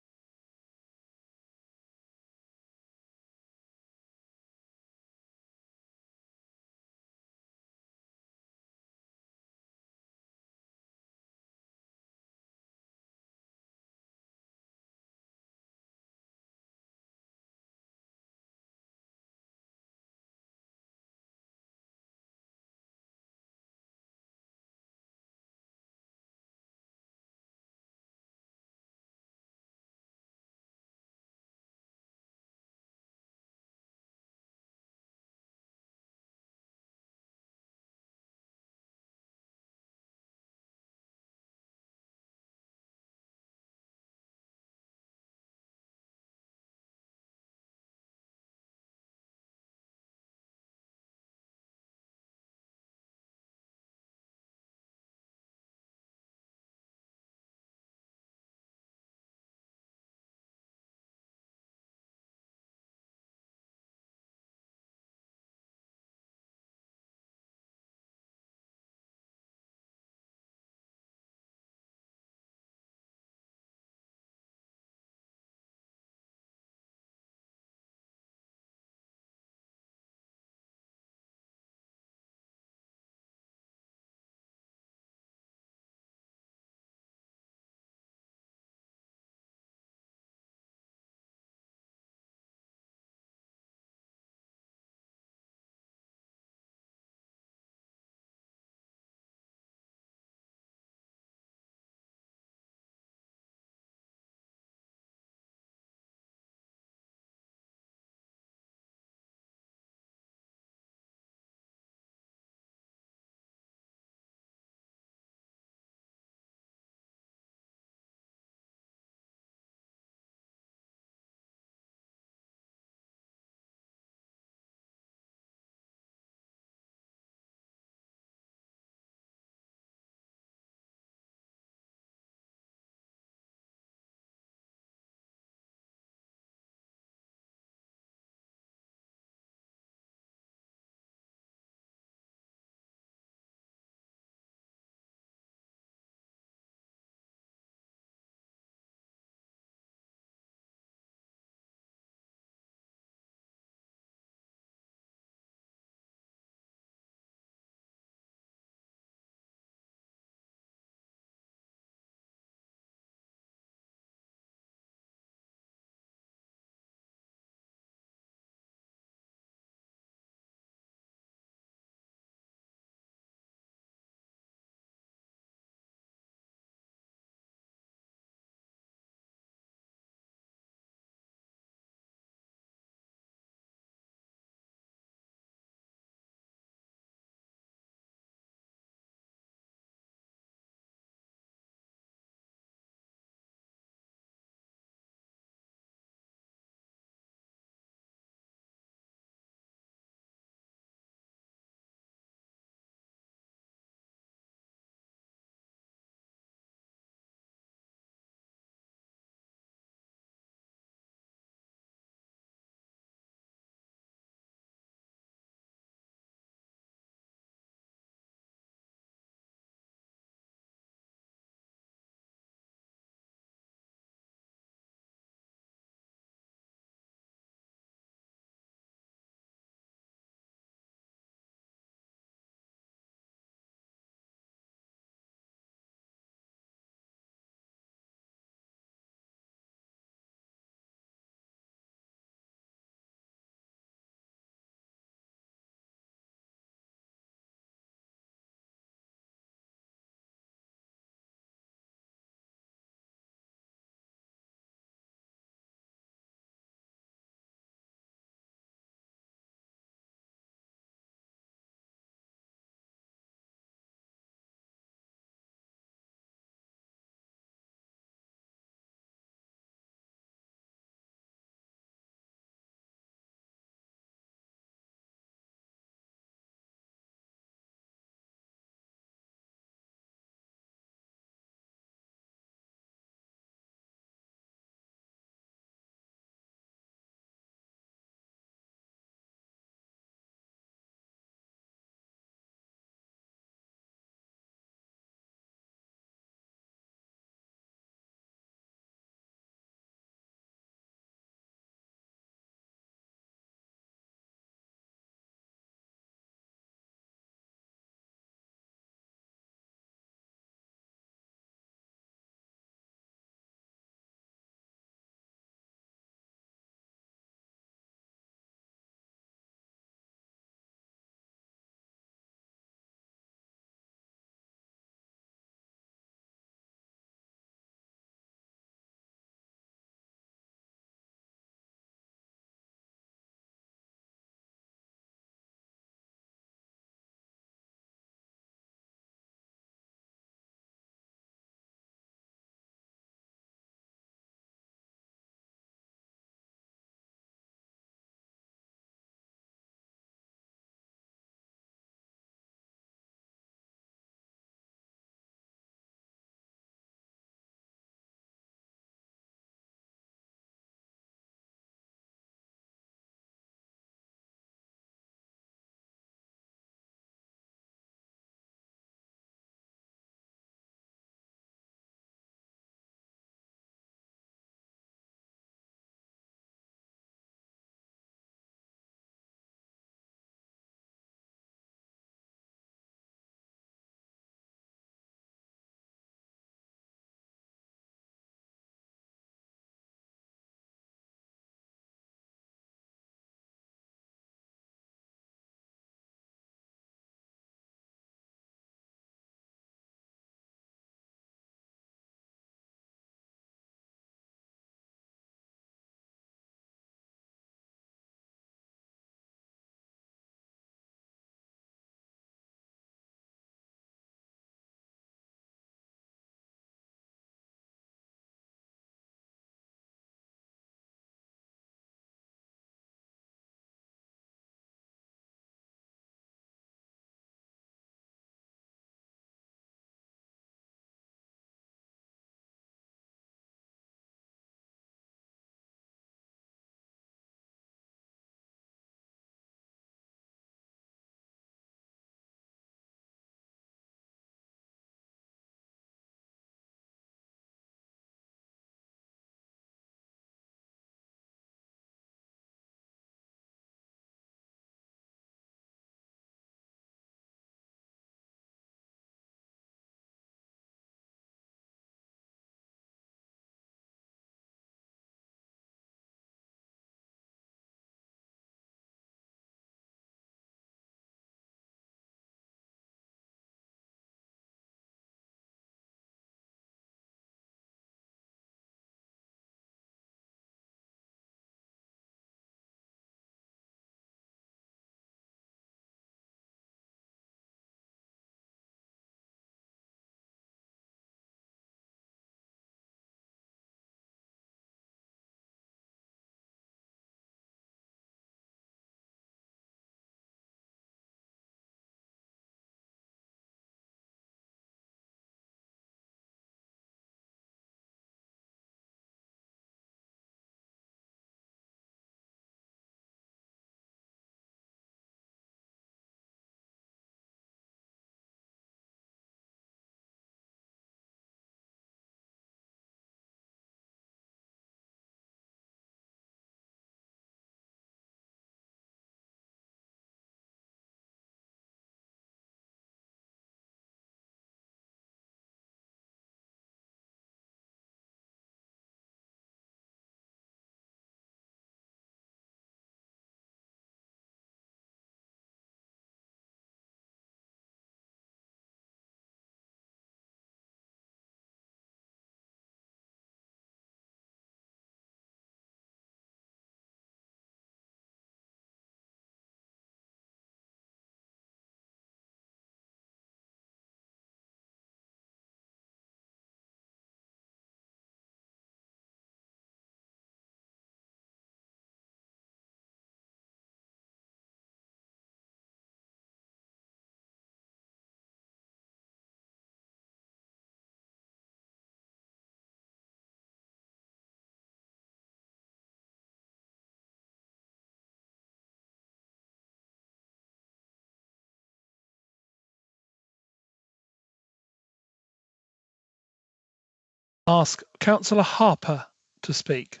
ask Councillor Harper to speak.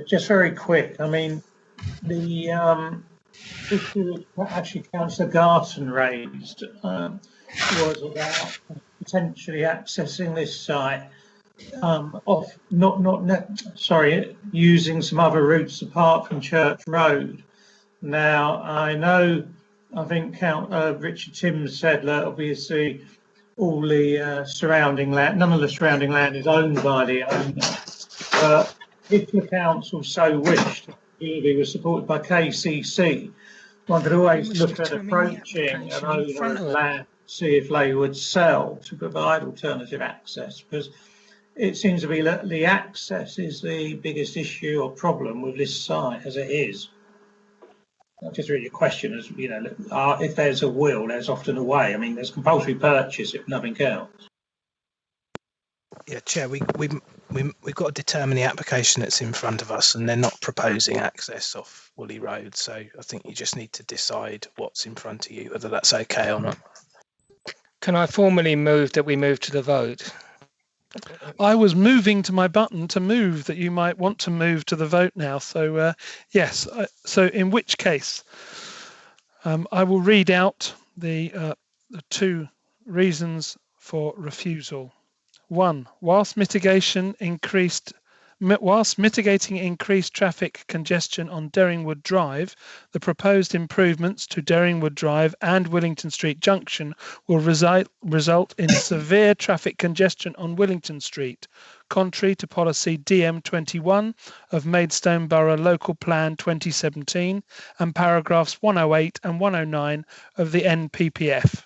Just very quick. I mean, the issue that actually Councillor Garton raised was about potentially accessing this site using some other routes apart from Church Road. Now, I think Richard Timms said that obviously all the surrounding land, none of the surrounding land is owned by the owner. But if the council so wished, it was supported by KCC, one could always look at approaching an owner of land, see if they would sell to provide alternative access, because it seems to be that the access is the biggest issue or problem with this site as it is. Just really a question, as you know, if there's a will, there's often a way. I mean, there's compulsory purchase if nothing else. Yeah, Chair, we've got to determine the application that's in front of us, and they're not proposing access off Woolly Road. So I think you just need to decide what's in front of you, whether that's okay or not. Can I formally move that we move to the vote? I was moving to my button to move that you might want to move to the vote now. So yes, so in which case I will read out the two reasons for refusal. 1. Whilst mitigating increased traffic congestion on Derringwood Drive, the proposed improvements to Derringwood Drive and Willington Street Junction will result in severe traffic congestion on Willington Street, contrary to policy DM21 of Maidstone Borough Local Plan 2017 and paragraphs 108 and 109 of the NPPF.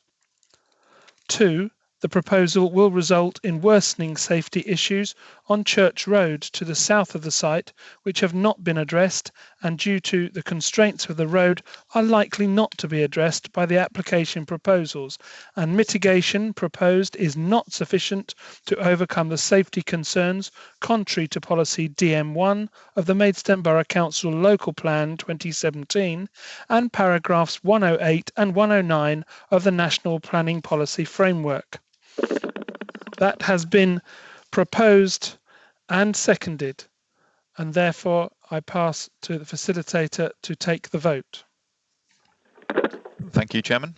2. The proposal will result in worsening safety issues on Church Road to the south of the site, which have not been addressed and due to the constraints of the road are likely not to be addressed by the application proposals, and mitigation proposed is not sufficient to overcome the safety concerns contrary to policy DM1 of the Maidstone Borough Council Local Plan 2017 and paragraphs 108 and 109 of the National Planning Policy Framework. That has been proposed and seconded, and therefore I pass to the facilitator to take the vote. Thank you, Chairman.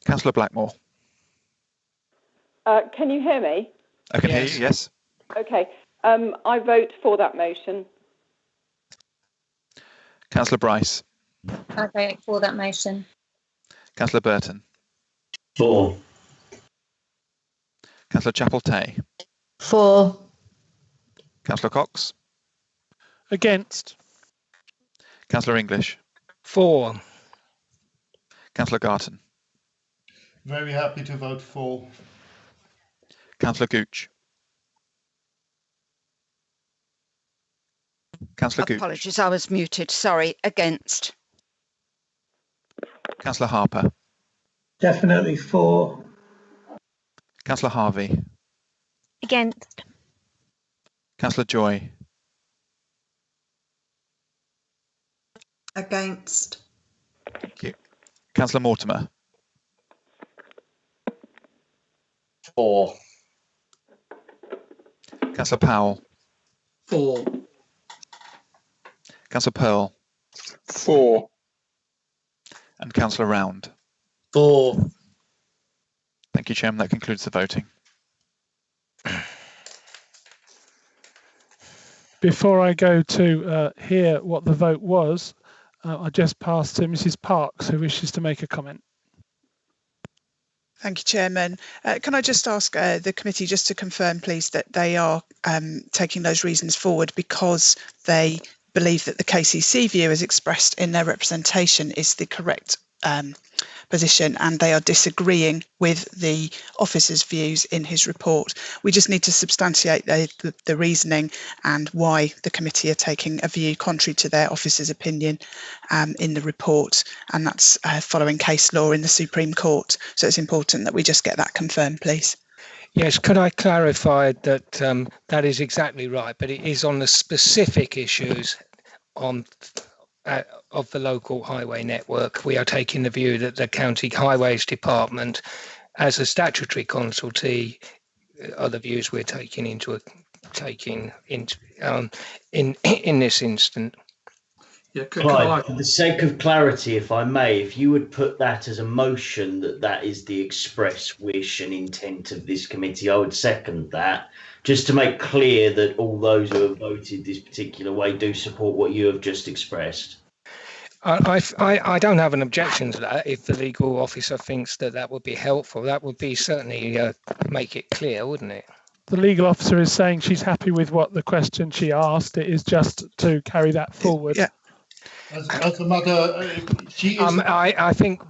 Councillor Blackmore. Can you hear me? I can hear you, yes. Okay. I vote for that motion. Councillor Bryce. I vote for that motion. Councillor Burton. For. Councillor Chapel-Tay. For. Councillor Cox. Against. Councillor English. For. Councillor Garton. Very happy to vote for. Councillor Gooch. Councillor Gooch. Apologies, I was muted. Sorry. Against. Councillor Harper. Definitely for. Councillor Harvey. Against. Councillor Joy. Against. Thank you. Councillor Mortimer. For. Councillor Powell. For. Councillor Pearl. For. And Councillor Round. For. Thank you, Chairman. That concludes the voting. Before I go to hear what the vote was, I just pass to Mrs. Parks, who wishes to make a comment. Thank you, Chairman. Can I just ask the committee just to confirm, please, that they are taking those reasons forward because they believe that the KCC view as expressed in their representation is the correct position, and they are disagreeing with the officer's views in his report. We just need to substantiate the reasoning and why the committee are taking a view contrary to their officer's opinion in the report, and that's following case law in the Supreme Court. So it's important that we just get that confirmed, please. Yes, could I clarify that that is exactly right, but it is on the specific issues on of the local highway network. We are taking the view that the County Highways Department, as a statutory consultee, other views we're taking in this instant. Yeah, Clive, for the sake of clarity, if I may, if you would put that as a motion that is the express wish and intent of this committee, I would second that, just to make clear that all those who have voted this particular way do support what you have just expressed. I don't have an objection to that. If the legal officer thinks that would be helpful, that would be certainly make it clear, wouldn't it? The legal officer is saying she's happy with what the question she asked. It is just to carry that forward. Yeah. As a matter, she is. I think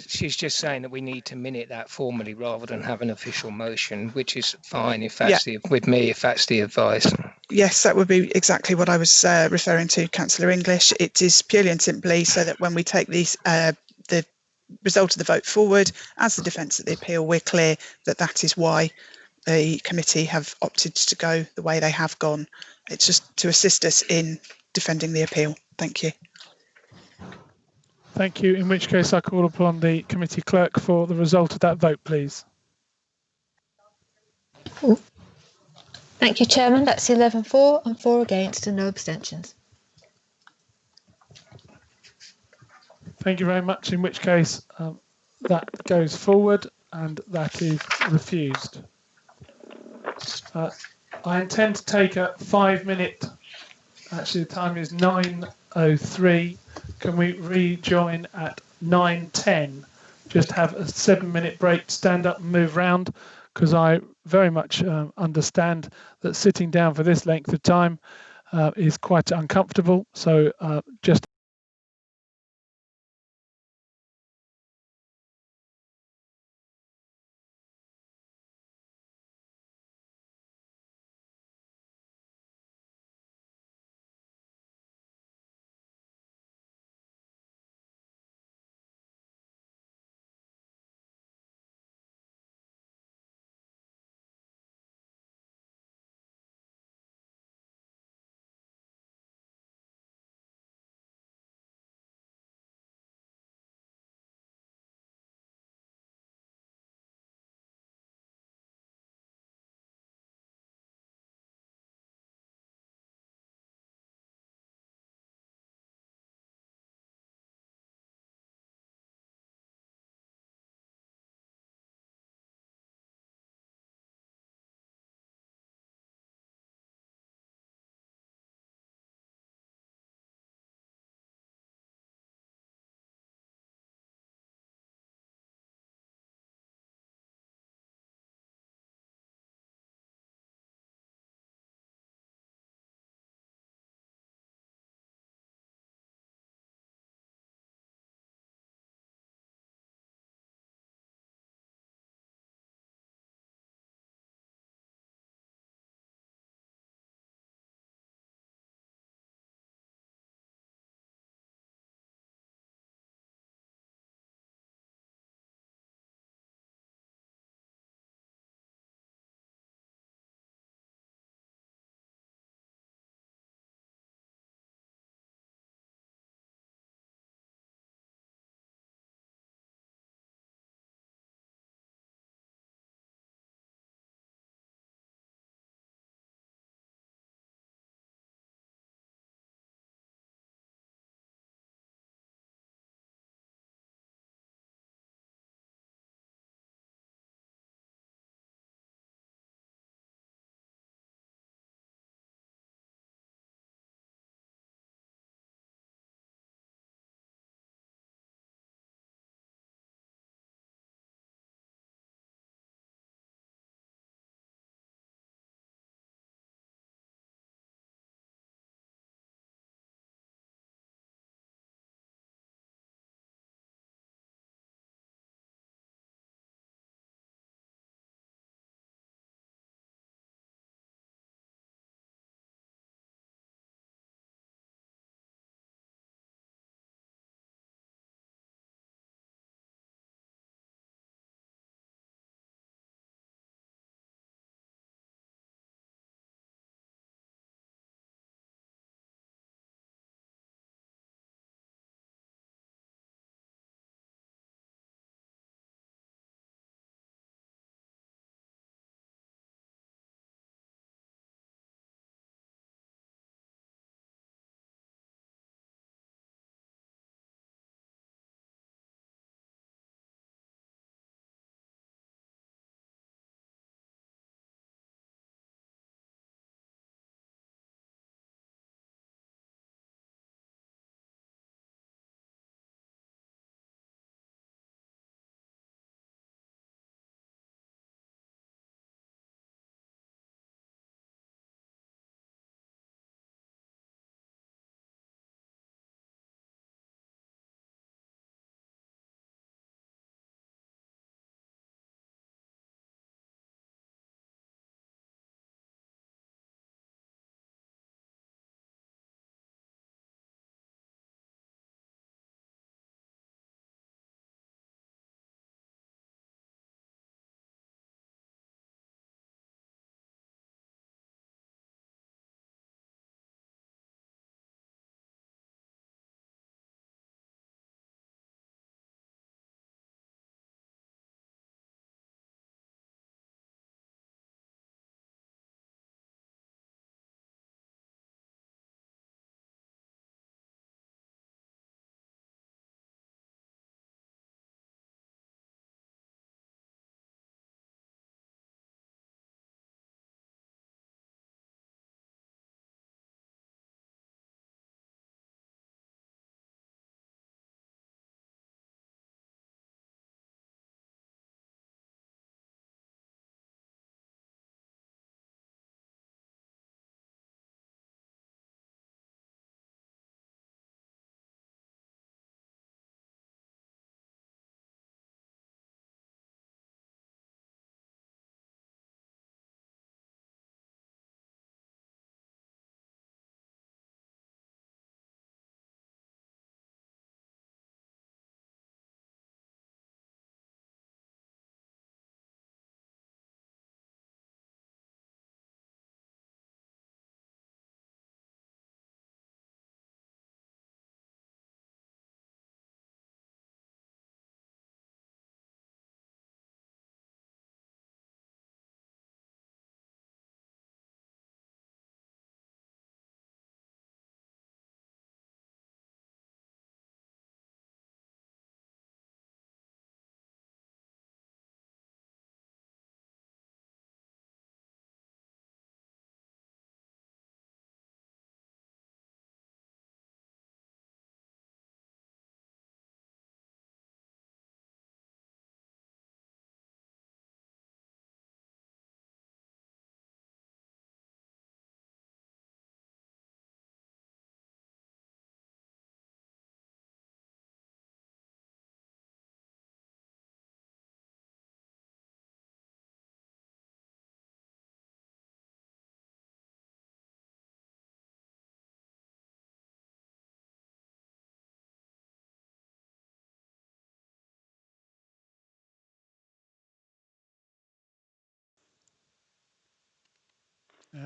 she's just saying that we need to minute that formally rather than have an official motion, which is fine if that's if that's the advice. Yes, that would be exactly what I was referring to, Councillor English. It is purely and simply so that when we take the result of the vote forward as the defence of the appeal, we're clear that is why the committee have opted to go the way they have gone. It's just to assist us in defending the appeal. Thank you. Thank you. In which case I call upon the committee clerk for the result of that vote, please. Thank you, Chairman. That's 11 for and 4 against and no abstentions. Thank you very much. In which case that goes forward and that is refused. I intend to take a 5-minute, actually the time is 9:03. Can we rejoin at 9:10? Just have a 7-minute break, stand up and move round, because I very much understand that sitting down for this length of time is quite uncomfortable. So just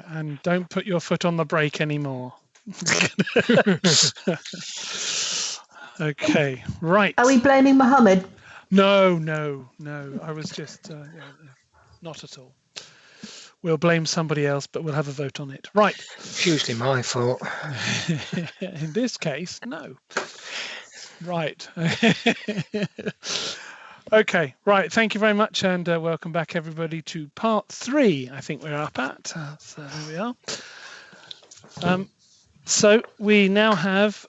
And don't put your foot on the brake anymore. Okay, right. Are we blaming Mohammed? No. I was just not at all. We'll blame somebody else, but we'll have a vote on it. Right. It's usually my fault. In this case, no. Right. Okay, right. Thank you very much, and welcome back, everybody, to part 3. I think we're up at. So there we are. So we now have.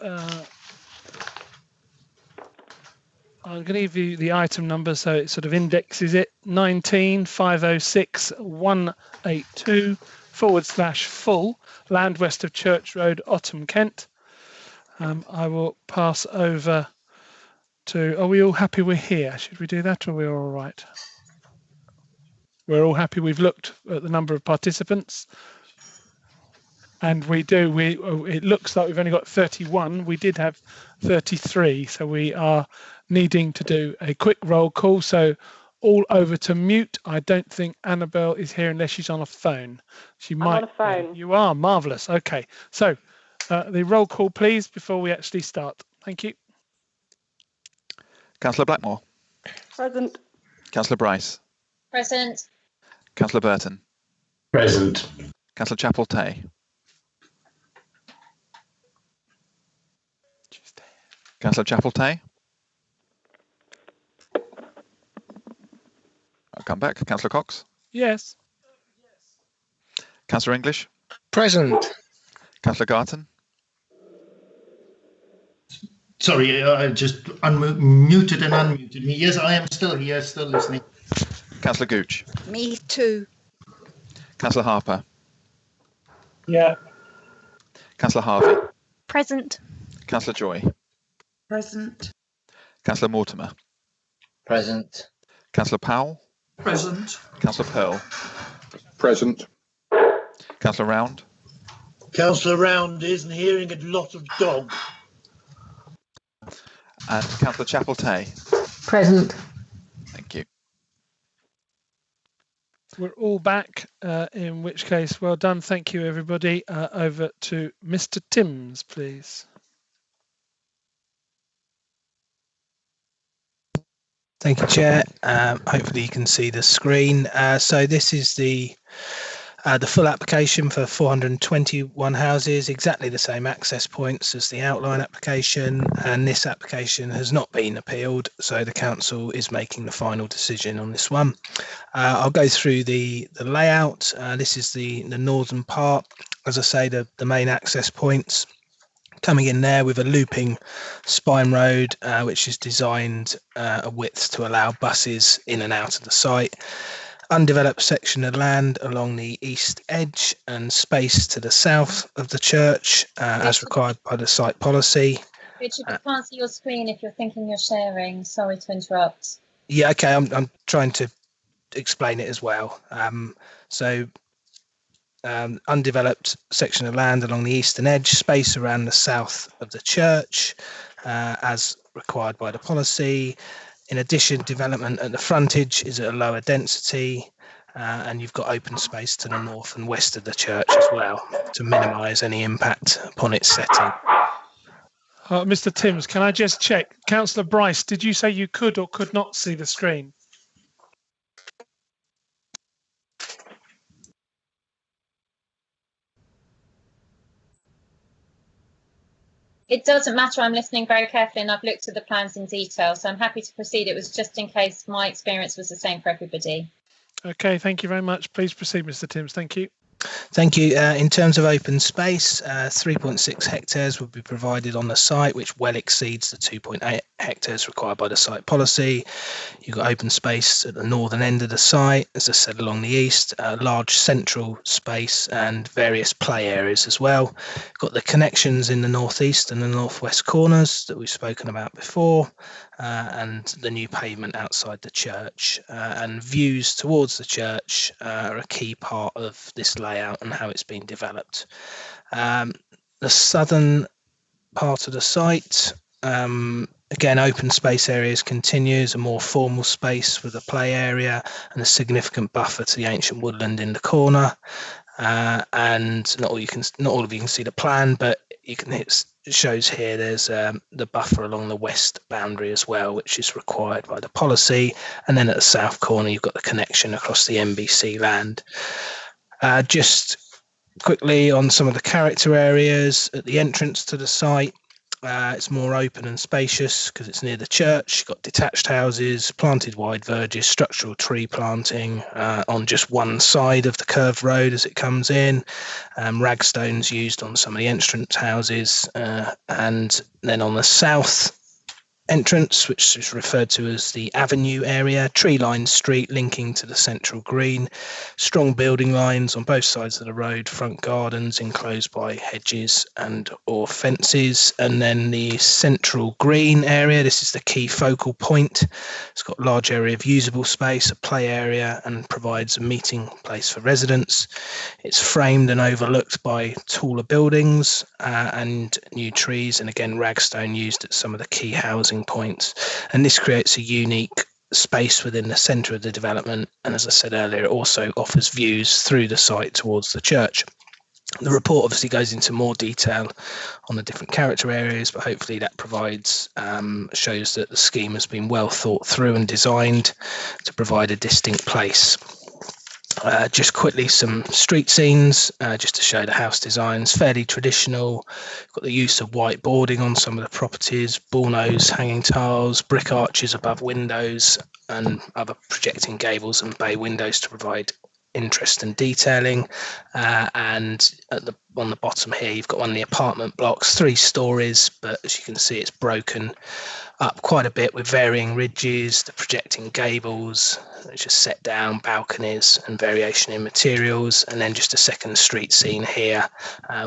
I'm going to give you the item number, so it sort of indexes it 19506182/full, land west of Church Road, Ottham, Kent. I will pass over to. Are we all happy we're here? Should we do that, or are we all right? We're all happy. We've looked at the number of participants, and we do. It looks like we've only got 31. We did have 33, so we are needing to do a quick roll call. So all over to mute. I don't think Annabelle is here unless she's on a phone. She might. I'm on a phone. You are marvellous. Okay, so the roll call, please, before we actually start. Thank you. Councillor Blackmore. Present. Councillor Bryce. Present. Councillor Burton. Present. Councillor Chapel-Tay. Councillor Chapel-Tay. I'll come back. Councillor Cox. Yes. Councillor English. Present. Councillor Garton. Sorry, I just muted and unmuted me. Yes, I am still here, still listening. Councillor Gooch. Me too. Councillor Harper. Yeah. Councillor Harvey. Present. Councillor Joy. Present. Councillor Mortimer. Present. Councillor Powell. Present. Councillor Pearl. Present. Councillor Round. Councillor Round isn't hearing a lot of dog. And Councillor Chapel-Tay. Present. Thank you. We're all back, in which case, well done. Thank you, everybody. Over to Mr. Timms, please. Thank you, Chair. Hopefully you can see the screen. So this is the full application for 421 houses, exactly the same access points as the outline application, and this application has not been appealed, so the council is making the final decision on this one. I'll go through the layout. This is the northern part. As I say, the main access points. Coming in there with a looping spine road, which is designed a width to allow buses in and out of the site. Undeveloped section of land along the east edge and space to the south of the church, as required by the site policy. Richard, you can't see your screen if you're thinking you're sharing. Sorry to interrupt. Yeah, okay, I'm trying to explain it as well. Undeveloped section of land along the eastern edge, space around the south of the church, as required by the policy. In addition, development at the frontage is at a lower density, and you've got open space to the north and west of the church as well to minimise any impact upon its setting. Mr. Timms, can I just check? Councillor Bryce, did you say you could or could not see the screen? It doesn't matter. I'm listening very carefully and I've looked at the plans in detail, so I'm happy to proceed. It was just in case my experience was the same for everybody. Okay, thank you very much. Please proceed, Mr. Timms. Thank you. Thank you. In terms of open space, 3.6 hectares will be provided on the site, which well exceeds the 2.8 hectares required by the site policy. You've got open space at the northern end of the site, as I said, along the east, large central space and various play areas as well. Got the connections in the northeast and the northwest corners that we've spoken about before, and the new pavement outside the church, and views towards the church are a key part of this layout and how it's been developed. The southern part of the site, again, open space areas continues, a more formal space with a play area and a significant buffer to the ancient woodland in the corner. and not all of you can see the plan, but you can hit. It shows here there's the buffer along the west boundary as well, which is required by the policy, and then at the south corner you've got the connection across the NBC land. Just quickly on some of the character areas at the entrance to the site. It's more open and spacious because it's near the church. You've got detached houses, planted wide verges, structural tree planting on just one side of the curved road as it comes in. Ragstones used on some of the entrance houses, and then on the south entrance, which is referred to as the avenue area, tree-lined street linking to the central green, strong building lines on both sides of the road, front gardens enclosed by hedges and or fences, and then the central green area. This is the key focal point. It's got a large area of usable space, a play area, and provides a meeting place for residents. It's framed and overlooked by taller buildings and new trees, and again ragstone used at some of the key housing points, and this creates a unique space within the centre of the development, and as I said earlier, it also offers views through the site towards the church. The report obviously goes into more detail on the different character areas, but hopefully that provides shows that the scheme has been well thought through and designed to provide a distinct place. Just quickly, some street scenes, just to show the house designs, fairly traditional. Got the use of white boarding on some of the properties, bullnose hanging tiles, brick arches above windows, and other projecting gables and bay windows to provide interest and detailing. And on the bottom here, you've got one of the apartment blocks, 3 stories, but as you can see, it's broken up quite a bit with varying ridges, the projecting gables, just set down balconies and variation in materials, and then just a second street scene here,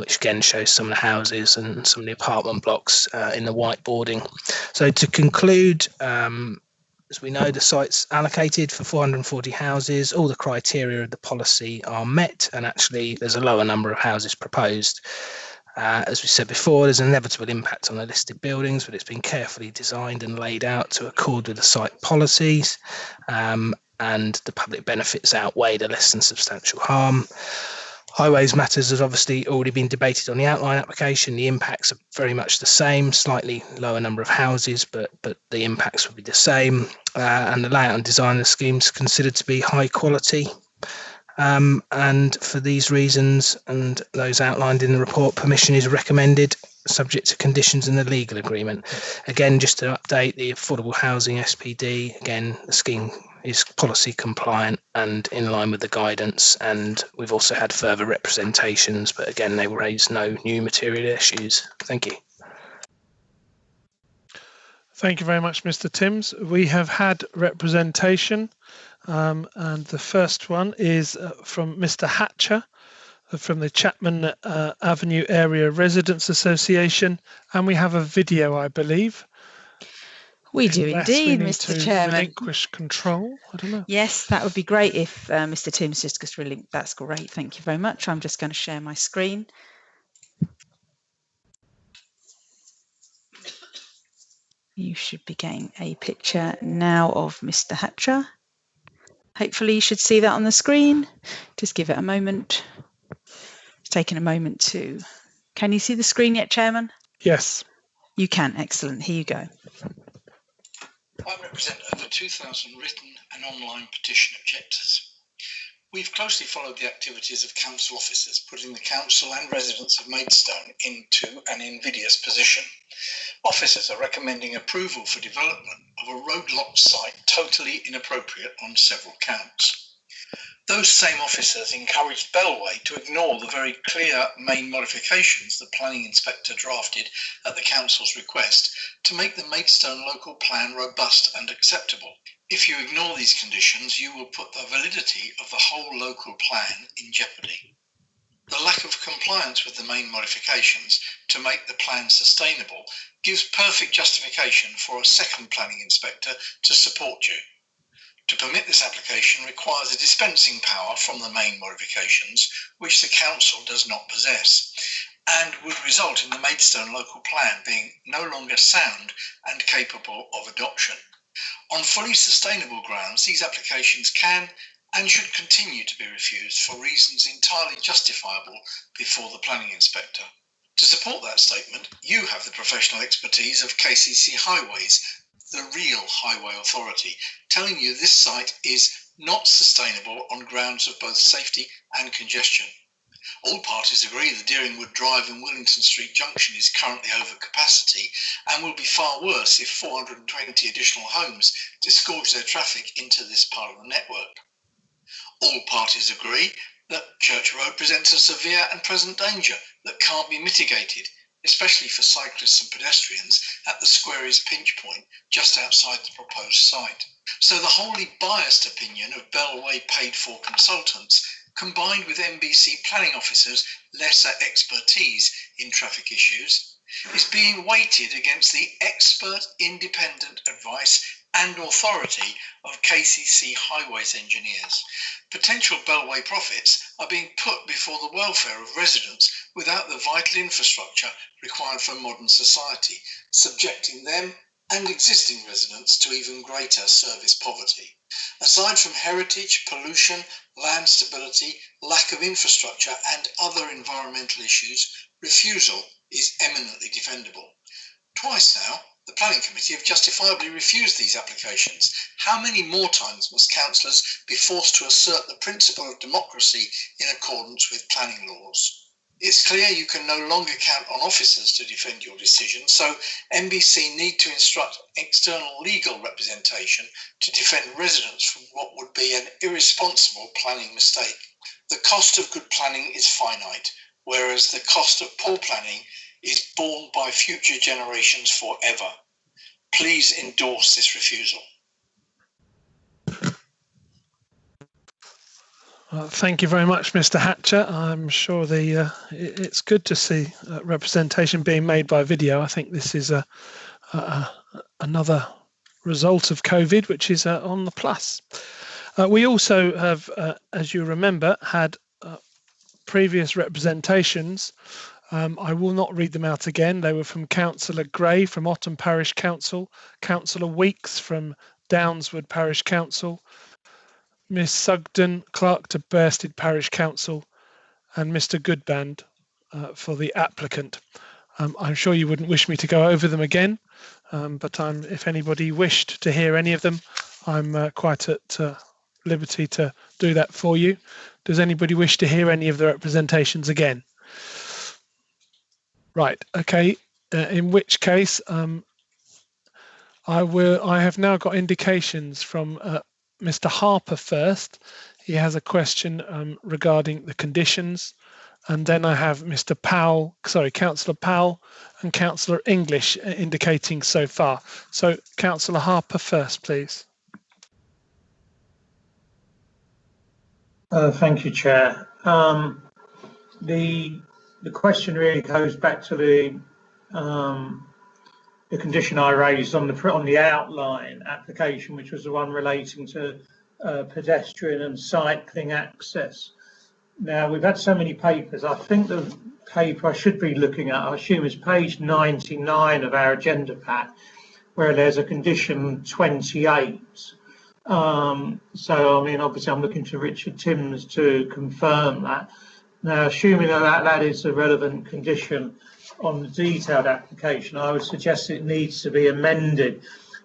which again shows some of the houses and some of the apartment blocks in the whiteboarding. So to conclude, as we know, the site's allocated for 440 houses. All the criteria of the policy are met, and actually there's a lower number of houses proposed. As we said before, there's an inevitable impact on the listed buildings, but it's been carefully designed and laid out to accord with the site policies, and the public benefits outweigh the less than substantial harm. Highways matters has obviously already been debated on the outline application. The impacts are very much the same, slightly lower number of houses, but the impacts will be the same. And the layout and design of the scheme is considered to be high quality. And for these reasons and those outlined in the report, permission is recommended, subject to conditions in the legal agreement. Again, just to update the Affordable Housing SPD, again, the scheme is policy compliant and in line with the guidance, and we've also had further representations, but again, they raise no new material issues. Thank you. Thank you very much, Mr. Timms. We have had representation, and the first one is from Mr. Hatcher from the Chapman Avenue Area Residents Association, and we have a video, I believe. We do indeed, Mr. Chairman. Relinquish control. I don't know. Yes, that would be great if Mr. Timms just gets relinquished. That's great. Thank you very much. I'm just going to share my screen. You should be getting a picture now of Mr. Hatcher. Hopefully you should see that on the screen. Just give it a moment. It's taking a moment to... Can you see the screen yet, Chairman? Yes. You can. Excellent. Here you go. I represent over 2,000 written and online petition objectors. We've closely followed the activities of council officers, putting the council and residents of Maidstone into an invidious position. Officers are recommending approval for development of a road-locked site totally inappropriate on several counts. Those same officers encouraged Bellway to ignore the very clear main modifications the planning inspector drafted at the council's request to make the Maidstone local plan robust and acceptable. If you ignore these conditions, you will put the validity of the whole local plan in jeopardy. The lack of compliance with the main modifications to make the plan sustainable gives perfect justification for a second planning inspector to support you. To permit this application requires a dispensing power from the main modifications, which the council does not possess, and would result in the Maidstone local plan being no longer sound and capable of adoption. On fully sustainable grounds, these applications can and should continue to be refused for reasons entirely justifiable before the planning inspector. To support that statement, you have the professional expertise of KCC Highways, the real highway authority, telling you this site is not sustainable on grounds of both safety and congestion. All parties agree that Deeringwood Drive and Willington Street Junction is currently over capacity and will be far worse if 420 additional homes disgorge their traffic into this part of the network. All parties agree that Church Road presents a severe and present danger that can't be mitigated, especially for cyclists and pedestrians at the Squareys pinch point just outside the proposed site. So the wholly biased opinion of Bellway paid-for consultants, combined with NBC planning officers' lesser expertise in traffic issues, is being weighted against the expert independent advice and authority of KCC Highways engineers. Potential Bellway profits are being put before the welfare of residents without the vital infrastructure required for modern society, subjecting them and existing residents to even greater service poverty. Aside from heritage, pollution, land stability, lack of infrastructure and other environmental issues, refusal is eminently defendable. Twice now, the Planning Committee have justifiably refused these applications. How many more times must councillors be forced to assert the principle of democracy in accordance with planning laws? It's clear you can no longer count on officers to defend your decision, so NBC need to instruct external legal representation to defend residents from what would be an irresponsible planning mistake. The cost of good planning is finite, whereas the cost of poor planning is borne by future generations forever. Please endorse this refusal. Thank you very much, Mr. Hatcher. I'm sure it's good to see representation being made by video. I think this is another result of COVID, which is on the plus. We also have, as you remember, had previous representations. I will not read them out again. They were from Councillor Gray from Otton Parish Council, Councillor Weeks from Downswood Parish Council, Miss Sugden, Clerk to Bursted Parish Council, and Mr. Goodband for the applicant. I'm sure you wouldn't wish me to go over them again, but if anybody wished to hear any of them, I'm quite at liberty to do that for you. Does anybody wish to hear any of the representations again? Right, okay, in which case I have now got indications from Mr. Harper first. He has a question regarding the conditions, and then I have Mr. Powell, Councillor Powell and Councillor English indicating so far. So Councillor Harper first, please. Thank you, Chair. The question really goes back to the condition I raised on the outline application, which was the one relating to pedestrian and cycling access. Now, we've had so many papers. I think the paper I should be looking at, I assume, is page 99 of our agenda pack, where there's a condition 28. So, I mean, obviously, I'm looking to Richard Timms to confirm that. Now, assuming that is a relevant condition on the detailed application, I would suggest it needs to be amended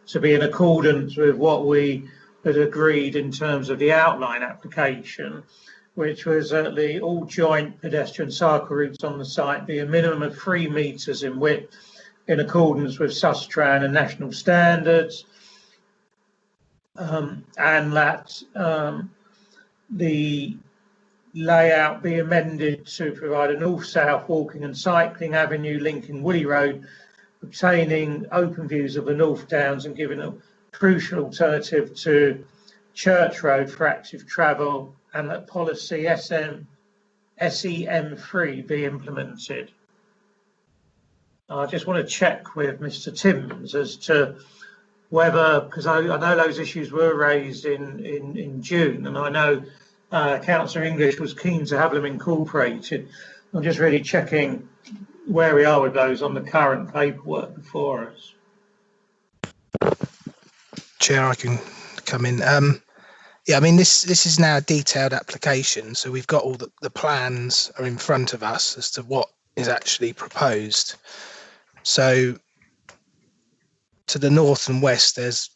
to be in accordance with what we had agreed in terms of the outline application, which was that all joint pedestrian cycle routes on the site be a minimum of 3 metres in width in accordance with Sustran and national standards, and that the layout be amended to provide a north-south walking and cycling avenue linking Woolly Road, obtaining open views of the North Downs and giving a crucial alternative to Church Road for active travel, and that policy SEM3 be implemented. I just want to check with Mr. Timms as to whether, because I know those issues were raised in June, and I know Councillor English was keen to have them incorporated. I'm just really checking where we are with those on the current paperwork before us. Chair, I can come in. Yeah, I mean, this is now a detailed application, so we've got all the plans are in front of us as to what is actually proposed. So to the north and west, there's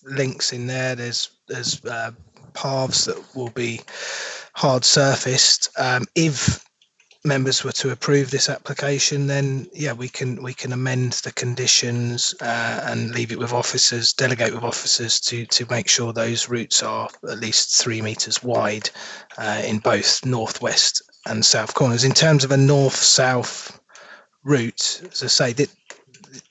links in there. There's paths that will be hard surfaced. If members were to approve this application, then yeah, we can amend the conditions and leave it with officers, delegate with officers to make sure those routes are at least 3 meters wide in both northwest and south corners. In terms of a north-south route, as I say,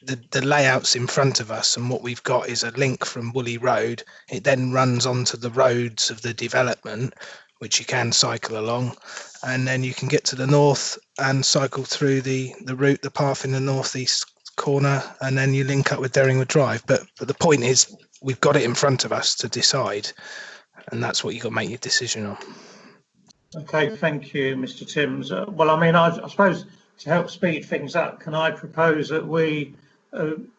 the layouts in front of us, and what we've got is a link from Woolly Road. It then runs onto the roads of the development, which you can cycle along, and then you can get to the north and cycle through the path in the northeast corner, and then you link up with Derringwood Drive. But the point is, we've got it in front of us to decide, and that's what you've got to make your decision on. Okay, thank you, Mr. Timms. Well, I mean, I suppose to help speed things up, can I propose that we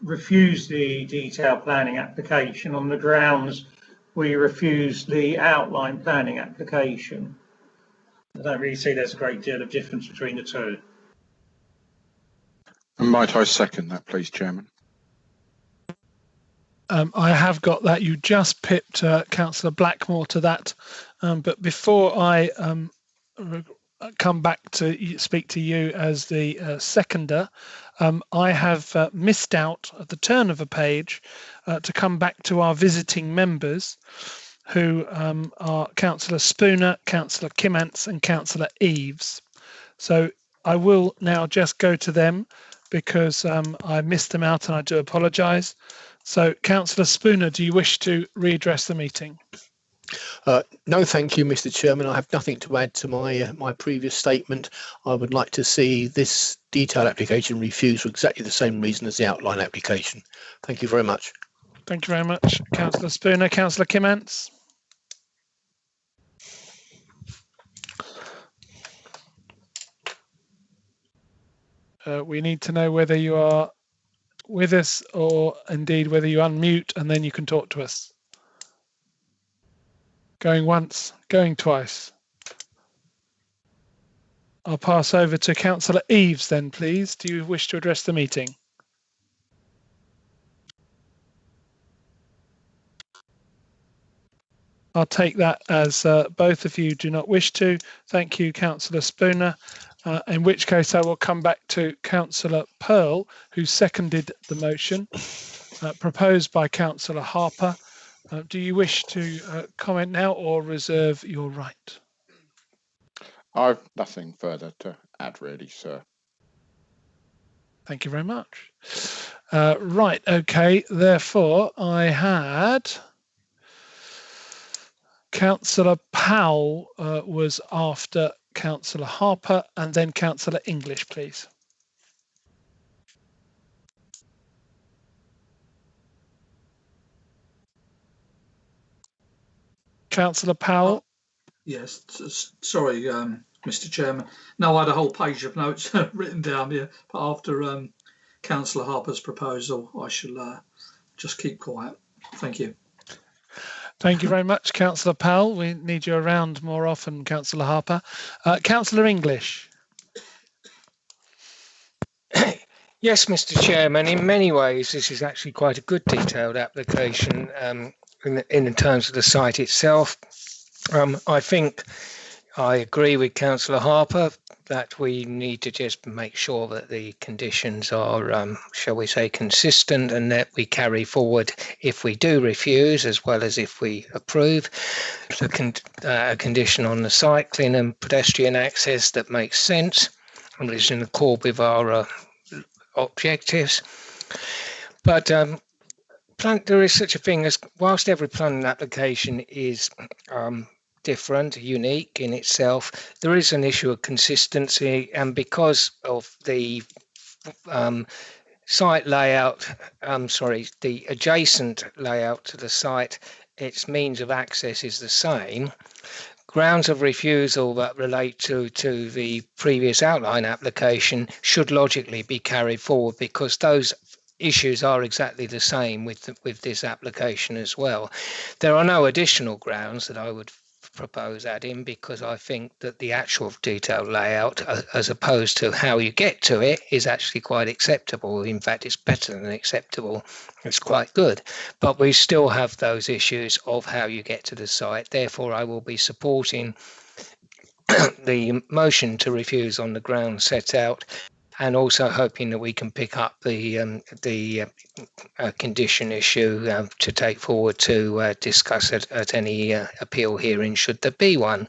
refuse the detailed planning application on the grounds we refuse the outline planning application? I don't really see there's a great deal of difference between the two. And might I second that, please, Chairman? I have got that. You just pipped Councillor Blackmore to that. But before I come back to speak to you as the seconder, I have missed out at the turn of a page to come back to our visiting members, who are Councillor Spooner, Councillor Kimmants and Councillor Eaves. So I will now just go to them because I missed them out and I do apologise. So Councillor Spooner, do you wish to readdress the meeting? No, thank you, Mr. Chairman. I have nothing to add to my previous statement. I would like to see this detailed application refused for exactly the same reason as the outline application. Thank you very much. Thank you very much, Councillor Spooner. Councillor Kimmants? We need to know whether you are with us or indeed whether you unmute and then you can talk to us. Going once, going twice. I'll pass over to Councillor Eaves then, please. Do you wish to address the meeting? I'll take that as both of you do not wish to. Thank you, Councillor Spooner. In which case I will come back to Councillor Pearl, who seconded the motion proposed by Councillor Harper. Do you wish to comment now or reserve your right? I've nothing further to add, really, sir. Thank you very much. Right, okay. Therefore, I had Councillor Powell was after Councillor Harper, and then Councillor English, please. Councillor Powell. Yes, sorry, Mr. Chairman. No, I had a whole page of notes written down here, but after Councillor Harper's proposal, I shall just keep quiet. Thank you. Thank you very much, Councillor Powell. We need you around more often, Councillor Harper. Councillor English. Yes, Mr. Chairman, in many ways this is actually quite a good detailed application in terms of the site itself. I think I agree with Councillor Harper that we need to just make sure that the conditions are, shall we say, consistent, and that we carry forward if we do refuse as well as if we approve. A condition on the cycling and pedestrian access that makes sense and is in accord with our objectives. But there is such a thing as, whilst every planning application is different, unique in itself, there is an issue of consistency, and because of the site layout, the adjacent layout to the site, its means of access is the same. Grounds of refusal that relate to the previous outline application should logically be carried forward, because those issues are exactly the same with this application as well. There are no additional grounds that I would propose adding, because I think that the actual detailed layout, as opposed to how you get to it, is actually quite acceptable. In fact, it's better than acceptable. It's quite good. But we still have those issues of how you get to the site. Therefore, I will be supporting the motion to refuse on the grounds set out, and also hoping that we can pick up the condition issue to take forward to discuss at any appeal hearing, should there be one.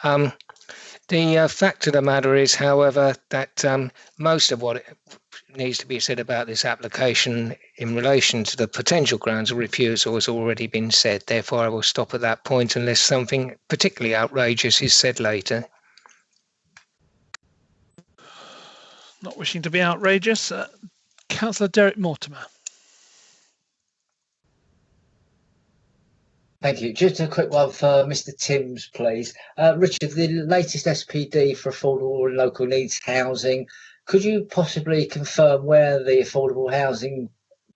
The fact of the matter is, however, that most of what needs to be said about this application in relation to the potential grounds of refusal has already been said. Therefore, I will stop at that point unless something particularly outrageous is said later. Not wishing to be outrageous, Councillor Derek Mortimer. Thank you. Just a quick one for Mr. Timms, please. Richard, the latest SPD for affordable and local needs housing, could you possibly confirm where the affordable housing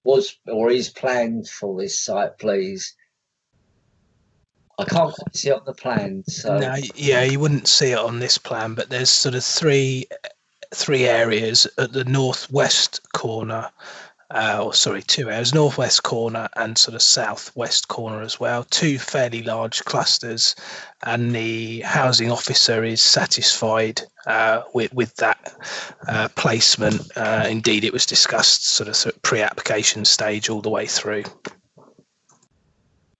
was or is planned for this site, please? I can't quite see it on the plan. So. No, yeah, you wouldn't see it on this plan, but there's sort of three areas at the northwest corner, two areas, northwest corner and sort of southwest corner as well, two fairly large clusters, and the housing officer is satisfied with that placement. Indeed, it was discussed sort of pre-application stage all the way through.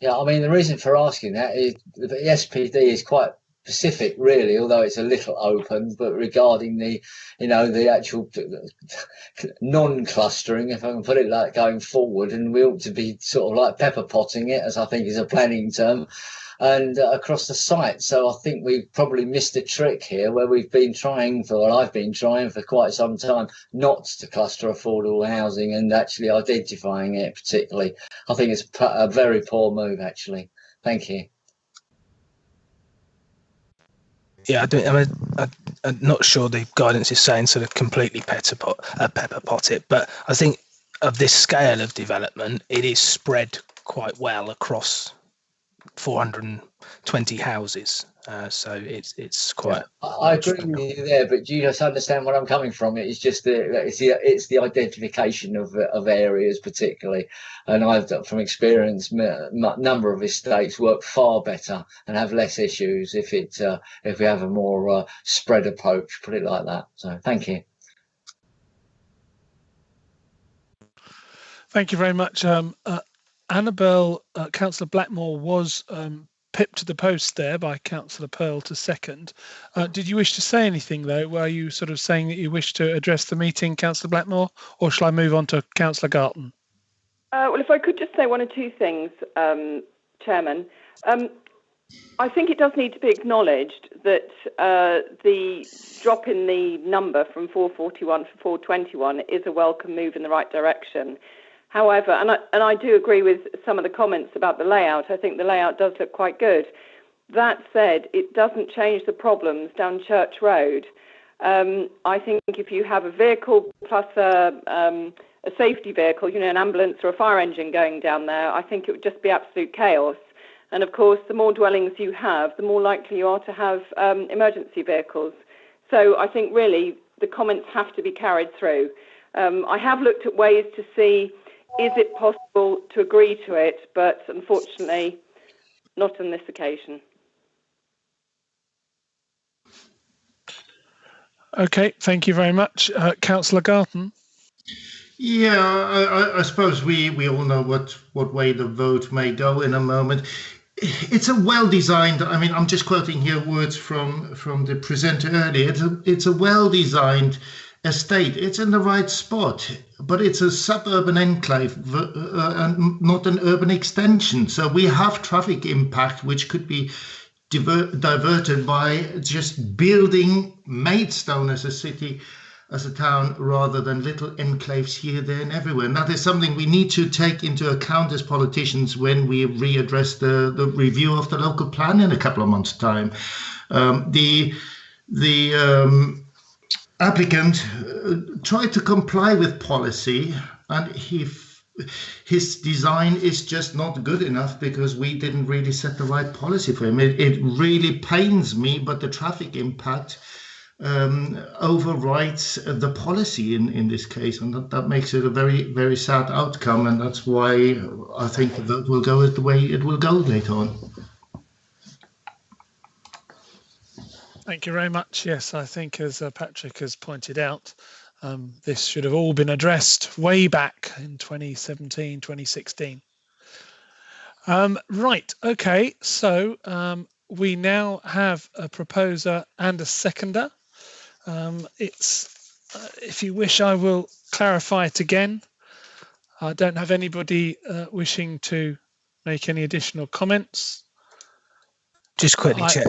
Yeah, I mean, the reason for asking that is the SPD is quite specific, really, although it's a little open, but regarding the actual non-clustering, if I can put it like, going forward, and we ought to be sort of like pepper potting it, as I think is a planning term, and across the site. So I think we've probably missed a trick here, where I've been trying for quite some time not to cluster affordable housing and actually identifying it particularly. I think it's a very poor move, actually. Thank you. Yeah, I'm not sure the guidance is saying sort of completely pepper pot it, but I think of this scale of development, it is spread quite well across 420 houses. So it's quite. Yeah, I agree with you there, but do you just understand where I'm coming from? It's just it's the identification of areas particularly, and I've from experience, a number of estates work far better and have less issues if we have a more spread approach, put it like that. So thank you. Thank you very much. Annabelle, Councillor Blackmore was pipped to the post there by Councillor Pearl to second. Did you wish to say anything, though? Were you sort of saying that you wish to address the meeting, Councillor Blackmore, or shall I move on to Councillor Garton? Well, if I could just say one or two things, Chairman. I think it does need to be acknowledged that the drop in the number from 441 to 421 is a welcome move in the right direction. However, and I do agree with some of the comments about the layout. I think the layout does look quite good. That said, it doesn't change the problems down Church Road. I think if you have a vehicle plus a safety vehicle, an ambulance or a fire engine going down there, I think it would just be absolute chaos. And of course, the more dwellings you have, the more likely you are to have emergency vehicles. So I think really the comments have to be carried through. I have looked at ways to see, is it possible to agree to it? But unfortunately, not on this occasion. Okay, thank you very much. Councillor Garton. Yeah, I suppose we all know what way the vote may go in a moment. It's a well-designed, I mean, I'm just quoting here words from the presenter earlier. It's a well-designed estate. It's in the right spot, but it's a suburban enclave and not an urban extension. So we have traffic impact, which could be diverted by just building Maidstone as a city, as a town, rather than little enclaves here, there and everywhere. And that is something we need to take into account as politicians when we readdress the review of the local plan in a couple of months' time. The applicant tried to comply with policy and his design is just not good enough because we didn't really set the right policy for him. It really pains me, but the traffic impact overrides the policy in this case, and that makes it a very, very sad outcome, and that's why I think the vote will go the way it will go later on. Thank you very much. Yes, I think as Patrick has pointed out, this should have all been addressed way back in 2017, 2016. Right, okay, so we now have a proposer and a seconder. If you wish, I will clarify it again. I don't have anybody wishing to make any additional comments. Just quickly check.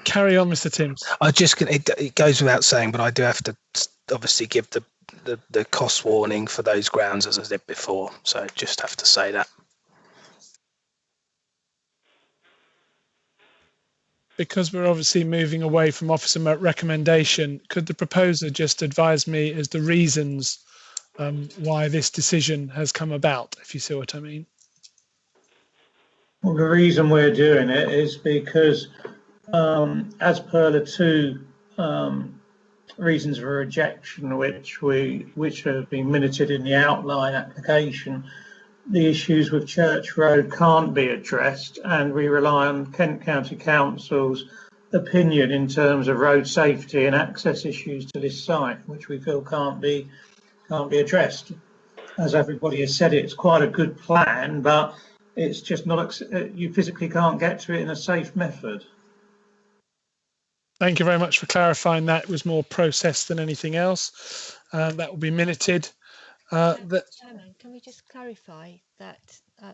Carry on, Mr. Timms. It goes without saying, but I do have to obviously give the cost warning for those grounds as I did before. So just have to say that. Because we're obviously moving away from officer recommendation, could the proposer just advise me as the reasons why this decision has come about, if you see what I mean? Well, the reason we're doing it is because as per the two reasons for rejection, which have been minuted in the outline application, the issues with Church Road can't be addressed, and we rely on Kent County Council's opinion in terms of road safety and access issues to this site, which we feel can't be addressed. As everybody has said, it's quite a good plan, but it's just not, you physically can't get to it in a safe method. Thank you very much for clarifying that. It was more process than anything else. That will be minuted. Chairman, can we just clarify that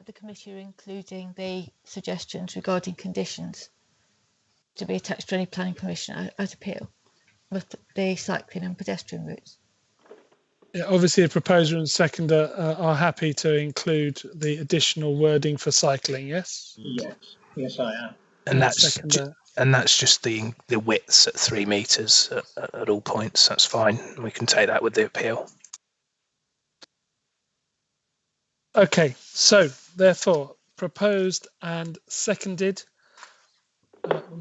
the committee are including the suggestions regarding conditions to be attached to any planning permission at appeal with the cycling and pedestrian routes? Yeah, obviously, the proposer and seconder are happy to include the additional wording for cycling, yes? Yes, I am. And that's just the widths at 3 metres at all points. That's fine. We can take that with the appeal. Okay, so therefore, proposed and seconded.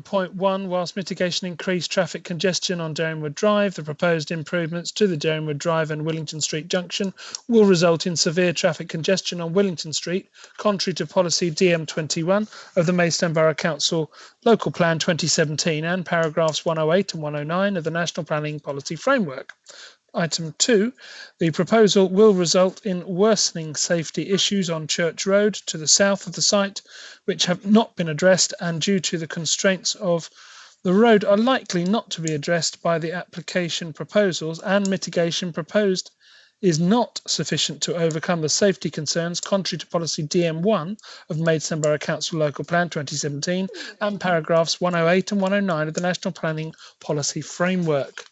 Point 1, whilst mitigation increased traffic congestion on Derringwood Drive, the proposed improvements to the Derringwood Drive and Willington Street junction will result in severe traffic congestion on Willington Street, contrary to policy DM21 of the Maidstone Borough Council Local Plan 2017 and paragraphs 108 and 109 of the National Planning Policy Framework. Item 2, the proposal will result in worsening safety issues on Church Road to the south of the site, which have not been addressed, and due to the constraints of the road are likely not to be addressed by the application proposals, and mitigation proposed is not sufficient to overcome the safety concerns contrary to policy DM1 of Maidstone Borough Council Local Plan 2017 and paragraphs 108 and 109 of the National Planning Policy Framework.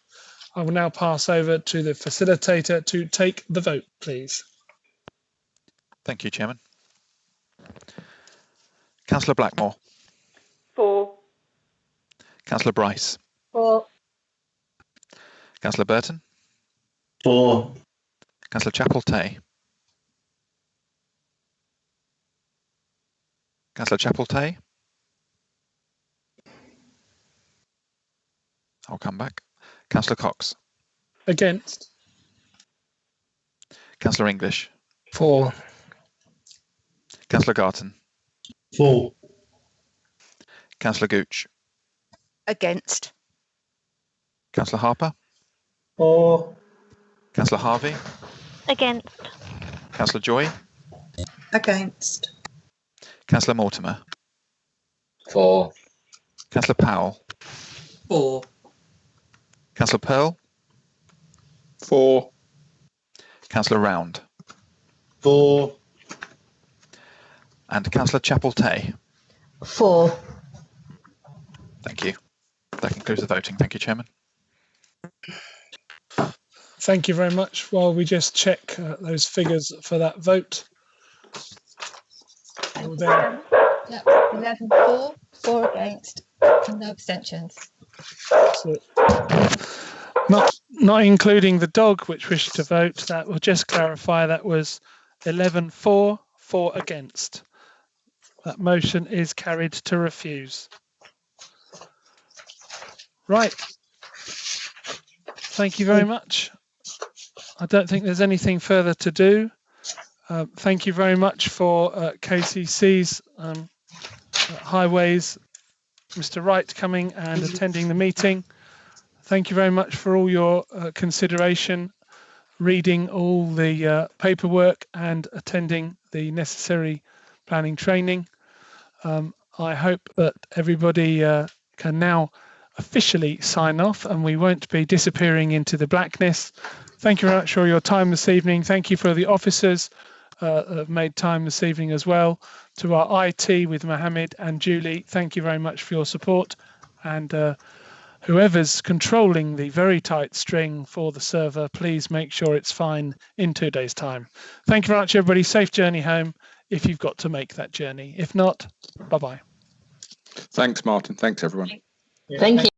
I will now pass over to the facilitator to take the vote, please. Thank you, Chairman. Councillor Blackmore. 4. Councillor Bryce. 4. Councillor Burton. 4. Councillor Chapel-Tay. Councillor Chapel-Tay. I'll come back. Councillor Cox. Against. Councillor English. 4. Councillor Garton. 4. Councillor Gooch. Against. Councillor Harper. 4. Councillor Harvey. Against. Councillor Joy. Against. Councillor Mortimer. 4. Councillor Powell. 4. Councillor Pearl. 4. Councillor Round. 4. And Councillor Chapel-Tay. 4. Thank you. That concludes the voting. Thank you, Chairman. Thank you very much. While we just check those figures for that vote. Yep. 11 for, 4 against, and no abstentions. So, Not including the dog which wished to vote. That will just clarify that was 11 for, 4 against. That motion is carried to refuse. Right. Thank you very much. I don't think there's anything further to do. Thank you very much for KCC's Highways, Mr. Wright coming and attending the meeting. Thank you very much for all your consideration, reading all the paperwork and attending the necessary planning training. I hope that everybody can now officially sign off and we won't be disappearing into the blackness. Thank you very much for your time this evening. Thank you for the officers have made time this evening as well. To our IT with Mohammed and Julie, thank you very much for your support. And whoever's controlling the very tight string for the server, please make sure it's fine in 2 days' time. Thank you very much, everybody. Safe journey home if you've got to make that journey. If not, bye-bye. Thanks, Martin. Thanks, everyone. Thank you.